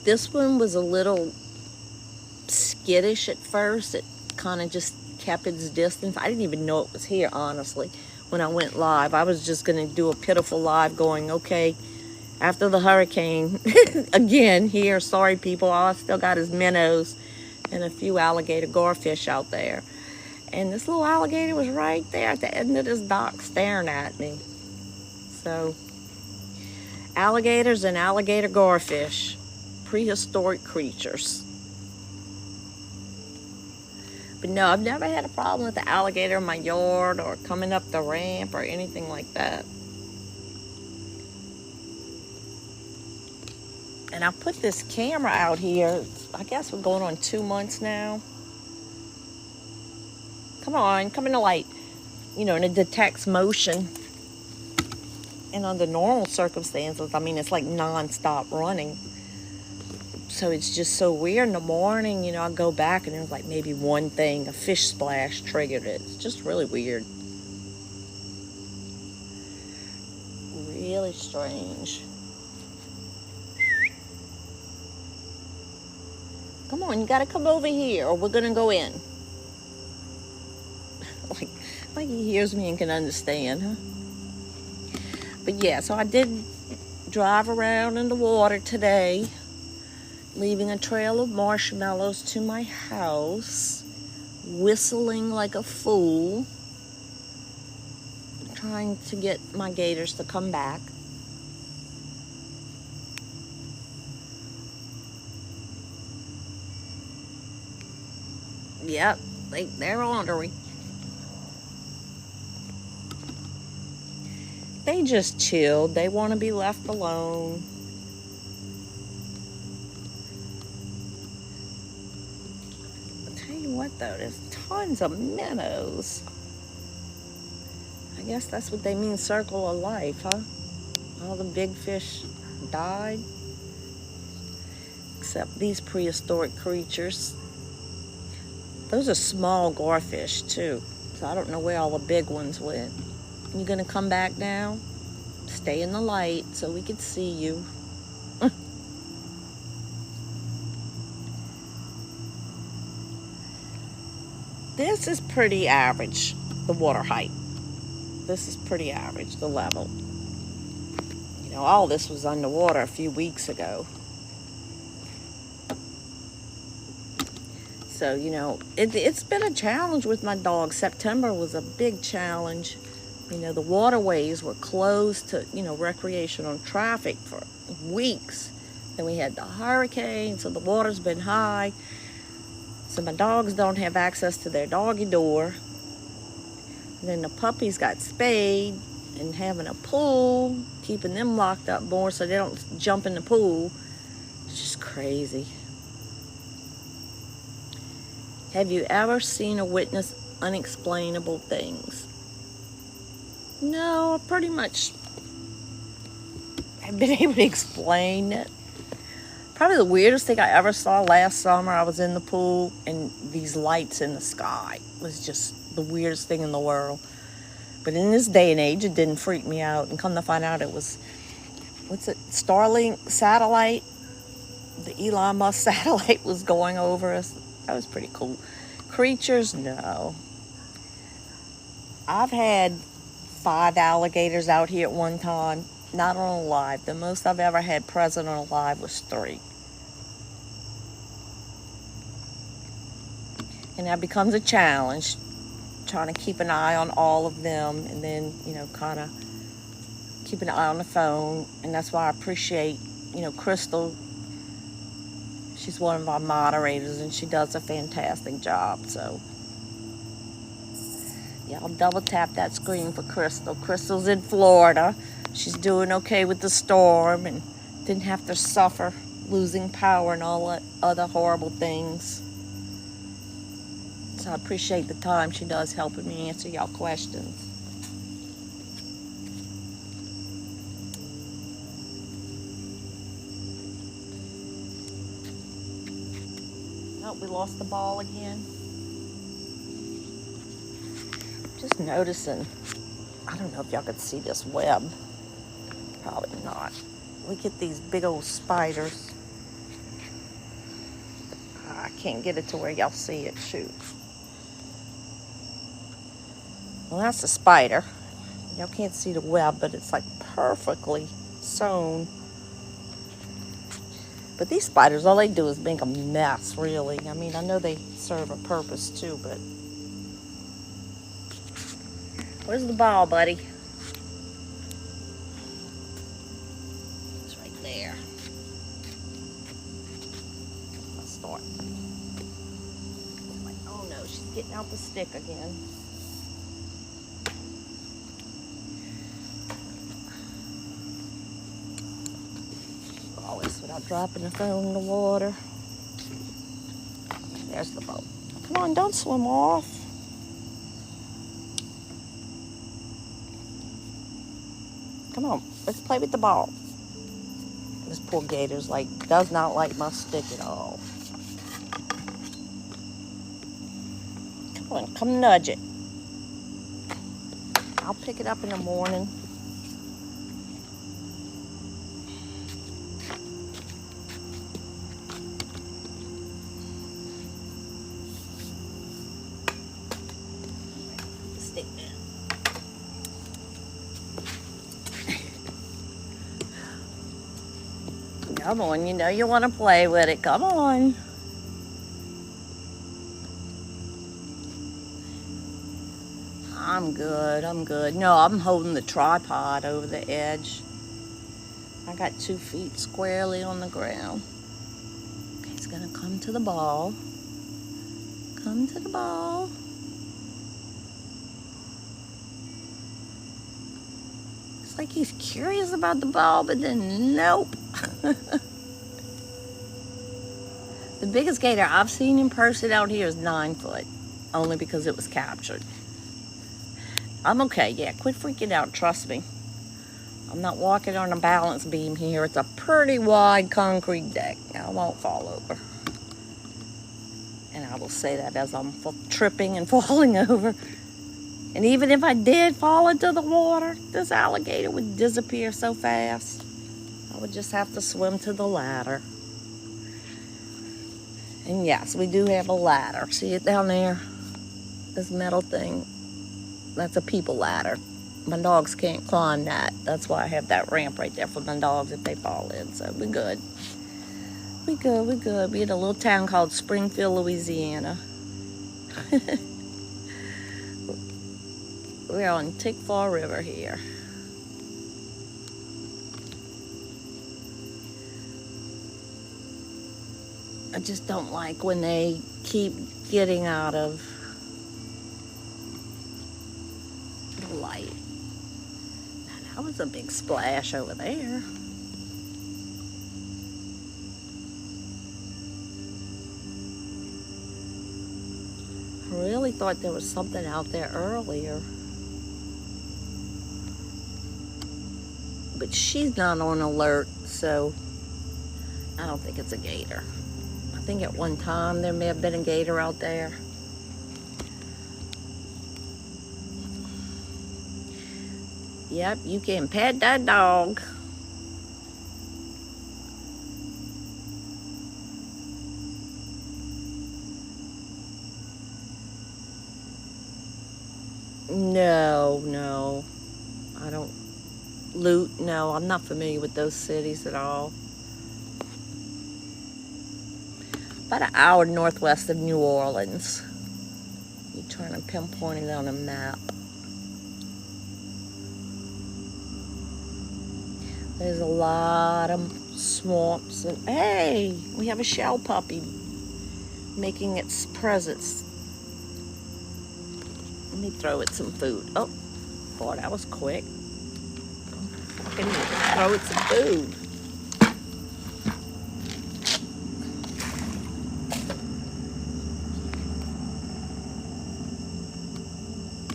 This one was a little skittish at first. It kind of just kept its distance. I didn't even know it was here, honestly, when I went live. I was just going to do a pitiful live going, okay, after the hurricane, again, here, sorry people, all I still got is minnows and a few alligator garfish out there. And this little alligator was right there at the end of this dock staring at me. So, alligators and alligator garfish, prehistoric creatures. But no, I've never had a problem with the alligator in my yard or coming up the ramp or anything like that. And I put this camera out here, I guess we're going on 2 months now. Come on, come in the light. You know, and it detects motion. And under normal circumstances, I mean, it's like non-stop running. So it's just so weird. In the morning, you know, I go back and there's like maybe one thing, a fish splash triggered it. It's just really weird. Really strange. Come on, you gotta come over here or we're gonna go in. like he hears me and can understand, huh? But yeah, so I did drive around in the water today, leaving a trail of marshmallows to my house, whistling like a fool, trying to get my gators to come back. Yep, they're ornery. They just chilled. They want to be left alone. I'll tell you what though, there's tons of minnows. I guess that's what they mean, circle of life, huh? All the big fish died. Except these prehistoric creatures. Those are small garfish too. So I don't know where all the big ones went. You gonna come back now? Stay in the light so we can see you. This is pretty average, the water height. This is pretty average, the level. You know, all this was underwater a few weeks ago. So, you know, it's been a challenge with my dog. September was a big challenge. You know, the waterways were closed to, you know, recreational traffic for weeks. Then we had the hurricane, so the water's been high. So my dogs don't have access to their doggy door. And then the puppies got spayed and having a pool, keeping them locked up more so they don't jump in the pool. It's just crazy. Have you ever seen or witnessed unexplainable things? No, I pretty much have been able to explain it. Probably the weirdest thing I ever saw last summer, I was in the pool and these lights in the sky. It was just the weirdest thing in the world. But in this day and age, it didn't freak me out. And come to find out it was, Starlink satellite? The Elon Musk satellite was going over us. That was pretty cool. Creatures, no. I've had 5 alligators out here at one time, not on a live. The most I've ever had present on a live was 3. And that becomes a challenge, trying to keep an eye on all of them and then, you know, kind of keep an eye on the phone. And that's why I appreciate, you know, Crystal. She's one of our moderators and she does a fantastic job. So yeah, I'll double tap that screen for Crystal. Crystal's in Florida. She's doing okay with the storm and didn't have to suffer losing power and all that other horrible things. So I appreciate the time she does helping me answer y'all questions. Oh, we lost the ball again. Just noticing, I don't know if y'all could see this web. Probably not. We get these big old spiders. I can't get it to where y'all see it. Shoot. Well, that's a spider. Y'all can't see the web, but it's like perfectly sewn. But these spiders, all they do is make a mess, really. I mean, I know they serve a purpose too, but Where's the ball, buddy? It's right there. Let's start. Oh no, she's getting out the stick again. All this without dropping the phone in the water. There's the boat. Come on, don't swim off. Come on, let's play with the ball. This poor gator's does not like my stick at all. Come on, come nudge it. I'll pick it up in the morning. Stick down. Come on, you know you want to play with it. Come on. I'm good. No, I'm holding the tripod over the edge. I got 2 feet squarely on the ground. Okay, it's gonna come to the ball. Come to the ball. It's like he's curious about the ball, but then nope. The biggest gator I've seen in person out here is 9 foot, only because it was captured. I'm okay, yeah, quit freaking out, trust me. I'm not walking on a balance beam here. It's a pretty wide concrete deck. I won't fall over. And I will say that as I'm tripping and falling over. And even if I did fall into the water, this alligator would disappear so fast. I would just have to swim to the ladder. And yes, we do have a ladder. See it down there? This metal thing. That's a people ladder. My dogs can't climb that. That's why I have that ramp right there for my dogs if they fall in. So we're good. We're good. We're in a little town called Springfield, Louisiana. We're on Tickfaw River here. I just don't like when they keep getting out of the light. Now, that was a big splash over there. I really thought there was something out there earlier. But she's not on alert, so I don't think it's a gator. I think at one time there may have been a gator out there. Yep, you can pet that dog. No, I don't. Loot, no, I'm not familiar with those cities at all. About an hour northwest of New Orleans. You're trying to pinpoint it on a map. There's a lot of swamps. And hey, we have a shell puppy making its presence. Let me throw it some food. Oh, boy, that was quick. I can throw it some food.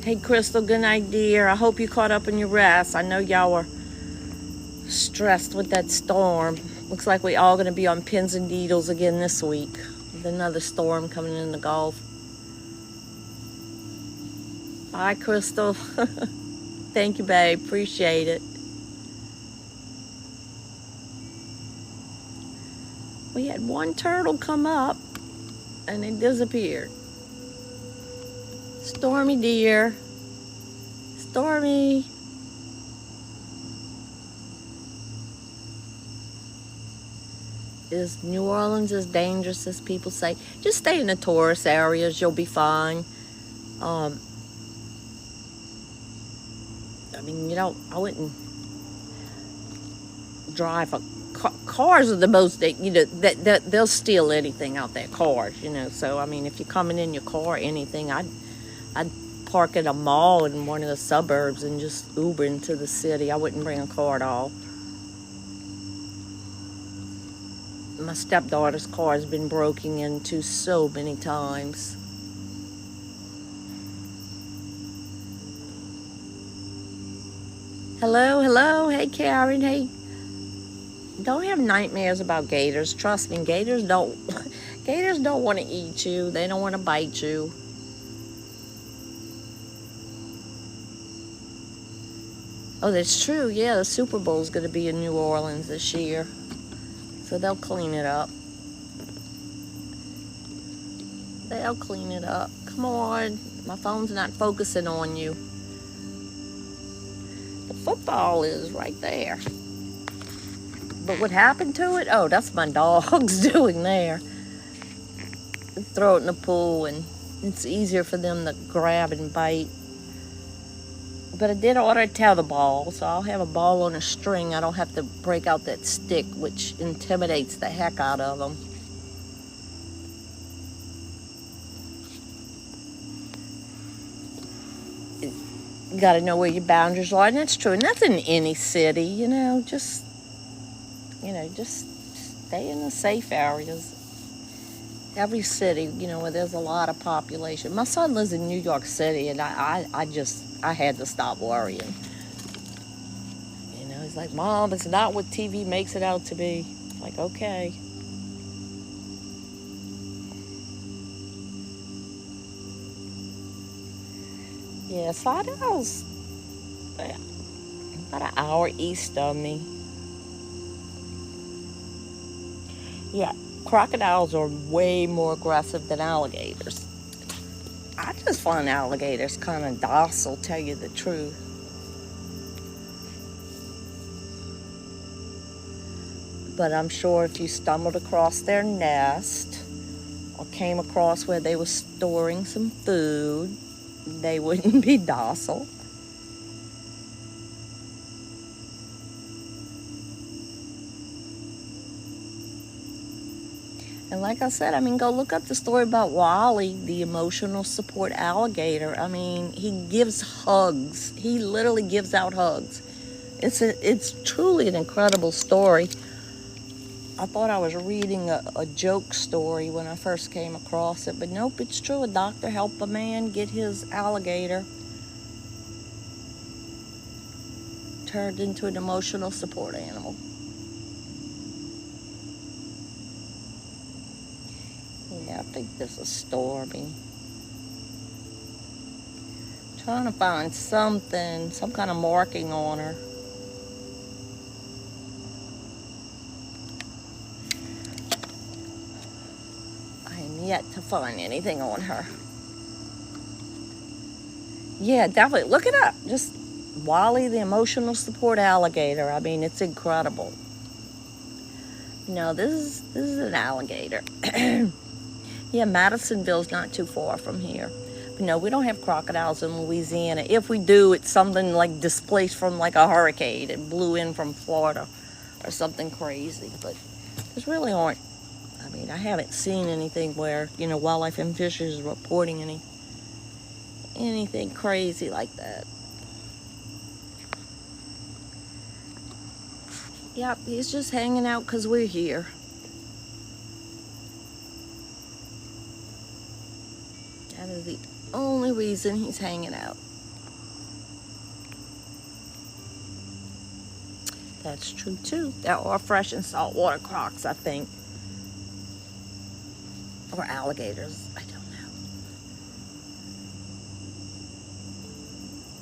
Hey, Crystal, good night, dear. I hope you caught up on your rest. I know y'all were stressed with that storm. Looks like we all going to be on pins and needles again this week with another storm coming in the Gulf. Bye, Crystal. Thank you, babe. Appreciate it. We had one turtle come up and it disappeared. Stormy, dear. Stormy. Is New Orleans as dangerous as people say? Just stay in the tourist areas. You'll be fine. I mean, I wouldn't drive a cars are the most, that they'll steal anything out there, cars, so I mean, if you're coming in your car or anything, I'd park at a mall in one of the suburbs and just Uber into the city. I wouldn't bring a car at all. My stepdaughter's car has been broken into so many times. Hello, hey Karen, hey. Don't have nightmares about gators. Trust me, gators don't want to eat you. They don't want to bite you. Oh, that's true. Yeah, the Super Bowl is going to be in New Orleans this year. So they'll clean it up. They'll clean it up. Come on. My phone's not focusing on you. The football is right there. But what happened to it? Oh, that's my dogs doing there. Throw it in the pool, and it's easier for them to grab and bite. But I did order a tether ball, so I'll have a ball on a string. I don't have to break out that stick, which intimidates the heck out of them. You got to know where your boundaries are, and that's true. And that's in any city, just stay in the safe areas. Every city, where there's a lot of population. My son lives in New York City, and I had to stop worrying. He's like, Mom, it's not what TV makes it out to be. I'm like, okay. Yeah, Slidell's about an hour east of me. Yeah, crocodiles are way more aggressive than alligators. I just find alligators kind of docile, tell you the truth. But I'm sure if you stumbled across their nest or came across where they were storing some food, they wouldn't be docile. And like I said, go look up the story about Wally, the emotional support alligator. He gives hugs. He literally gives out hugs. It's truly an incredible story. I thought I was reading a joke story when I first came across it, but nope, it's true. A doctor helped a man get his alligator turned into an emotional support animal. Yeah, I think this is stormy. Trying to find something, some kind of marking on her. I am yet to find anything on her. Yeah, definitely. Look it up. Just Wally the emotional support alligator. It's incredible. No, this is an alligator. Yeah, Madisonville's not too far from here. But no, we don't have crocodiles in Louisiana. If we do, it's something like displaced from like a hurricane. It blew in from Florida or something crazy. But there's really aren't. I haven't seen anything where, Wildlife and Fisheries is reporting anything crazy like that. Yep, he's just hanging out because we're here. That is the only reason he's hanging out. That's true too. There are fresh and saltwater crocs, I think. Or alligators, I don't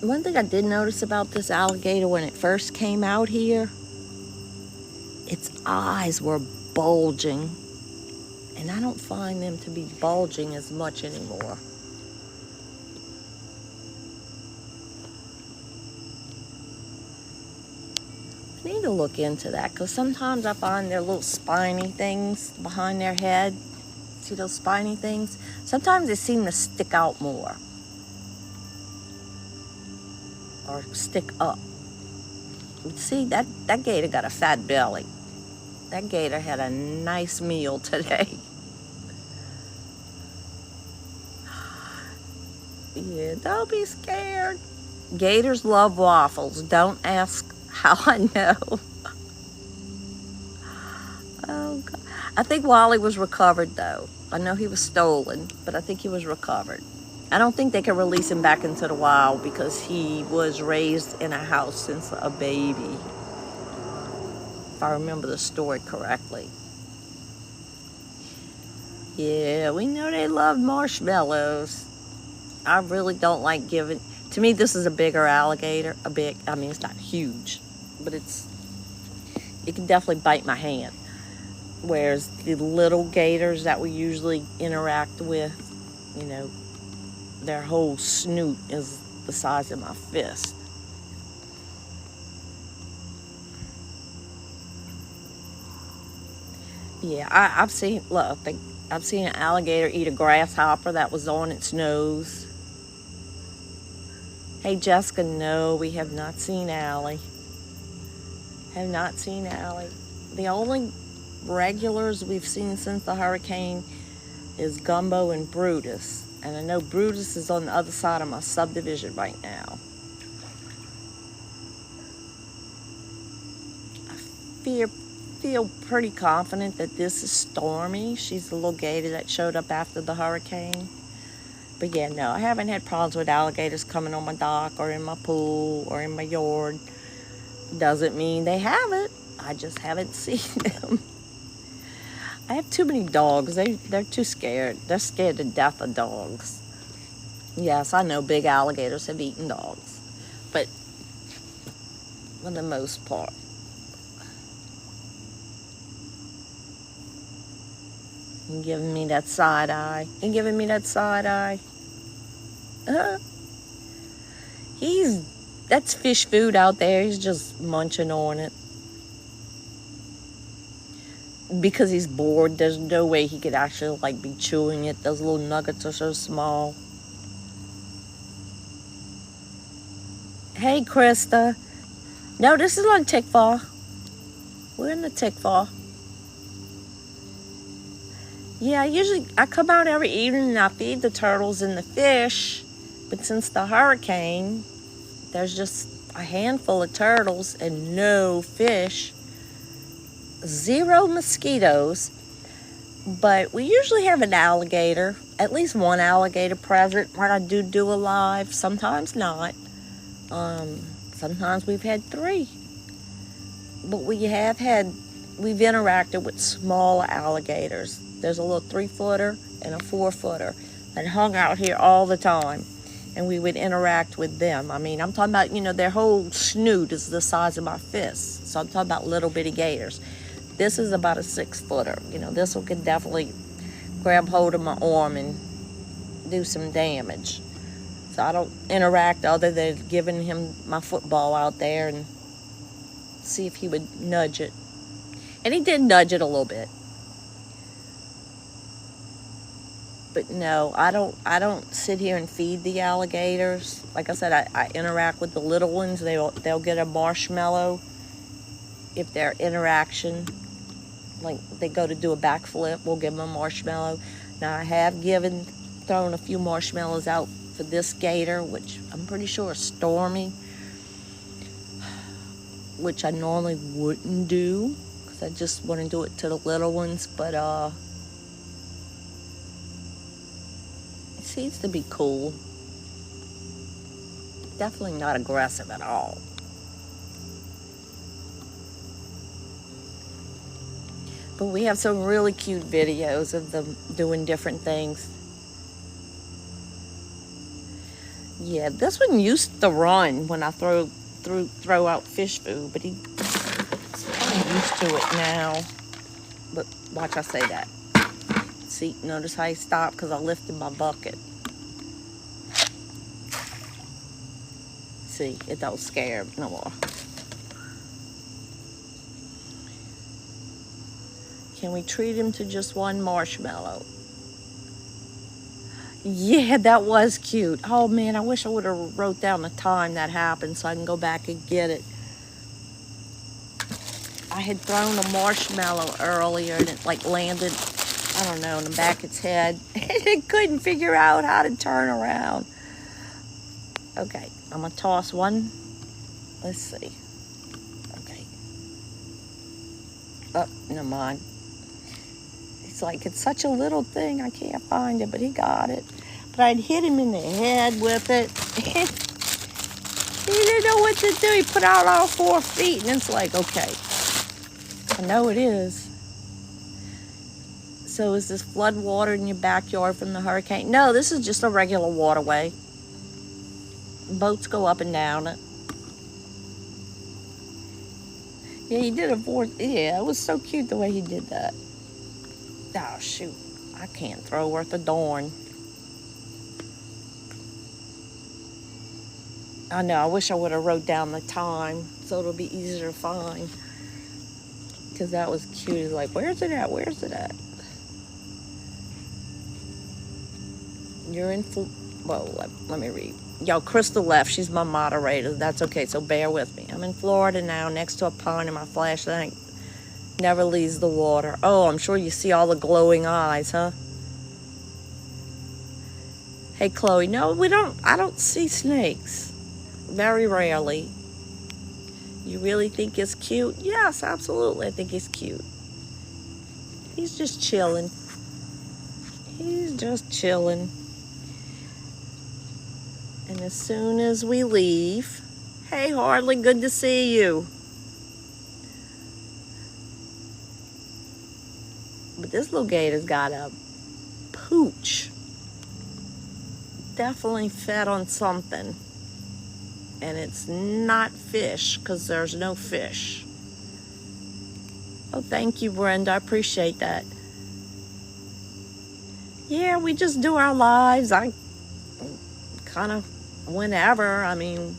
know. One thing I did notice about this alligator when it first came out here, its eyes were bulging. And I don't find them to be bulging as much anymore. I need to look into that because sometimes I find their little spiny things behind their head. See those spiny things? Sometimes they seem to stick out more. or stick up. See, that gator got a fat belly. That gator had a nice meal today. Yeah, don't be scared. Gators love waffles. Don't ask how I know. Oh, God. I think Wally was recovered, though. I know he was stolen, but I think he was recovered. I don't think they can release him back into the wild because he was raised in a house since a baby, if I remember the story correctly. Yeah, we know they love marshmallows. I really don't like giving... To me, this is a bigger alligator. I mean, it's not huge, but it can definitely bite my hand. Whereas the little gators that we usually interact with, you know, their whole snoot is the size of my fist. Yeah, I've seen an alligator eat a grasshopper that was on its nose. Hey, Jessica, no, we have not seen Allie. Have not seen Allie. The only regulars we've seen since the hurricane is Gumbo and Brutus. And I know Brutus is on the other side of my subdivision right now. I feel pretty confident that this is Stormy. She's the little gator that showed up after the hurricane. But yeah, no, I haven't had problems with alligators coming on my dock or in my pool or in my yard. Doesn't mean they haven't. I just haven't seen them. I have too many dogs. They're too scared. They're scared to death of dogs. Yes, I know big alligators have eaten dogs. But for the most part. And giving me that side eye. And giving me that side eye. That's fish food out there. He's just munching on it. Because he's bored, there's no way he could actually like be chewing it. Those little nuggets are so small. Hey, Krista. No, this is like Tickfaw. We're in the Tickfaw. Yeah, I come out every evening and I feed the turtles and the fish. But since the hurricane, there's just a handful of turtles and no fish. 0 mosquitoes. But we usually have an alligator, at least one alligator present when I do a live. Sometimes not. Sometimes we've had 3. But we've interacted with small alligators. There's a little 3-footer and a 4-footer that hung out here all the time. And we would interact with them. I mean, I'm talking about, their whole snoot is the size of my fist. So I'm talking about little bitty gators. This is about a 6-footer. This one could definitely grab hold of my arm and do some damage. So I don't interact other than giving him my football out there and see if he would nudge it. And he did nudge it a little bit. But no, I don't sit here and feed the alligators. Like I said, I interact with the little ones. They'll get a marshmallow if their interaction, like they go to do a backflip, we'll give them a marshmallow. Now I have thrown a few marshmallows out for this gator, which I'm pretty sure is Stormy, which I normally wouldn't do because I just want to do it to the little ones. But it seems to be cool. Definitely not aggressive at all. But we have some really cute videos of them doing different things. Yeah, this one used to run when I throw out fish food, but he's kind of used to it now. But watch I say that. See, notice how he stopped because I lifted my bucket. See, it don't scare him no more. Can we treat him to just one marshmallow? Yeah, that was cute. Oh man, I wish I would have wrote down the time that happened so I can go back and get it. I had thrown a marshmallow earlier and it like landed, I don't know, in the back of its head. And it couldn't figure out how to turn around. Okay, I'm gonna toss one. Let's see. Okay. Oh, never mind. It's like it's such a little thing, I can't find it, but he got it. But I'd hit him in the head with it. He didn't know what to do. He put out all 4 feet, and it's like, okay, I know it is. So is this flood water in your backyard from the hurricane? No, this is just a regular waterway. Boats go up and down it. Yeah, he did a fourth. Yeah, it was so cute the way he did that. Oh, shoot. I can't throw worth a darn. I know, I wish I would have wrote down the time so it'll be easier to find. Because that was cute. It's like, where's it at? Where's it at? You're in well, let me read. Yo, Crystal left. She's my moderator. That's okay, so bear with me. I'm in Florida now, next to a pond, and my flashlight never leaves the water. Oh, I'm sure you see all the glowing eyes, huh? Hey, Chloe. No, I don't see snakes. Very rarely. You really think it's cute? Yes, absolutely. I think he's cute. He's just chilling. He's just chilling. And as soon as we leave, hey, Hardly, good to see you. But this little gator's got a pooch. Definitely fed on something. And it's not fish, because there's no fish. Oh, thank you, Brenda. I appreciate that. Yeah, we just do our lives. I kind of, whenever. I mean,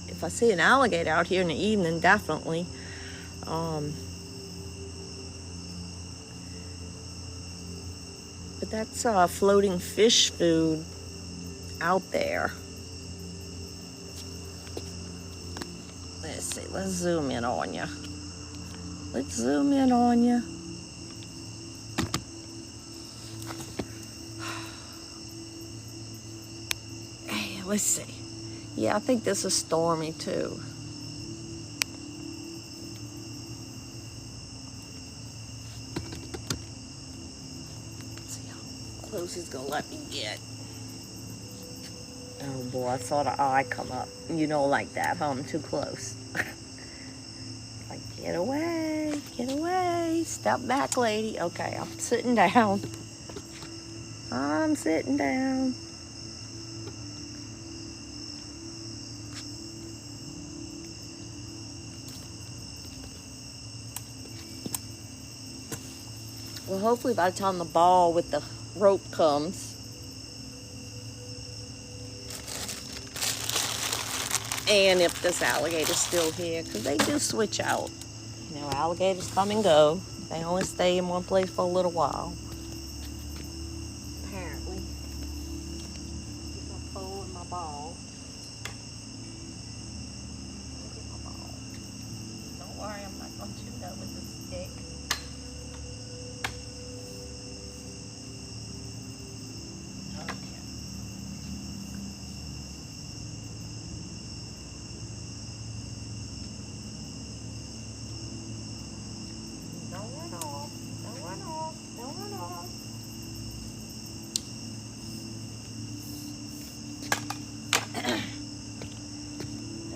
if I see an alligator out here in the evening, definitely. But that's floating fish food out there. Let's see, let's zoom in on you. Let's zoom in on you. Hey, let's see. Yeah, I think this is stormy too. Let's see how close he's gonna let me get. Oh boy, I saw the eye come up. You don't like that, huh? I'm too close. Like, get away, get away. Step back, lady. Okay, I'm sitting down. I'm sitting down. Well, hopefully by the time the ball with the rope comes, and if this alligator's still here, because they do switch out. You know, alligators come and go. They only stay in one place for a little while. Apparently. Get my pole and my ball. Get my ball. Don't worry, I'm not going to shoot that with a stick.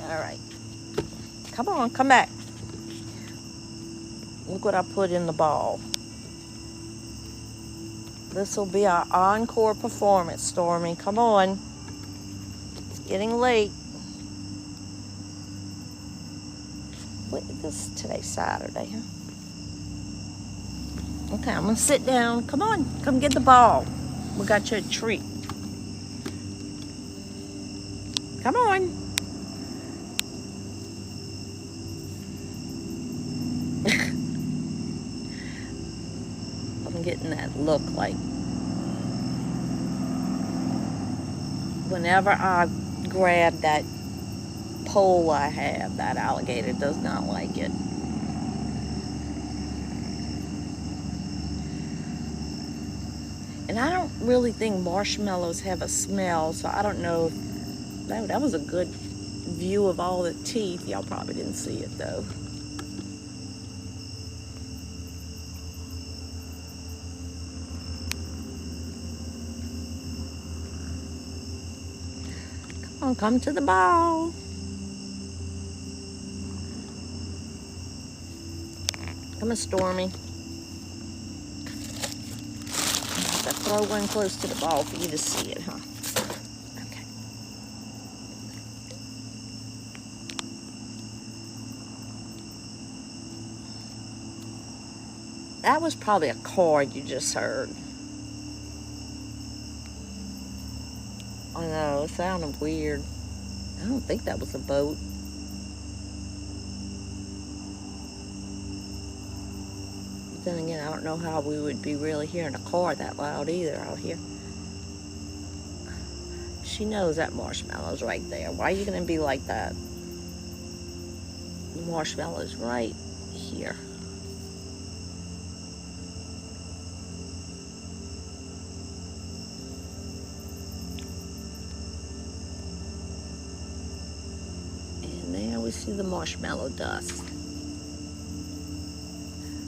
All right. Come on, come back. Look what I put in the ball. This will be our encore performance, Stormy. Come on. It's getting late. What is this? Today's Saturday, huh? Okay, I'm gonna sit down. Come on, come get the ball. We got you a treat. Come on. I'm getting that look like whenever I grab that pole I have, that alligator does not like it. And I don't really think marshmallows have a smell, so I don't know if that was a good view of all the teeth. Y'all probably didn't see it though. Come on, come to the ball. Come on, Stormy. I have to throw one close to the ball for you to see it, huh? Okay. That was probably a cord you just heard. I know, it sounded weird. I don't think that was a boat. But then again, I don't know how we would be really hearing a car that loud either out here. She knows that marshmallow's right there. Why are you gonna be like that? The marshmallow's right here. We see the marshmallow dust.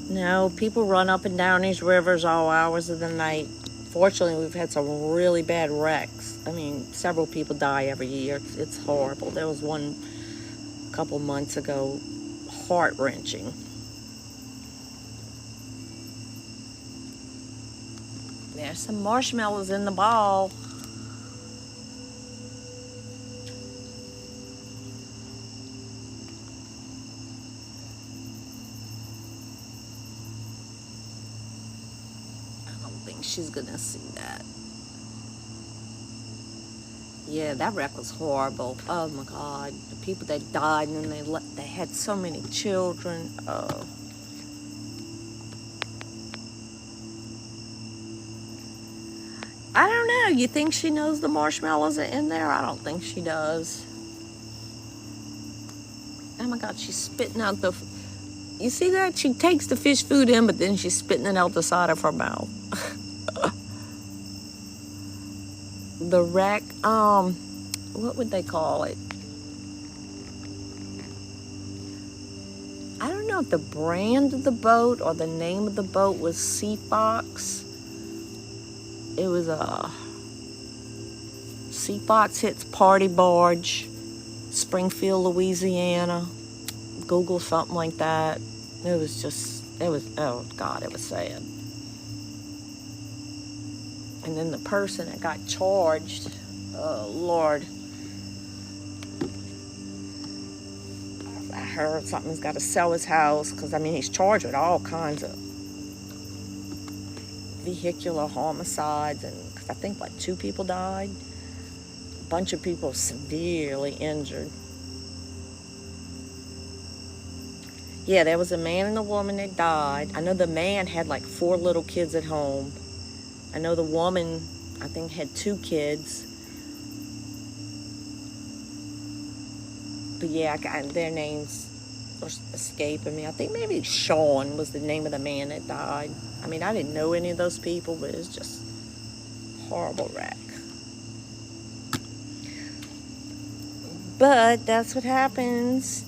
No, people run up and down these rivers all hours of the night. Fortunately, we've had some really bad wrecks. I mean, several people die every year. It's horrible. There was one a couple months ago, heart-wrenching. There's some marshmallows in the ball. She's gonna see that. Yeah, that wreck was horrible. Oh my God, the people that died, and then they had so many children. Oh. I don't know. You think she knows the marshmallows are in there? I don't think she does. Oh my God, she's spitting out the. You see that? She takes the fish food in, but then she's spitting it out the side of her mouth. The wreck, what would they call it? I don't know if the brand of the boat or the name of the boat was Sea Fox. It was a Sea Fox Hits Party Barge, Springfield, Louisiana. Google something like that. It was, oh God, it was sad. And then the person that got charged, oh Lord. I heard something's got to sell his house because, I mean, he's charged with all kinds of vehicular homicides, and because I think like 2 people died. A bunch of people severely injured. Yeah, there was a man and a woman that died. I know the man had like 4 little kids at home. I know the woman, I think, had 2 kids. But yeah, their names are escaping me. I think maybe Sean was the name of the man that died. I mean, I didn't know any of those people, but it's just a horrible wreck. But that's what happens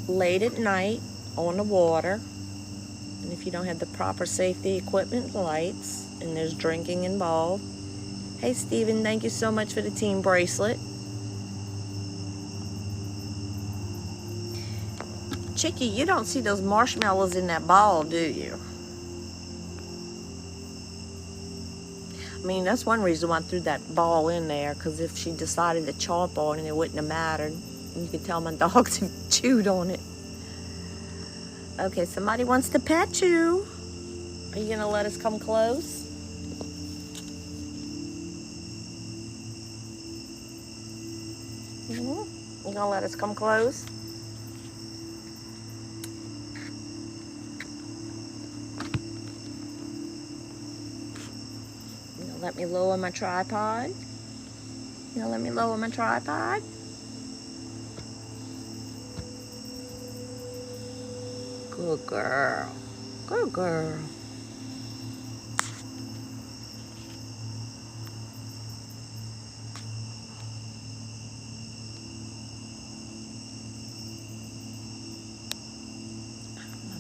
late at night on the water. And if you don't have the proper safety equipment, lights, and there's drinking involved. Hey, Steven, thank you so much for the team bracelet. Chicky, you don't see those marshmallows in that ball, do you? I mean, that's one reason why I threw that ball in there, because if she decided to chomp on it, it wouldn't have mattered. And you could tell my dogs have chewed on it. Okay, somebody wants to pet you. Are you gonna let us come close? You gonna let us come close? You gonna let me lower my tripod? Now let me lower my tripod. Good girl. Good girl.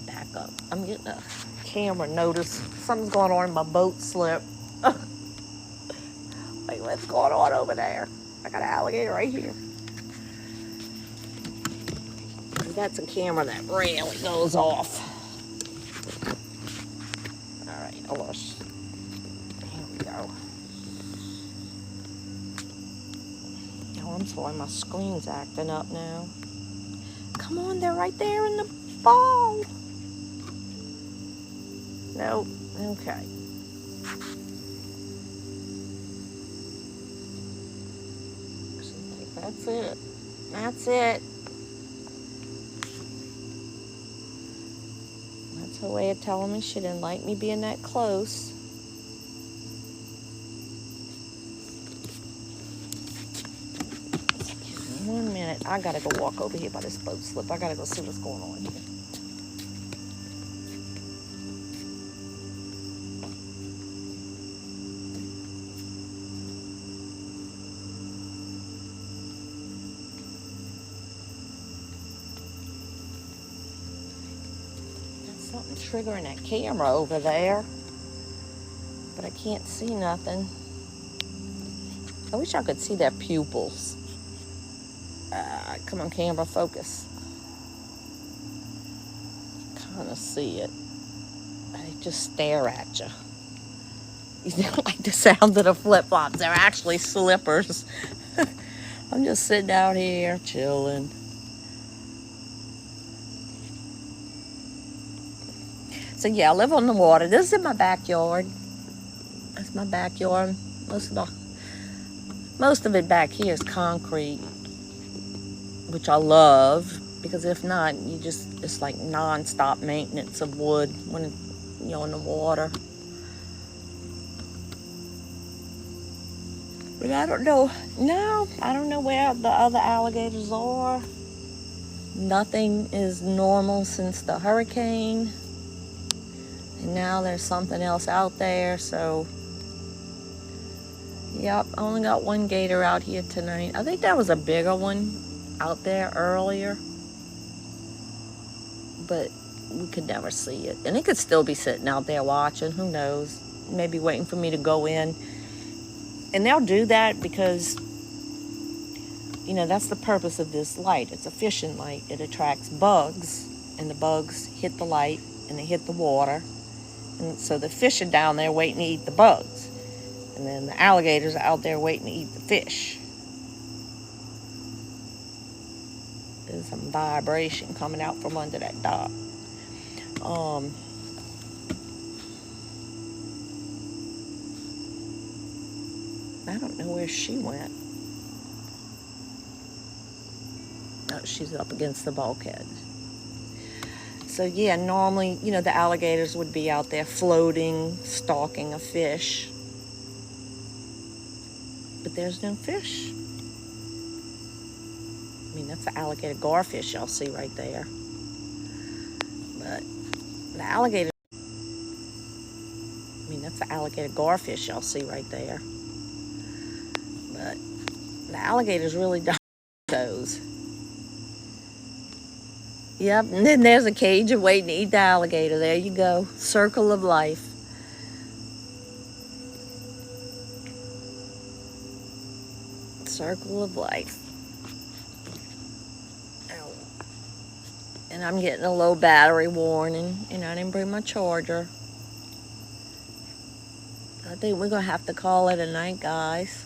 Back up. I'm getting a camera notice. Something's going on in my boat slip. Like, what's going on over there? I got an alligator right here. That's a camera that rarely goes off. All right, I lost. Here we go. Oh, I'm sorry, my screen's acting up now. Come on, they're right there in the ball. Nope. Okay. That's it. That's it. That's her way of telling me she didn't like me being that close. Excuse me 1 minute. I gotta go walk over here by this boat slip. I gotta go see what's going on here. Something triggering that camera over there, but I can't see nothing. I wish I could see their pupils. Come on, camera, focus. Kind of see it. They just stare at you. You know, like the sound of the flip-flops. They're actually slippers. I'm just sitting out here chilling. So yeah, I live on the water. This is in my backyard. That's my backyard. Most of it back here is concrete, which I love, because if not, it's like non-stop maintenance of wood when you're in the water. But I don't know. No, I don't know where the other alligators are. Nothing is normal since the hurricane. And now there's something else out there, so yep, I only got one gator out here tonight. I think that was a bigger one out there earlier, but we could never see it. And it could still be sitting out there watching, who knows, maybe waiting for me to go in. And they'll do that because, you know, that's the purpose of this light. It's a fishing light. It attracts bugs, and the bugs hit the light and they hit the water. And so the fish are down there waiting to eat the bugs. And then the alligators are out there waiting to eat the fish. There's some vibration coming out from under that dock. I don't know where she went. Oh, she's up against the bulkhead. So yeah, normally, you know, the alligators would be out there floating, stalking a fish. But there's no fish. I mean, that's the alligator garfish y'all see right there. But the alligator, that's the alligator garfish y'all see right there. But the alligators really don't those. Yep, and then there's a cage of waiting to eat the alligator. There you go. Circle of life. Circle of life. Ow. And I'm getting a low battery warning, and I didn't bring my charger. I think we're going to have to call it a night, guys.